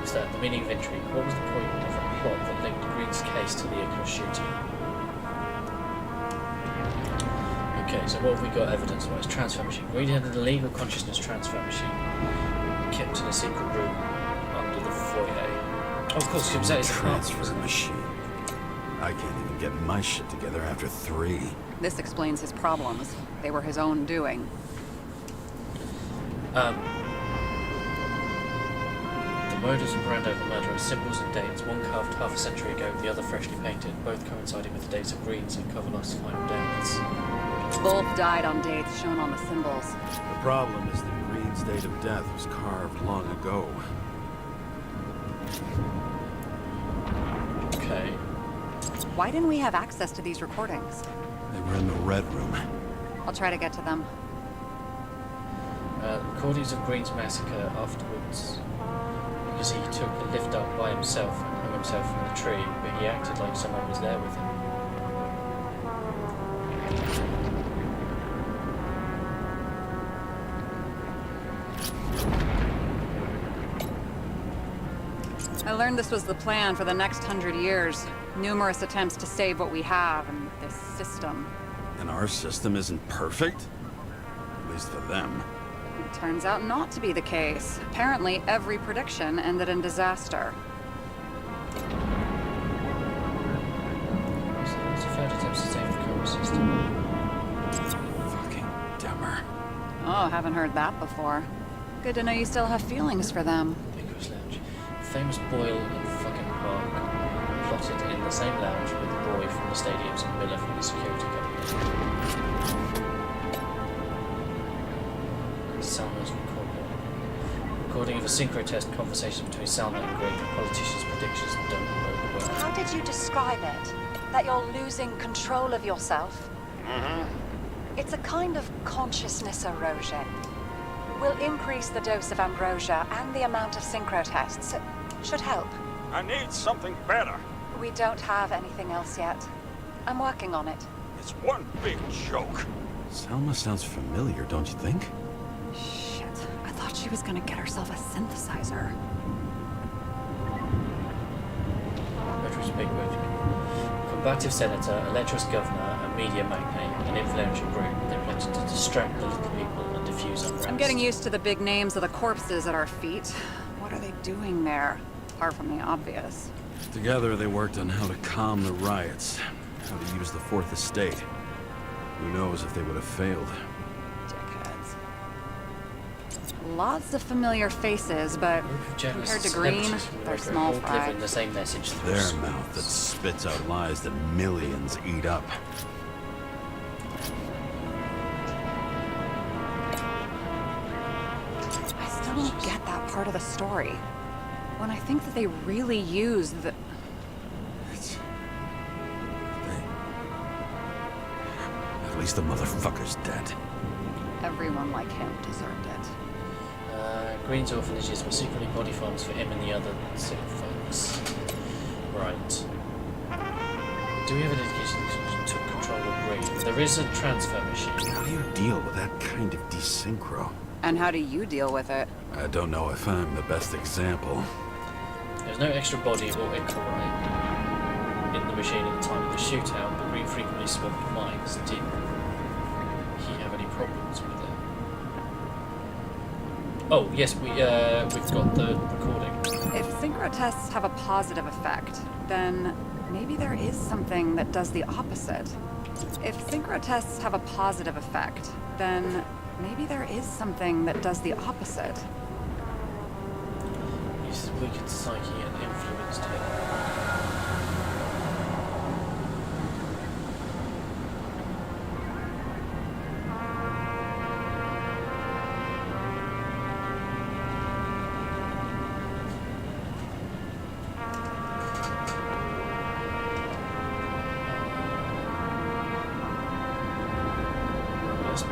is that the meaning of intrigue? What was the point of a plot that linked Green's case to the Icarus shooting? Okay, so what have we got evidence-wise? Transfer machine. Green had an illegal consciousness transfer machine kept in a secret room under the foyer. Oh, of course, it was at his transfer machine. I can't even get my shit together after 3. This explains his problems. They were his own doing. The murders of Brando, the murderer, symbols and dates, one carved half a century ago, the other freshly painted, both coinciding with the dates of Green's and Kovalov's final deaths. Both died on dates shown on the symbols. The problem is that Green's date of death was carved long ago. Okay. Why didn't we have access to these recordings? They were in the Red Room. I'll try to get to them. Recordings of Green's massacre afterwards, because he took the lift up by himself and hung himself from the tree, but he acted like someone was there with him. I learned this was the plan for the next 100 years. Numerous attempts to save what we have in this system. And our system isn't perfect? At least for them. It turns out not to be the case. Apparently, every prediction ended in disaster. So there's a failed attempts to save the current system. Fucking dumber. Oh, haven't heard that before. Good to know you still have feelings for them. Icarus Lounge. Famous Boyle and fucking Park plotted in the same lounge with Roy from the stadiums and Miller from the security company. Salma's recording of a synchro test conversation between Salma and Green. Politicians' predictions don't work well. How did you describe it? That you're losing control of yourself? Mm-hmm. It's a kind of consciousness erosion. We'll increase the dose of ambrosia and the amount of synchro tests. It should help. I need something better. We don't have anything else yet. I'm working on it. It's one big joke. Salma sounds familiar, don't you think? Shit, I thought she was gonna get herself a synthesizer. Electra's bigwig. Combative senator, a lecherous governor, a media magnate, an influential group. They plotted to distract the little people and diffuse unrest. I'm getting used to the big names of the corpses at our feet. What are they doing there? Apart from the obvious. Together they worked on how to calm the riots, how to use the Fourth Estate. Who knows if they would have failed. Dickheads. Lots of familiar faces, but compared to Green, they're small fry. The same message through Their mouth that spits out lies that millions eat up. I still don't get that part of the story. When I think that they really used the... At least the motherfucker's dead. Everyone like him deserved it. Green's orphanages were secretly body farms for him and the other sick folks. Right. Do we have an indication that took control of Green? There is a transfer machine. How do you deal with that kind of desynchro? And how do you deal with it? I don't know if I'm the best example. There's no extra body or Icarite in the machine at the time of the shootout, but Green frequently swapped mics. Did he have any problems with it? Oh, yes, we've got the recording. If synchro tests have a positive effect, then maybe there is something that does the opposite. If synchro tests have a positive effect, then maybe there is something that does the opposite. Uses weakened psyche and influenced him.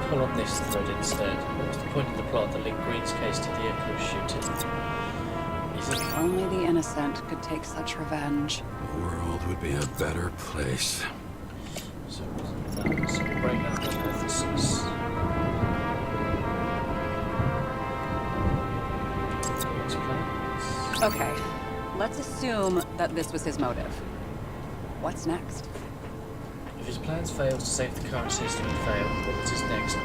Pull on this thread instead. What was the point of the plot that linked Green's case to the Icarus shooting? If only the innocent could take such revenge. The world would be a better place. So it wasn't that. So we'll break that hypothesis. What's plans? Okay, let's assume that this was his motive. What's next? If his plans fail to save the current system and fail, what's his next move?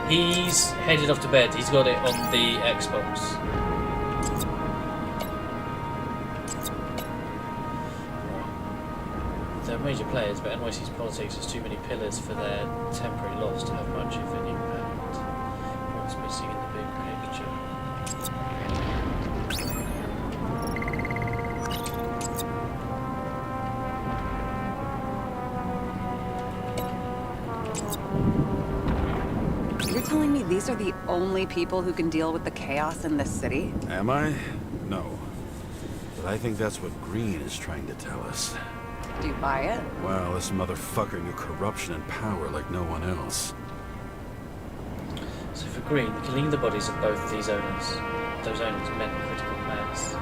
He's headed off to bed. He's got it on the Xbox. Right. They're major players, but NYC's politics has too many pillars for their temporary loss to have much of an impact. What's missing in the big picture? You're telling me these are the only people who can deal with the chaos in this city? Am I? No. But I think that's what Green is trying to tell us. Do you buy it? Well, this motherfucker knew corruption and power like no one else. So for Green, killing the bodies of both those owners meant critical mass.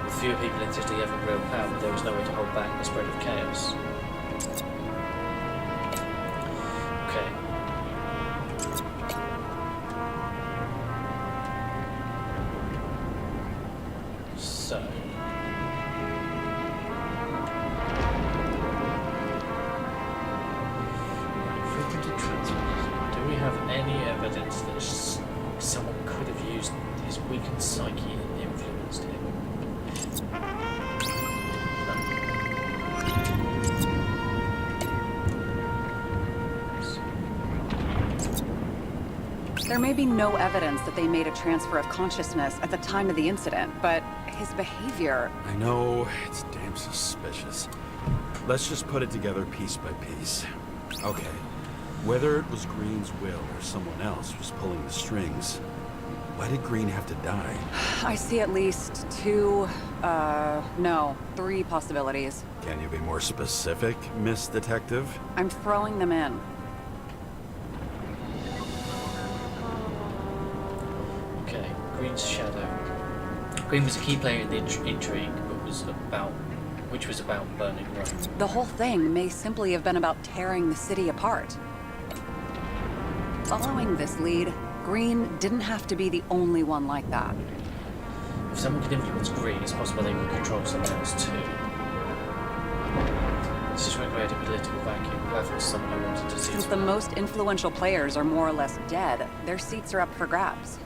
With fewer people in city having real power, there was no way to hold back the spread of chaos. Okay. So... frequented transfers. Do we have any evidence that someone could have used his weakened psyche and influenced him? There may be no evidence that they made a transfer of consciousness at the time of the incident, but his behavior... I know, it's damn suspicious. Let's just put it together piece by piece. Okay, whether it was Green's will or someone else was pulling the strings, why did Green have to die? I see at least three possibilities. Can you be more specific, Miss Detective? I'm throwing them in. Okay, Green's shadow. Green was a key player in the intrigue, which was about burning Rome. The whole thing may simply have been about tearing the city apart. Following this lead, Green didn't have to be the only one like that. If someone could influence Green, it's possible they could control someone else too. This is going to create a political vacuum. Perhaps someone who wanted to see. Since the most influential players are more or less dead, their seats are up for grabs.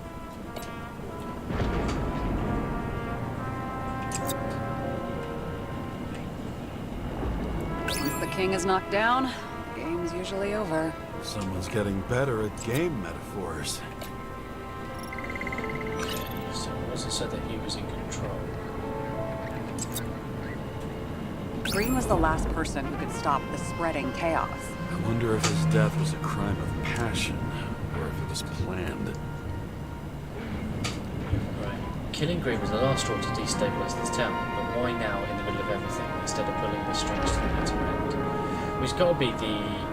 Once the king is knocked down, the game's usually over. Someone's getting better at game metaphors. So it wasn't said that he was in control. Green was the last person who could stop the spreading chaos. I wonder if his death was a crime of passion, or if it was planned. Right. Killing Green was the last straw to destabilize this town, but why now in the middle of everything, instead of pulling the strings to the bitter end? Well, it's got to be the...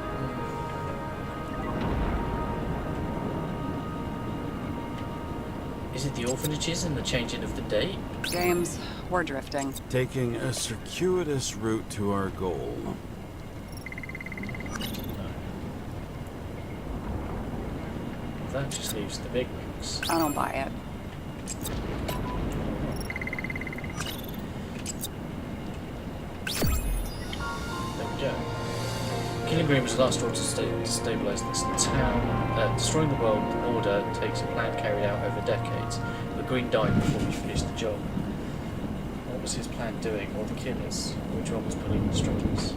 Is it the orphanages and the changing of the date? James, we're drifting. Taking a circuitous route to our goal. That just leaves the big wigs. I don't buy it. There we go. Killing Green was the last straw to stabilize this town. Destroying the world order takes a plan carried out over decades, but Green died before he finished the job. What was his plan doing, or the killers? Which one was pulling the strings?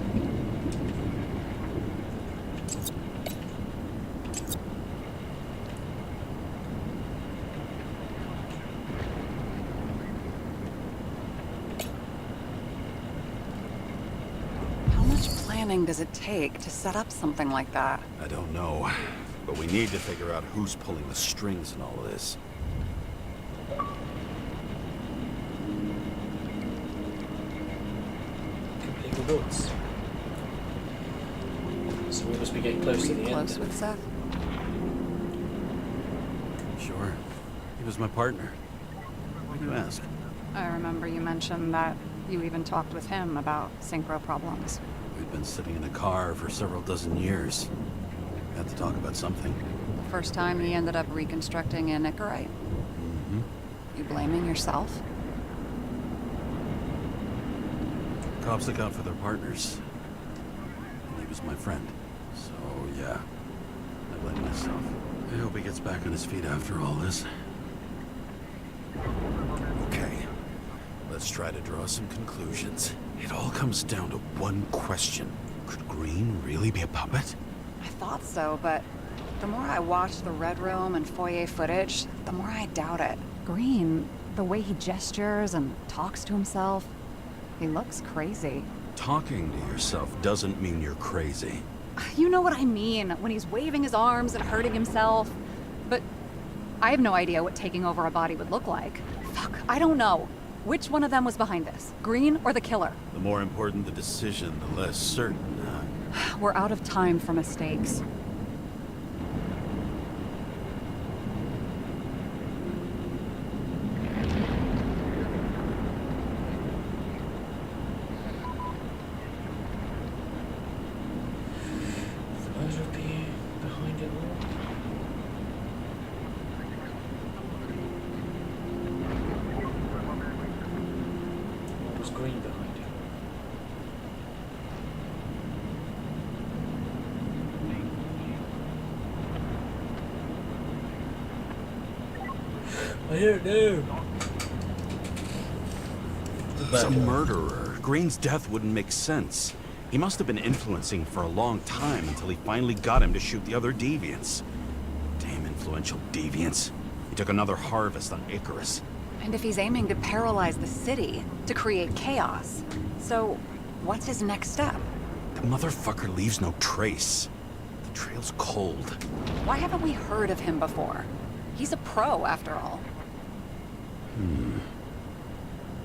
Does it take to set up something like that? I don't know, but we need to figure out who's pulling the strings in all of this. Complete the woods. So we must be getting close to the end. Close with Seth? Sure. He was my partner. Why do you ask? I remember you mentioned that you even talked with him about synchro problems. We'd been sitting in a car for several dozen years. Had to talk about something. The first time he ended up reconstructing an Icarite? Mm-hmm. You blaming yourself? Cops look out for their partners. And he was my friend. So, yeah. I blame myself. I hope he gets back on his feet after all this. Okay. Let's try to draw some conclusions. It all comes down to one question. Could Green really be a puppet? I thought so, but the more I watch the Red Room and foyer footage, the more I doubt it. Green, the way he gestures and talks to himself, he looks crazy. Talking to yourself doesn't mean you're crazy. You know what I mean, when he's waving his arms and hurting himself. But I have no idea what taking over a body would look like. Fuck, I don't know. Which one of them was behind this? Green or the killer? The more important the decision, the less certain, huh? We're out of time for mistakes. The motive being behind it all. What was Green behind it? I don't know. He's a murderer. Green's death wouldn't make sense. He must have been influencing for a long time until he finally got him to shoot the other deviants. Damn influential deviants. He took another harvest on Icarus. And if he's aiming to paralyze the city, to create chaos, so what's his next step? The motherfucker leaves no trace. The trail's cold. Why haven't we heard of him before? He's a pro, after all.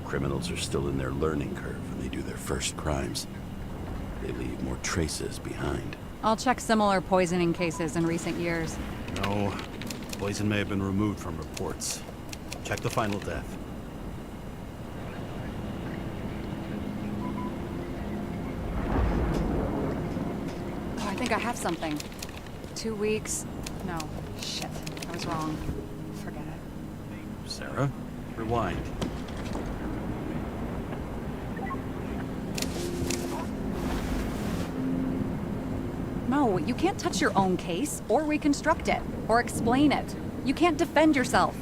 Criminals are still in their learning curve when they do their first crimes. They leave more traces behind. I'll check similar poisoning cases in recent years. No, poison may have been removed from reports. Check the final death. Oh, I think I have something. 2 weeks. No, shit. I was wrong. Forget it. Sarah, rewind. No, you can't touch your own case, or reconstruct it, or explain it. You can't defend yourself.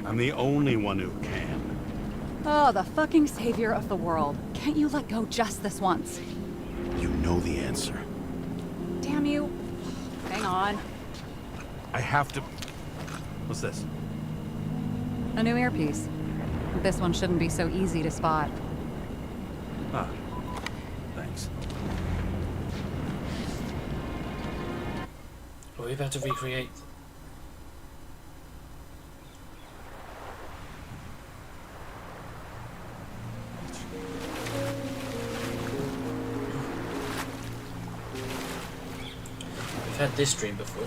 I'm the only one who can. Oh, the fucking savior of the world. Can't you let go just this once? You know the answer. Damn you. Hang on. I have to... What's this? A new earpiece. This one shouldn't be so easy to spot. Ah, thanks. Are we about to recreate? We've had this dream before.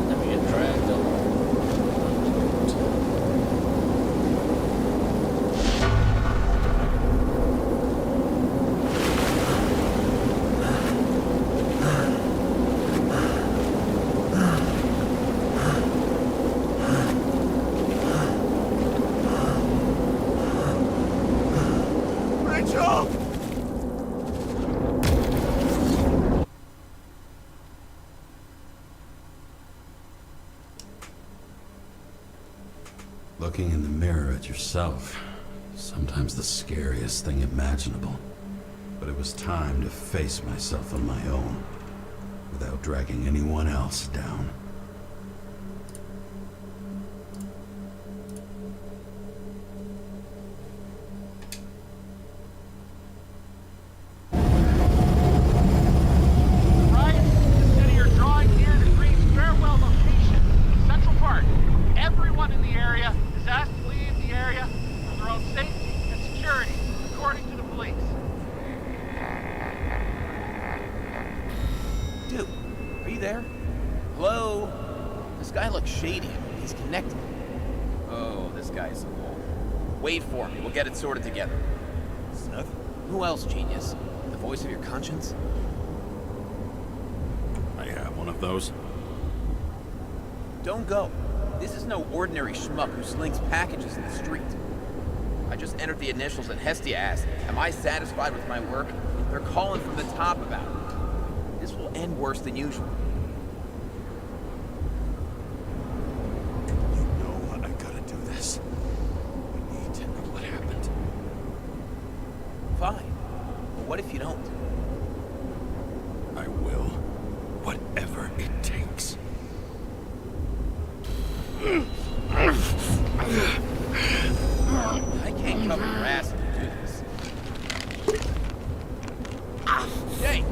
Then we get dragged along. Looking in the mirror at yourself, sometimes the scariest thing imaginable. But it was time to face myself on my own, without dragging anyone else down. Get it sorted together. Seth? Who else, genius? The voice of your conscience? I have one of those. Don't go. This is no ordinary schmuck who slings packages in the street. I just entered the initials and Hestia asked, am I satisfied with my work? They're calling from the top about it. This will end worse than usual. You know I gotta do this. We need to know what happened. Fine. But what if you don't? I will. Whatever it takes. I can't cover your ass if you do this. Jake!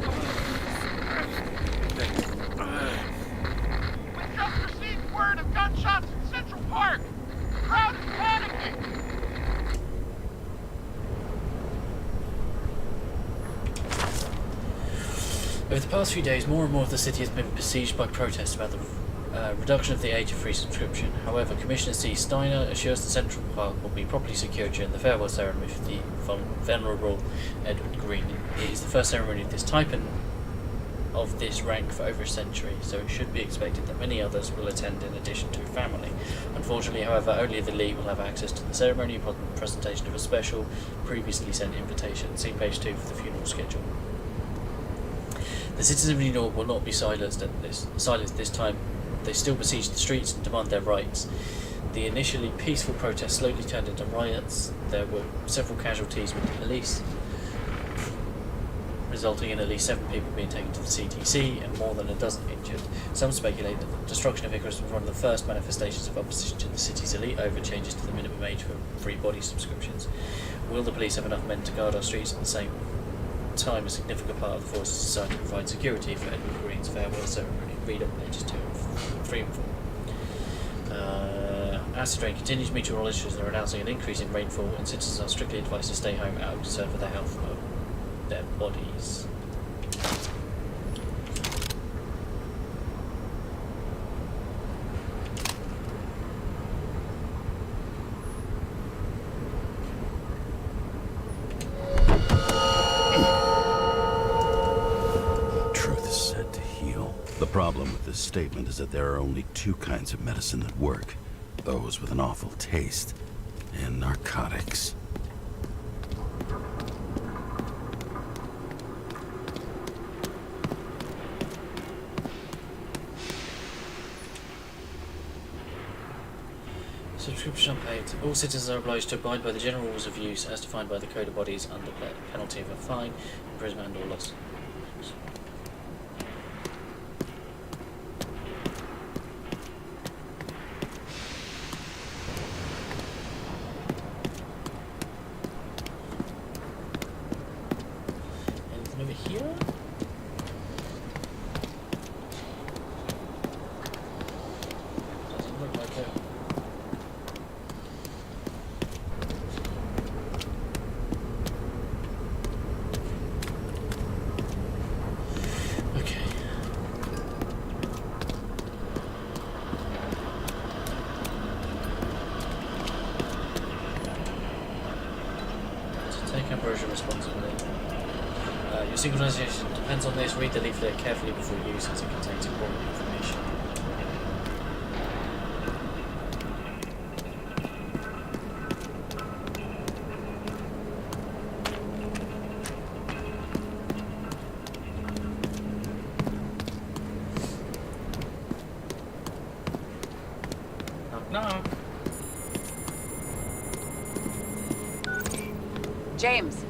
We just received word of gunshots in Central Park. The crowd is panicking. Over the past few days, more and more of the city has been besieged by protests about the reduction of the age of free subscription. However, Commissioner C. Steiner assures the Central Park will be properly secured during the farewell ceremony for the Venerable Edward Green. It is the first ceremony of this type and of this rank for over a century, so it should be expected that many others will attend in addition to family. Unfortunately, however, only the elite will have access to the ceremony upon the presentation of a special, previously sent invitation. See page 2 for the funeral schedule. The citizens of New York will not be silenced this time. They still besiege the streets and demand their rights. The initially peaceful protests slowly turned into riots. There were several casualties with the police, resulting in at least 7 people being taken to the CTC and more than a dozen injured. Some speculate that the destruction of Icarus was one of the first manifestations of opposition to the city's elite over changes to the minimum age for free body subscriptions. Will the police have enough men to guard our streets at the same time? A significant part of the forces decided to provide security for Edward Green's farewell ceremony. Read up pages 2 and 3 and 4. Acid rain continues. Meteorologists are announcing an increase in rainfall, and citizens are strictly advised to stay home out of concern for the health of their bodies. The problem with this statement is that there are only 2 kinds of medicine that work. Those with an awful taste, and narcotics. Subscription unpaid. All citizens are obliged to abide by the general rules of use as defined by the Code of Bodies under penalty of a fine, imprisonment, or loss. Your synchronization depends on this. Read the leaflet carefully before use as it contains important information. Knock knock. James,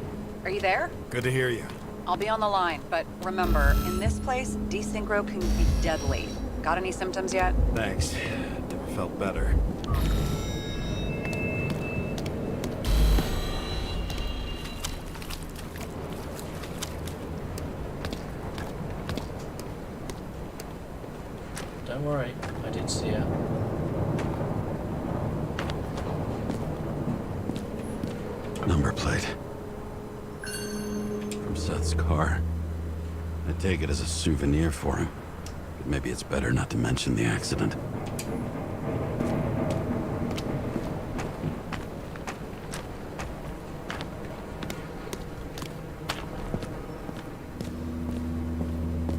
are you there? Good to hear you. I'll be on the line, but remember, in this place, desynchro can be deadly. Got any symptoms yet? Thanks. Never felt better. Don't worry, I did see her. Number plate. From Seth's car. I take it as a souvenir for him. But maybe it's better not to mention the accident.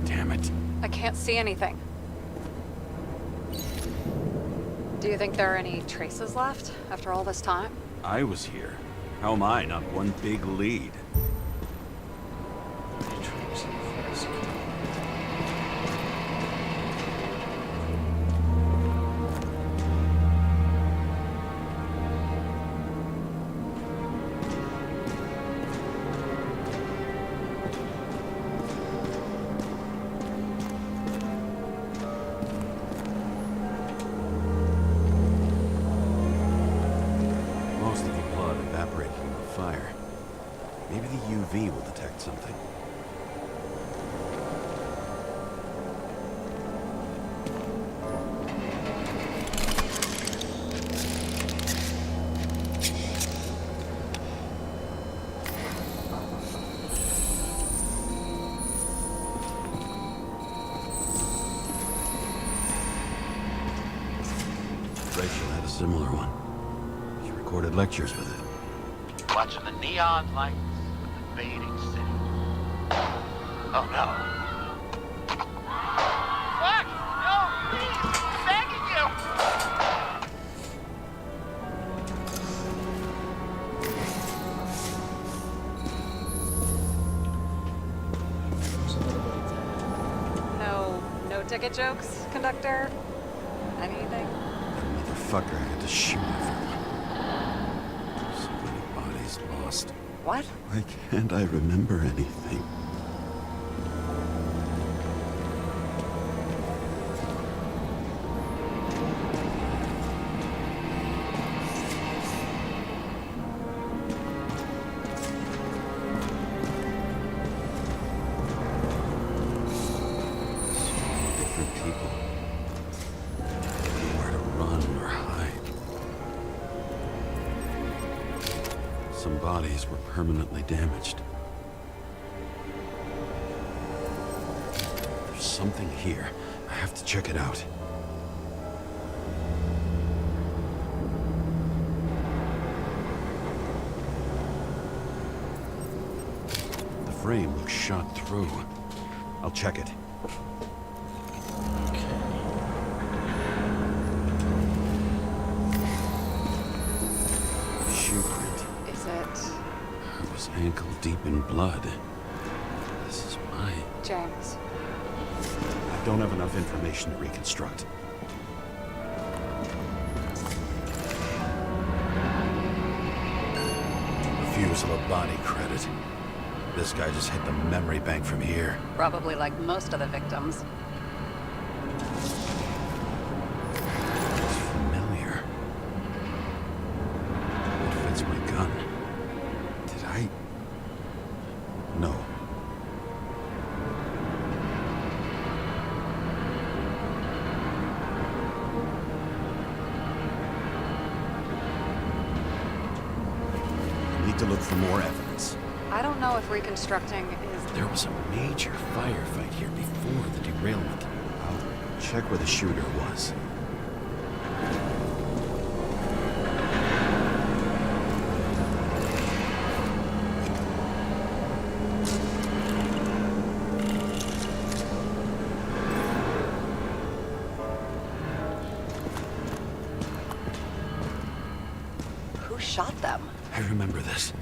Damn it. I can't see anything. Do you think there are any traces left after all this time? I was here. How am I not one big lead? Most of the blood evaporated in the fire. Maybe the UV will detect something. Rachel had a similar one. She recorded lectures with it. Watching the neon lights of the fading city. Oh no. Fuck! No! Please! I'm begging you! No ticket jokes, conductor? Anything? That motherfucker had to shoot everyone. So many bodies lost. What? Why can't I remember anything? Different people. Nowhere to run or hide. Some bodies were permanently damaged. There's something here. I have to check it out. The frame looks shot through. I'll check it. Shoe print. Is it... It was ankle deep in blood. This is mine. James? I don't have enough information to reconstruct. Refusal of body credit. This guy just hit the memory bank from here. Probably like most of the victims. It's familiar. It fits my gun. Did I? No. I need to look for more evidence. I don't know if reconstructing is... There was a major firefight here before the derailment. I'll check where the shooter was. Who shot them? I remember this.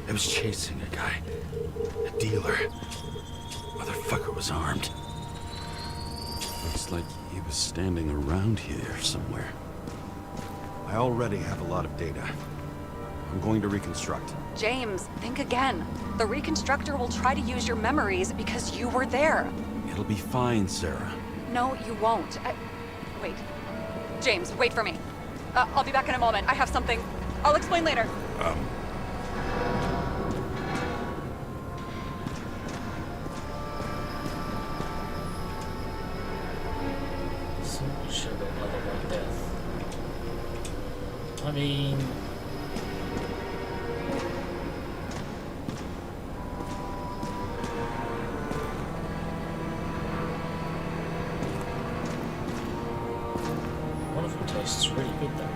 I was chasing a guy. A dealer. Motherfucker was armed. Looks like he was standing around here somewhere. I already have a lot of data. I'm going to reconstruct. James, think again. The reconstructor will try to use your memories because you were there. It'll be fine, Sarah. No, you won't. Wait. James, wait for me. I'll be back in a moment. I have something. I'll explain later. So we should have got another one death. I mean... one of them tastes really good though.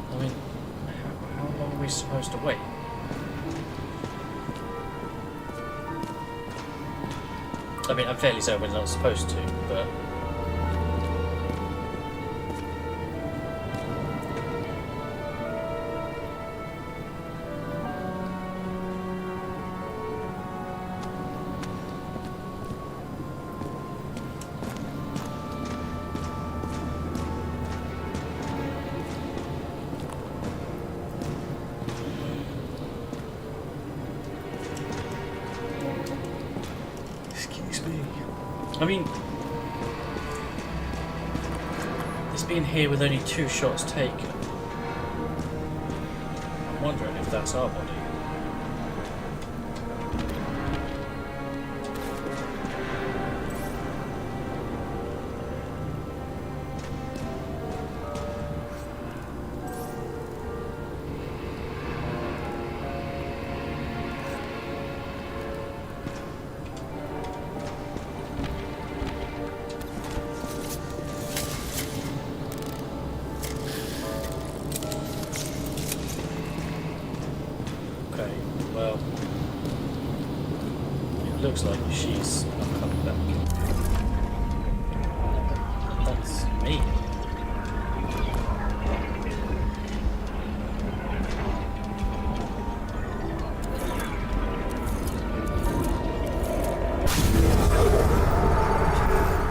I mean, how long are we supposed to wait? I mean, I'm fairly certain we're not supposed to, but... I mean, it's been here with only 2 shots taken. I'm wondering if that's our body. Okay, well, it looks like she's not coming back. That's me.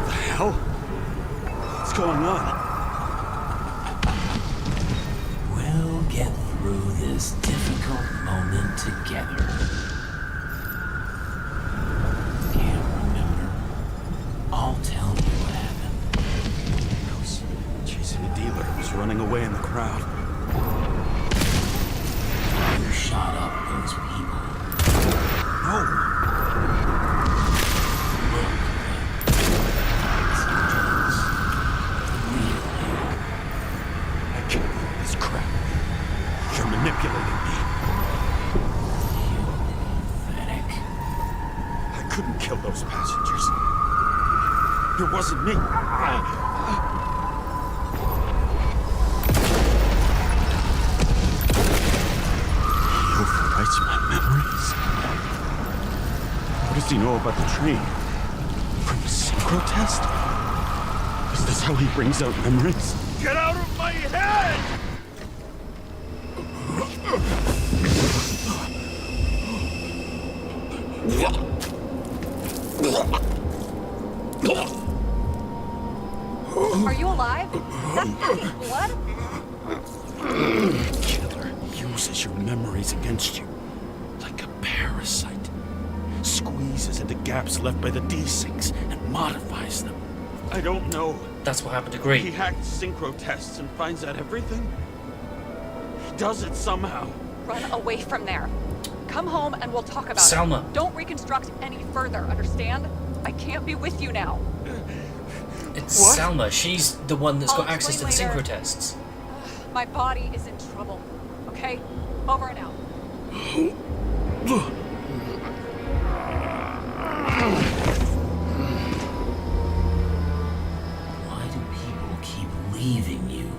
The hell? What's going on? We'll get through this difficult moment together. Can't remember. I'll tell you what happened. I was chasing a dealer who was running away in the crowd. You shot up those people. No! I can't believe this crap. You're manipulating me. Pathetic. I couldn't kill those passengers. It wasn't me. He overwrites my memories. What does he know about the train? From the synchro test? Is this how he brings out memories? Get out of my head! Are you alive? That's fucking blood? Killer uses your memories against you. Like a parasite. Squeezes into gaps left by the D-Syncs and modifies them. I don't know. That's what happened to Green. He hacked synchro tests and finds out everything? He does it somehow. Run away from there. Come home and we'll talk about Salma. it. Don't reconstruct any further, understand? I can't be with you now. It's What? Salma. She's the one that's I'll got access to the explain synchro later. tests. My body is in trouble. Okay? Over and out. leaving you.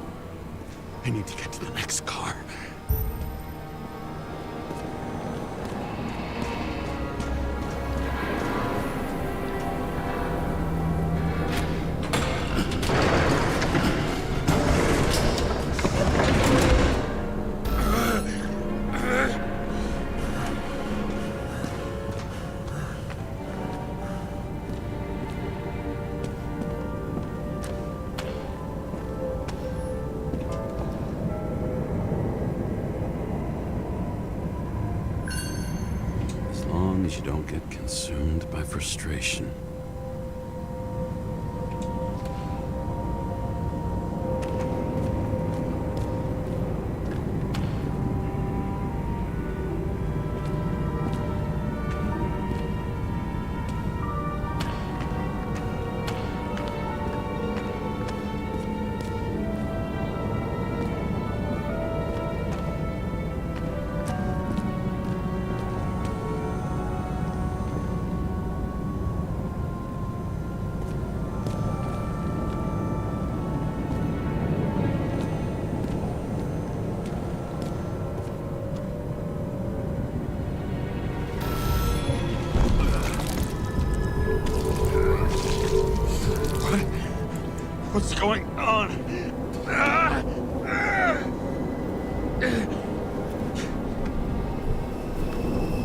I need to get to the next car. As long as you don't get consumed by frustration. What's going on?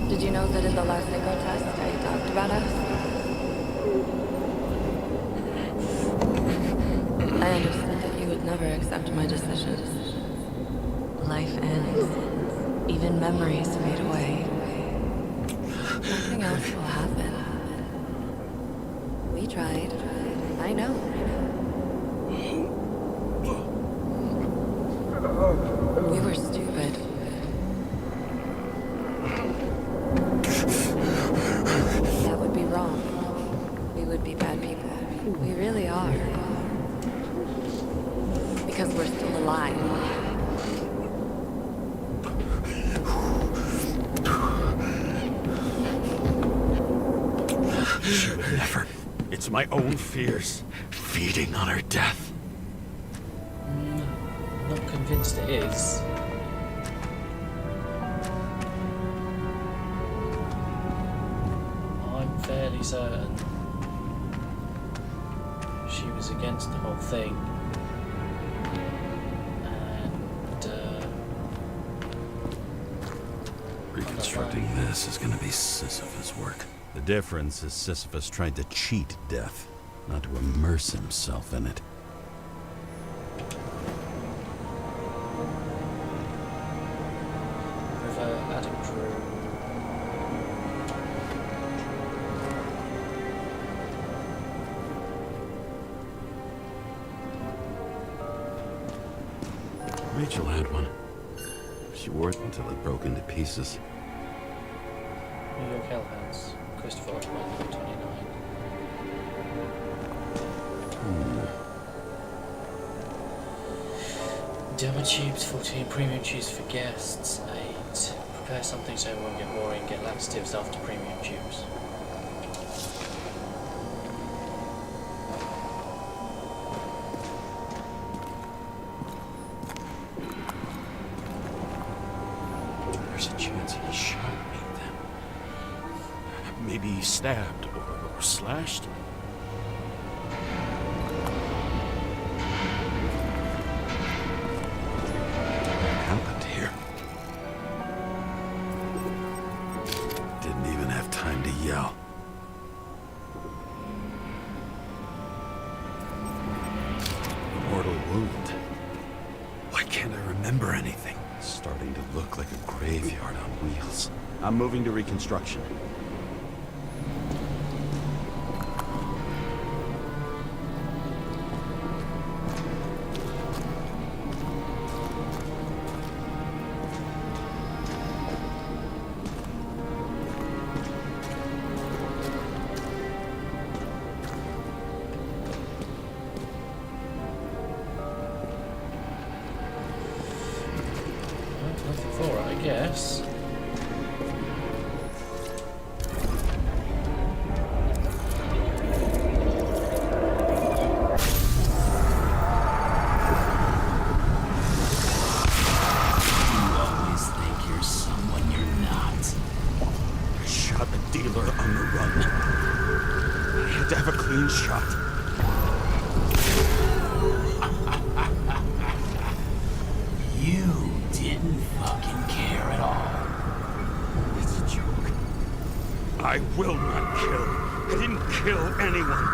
Did you know that in the last Nico test I talked about us? I understood that you would never accept my decisions. Life ends. Even memories fade away. Nothing else will happen. We tried. I know. We were stupid. That would be wrong. We would be bad people. We really are. Because we're still alive. Never. It's my own fears feeding on her death. Not convinced it is. I'm fairly certain she was against the whole thing. And reconstructing this is going to be Sisyphus' work. The difference is Sisyphus tried to cheat death, not to immerse himself in it. Rachel had one. She wore it until it broke into pieces. New York Hellhounds, Christopher 29. Demo tubes 14, premium tubes for guests 8. Prepare something so it won't get boring, get laxatives after premium tubes. There's a chance he shot me then. Maybe he stabbed or slashed. What happened here? Didn't even have time to yell. A mortal wound. Why can't I remember anything? It's starting to look like a graveyard on wheels. I'm moving to reconstruction. Nothing for it, I guess. I will not kill. I didn't kill anyone.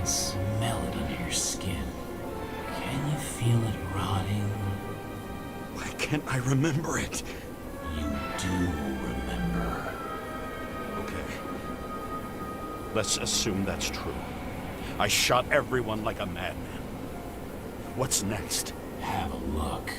Smell it under your skin. Can you feel it rotting? Why can't I remember it? You do remember. Okay. Let's assume that's true. I shot everyone like a madman. What's next? Have a look.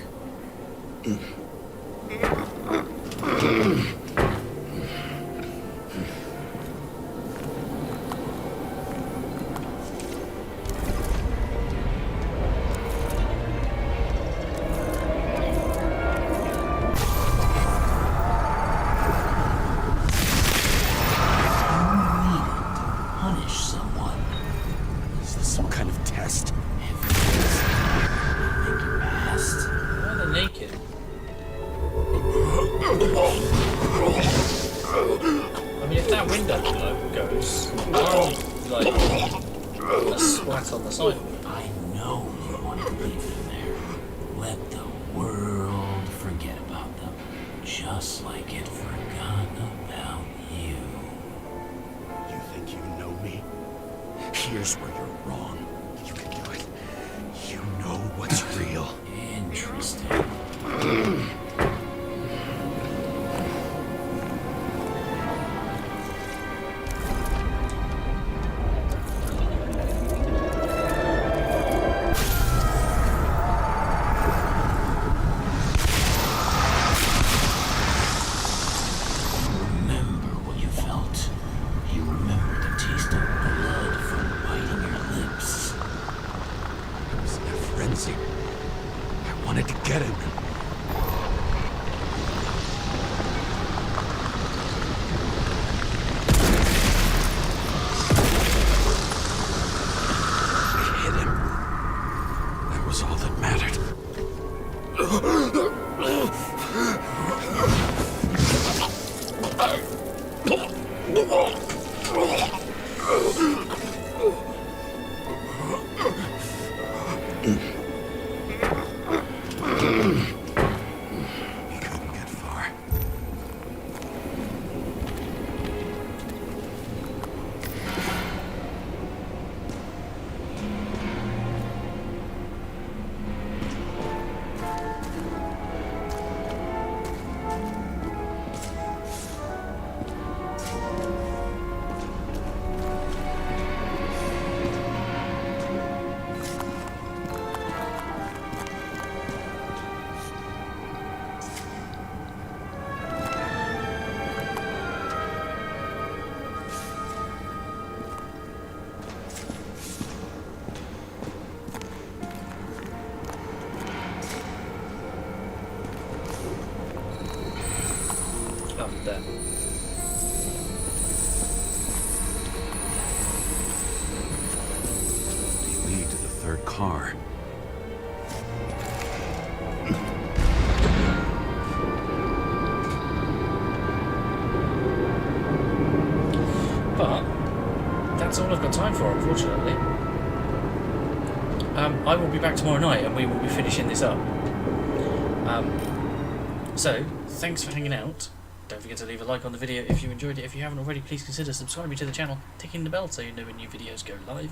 Here's where you're wrong. You can do it. You know what's real. Interesting. Lead to the third car. But that's all I've got time for, unfortunately. I will be back tomorrow night and we will be finishing this up. So, thanks for hanging out. Don't forget to leave a like on the video if you enjoyed it. If you haven't already, please consider subscribing to the channel, ticking the bell so you know when new videos go live.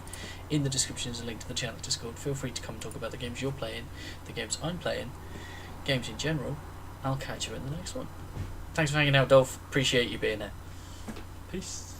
In the description is a link to the channel Discord. Feel free to come talk about the games you're playing, the games I'm playing, games in general. I'll catch you in the next one. Thanks for hanging out, Dolph. Appreciate you being there. Peace.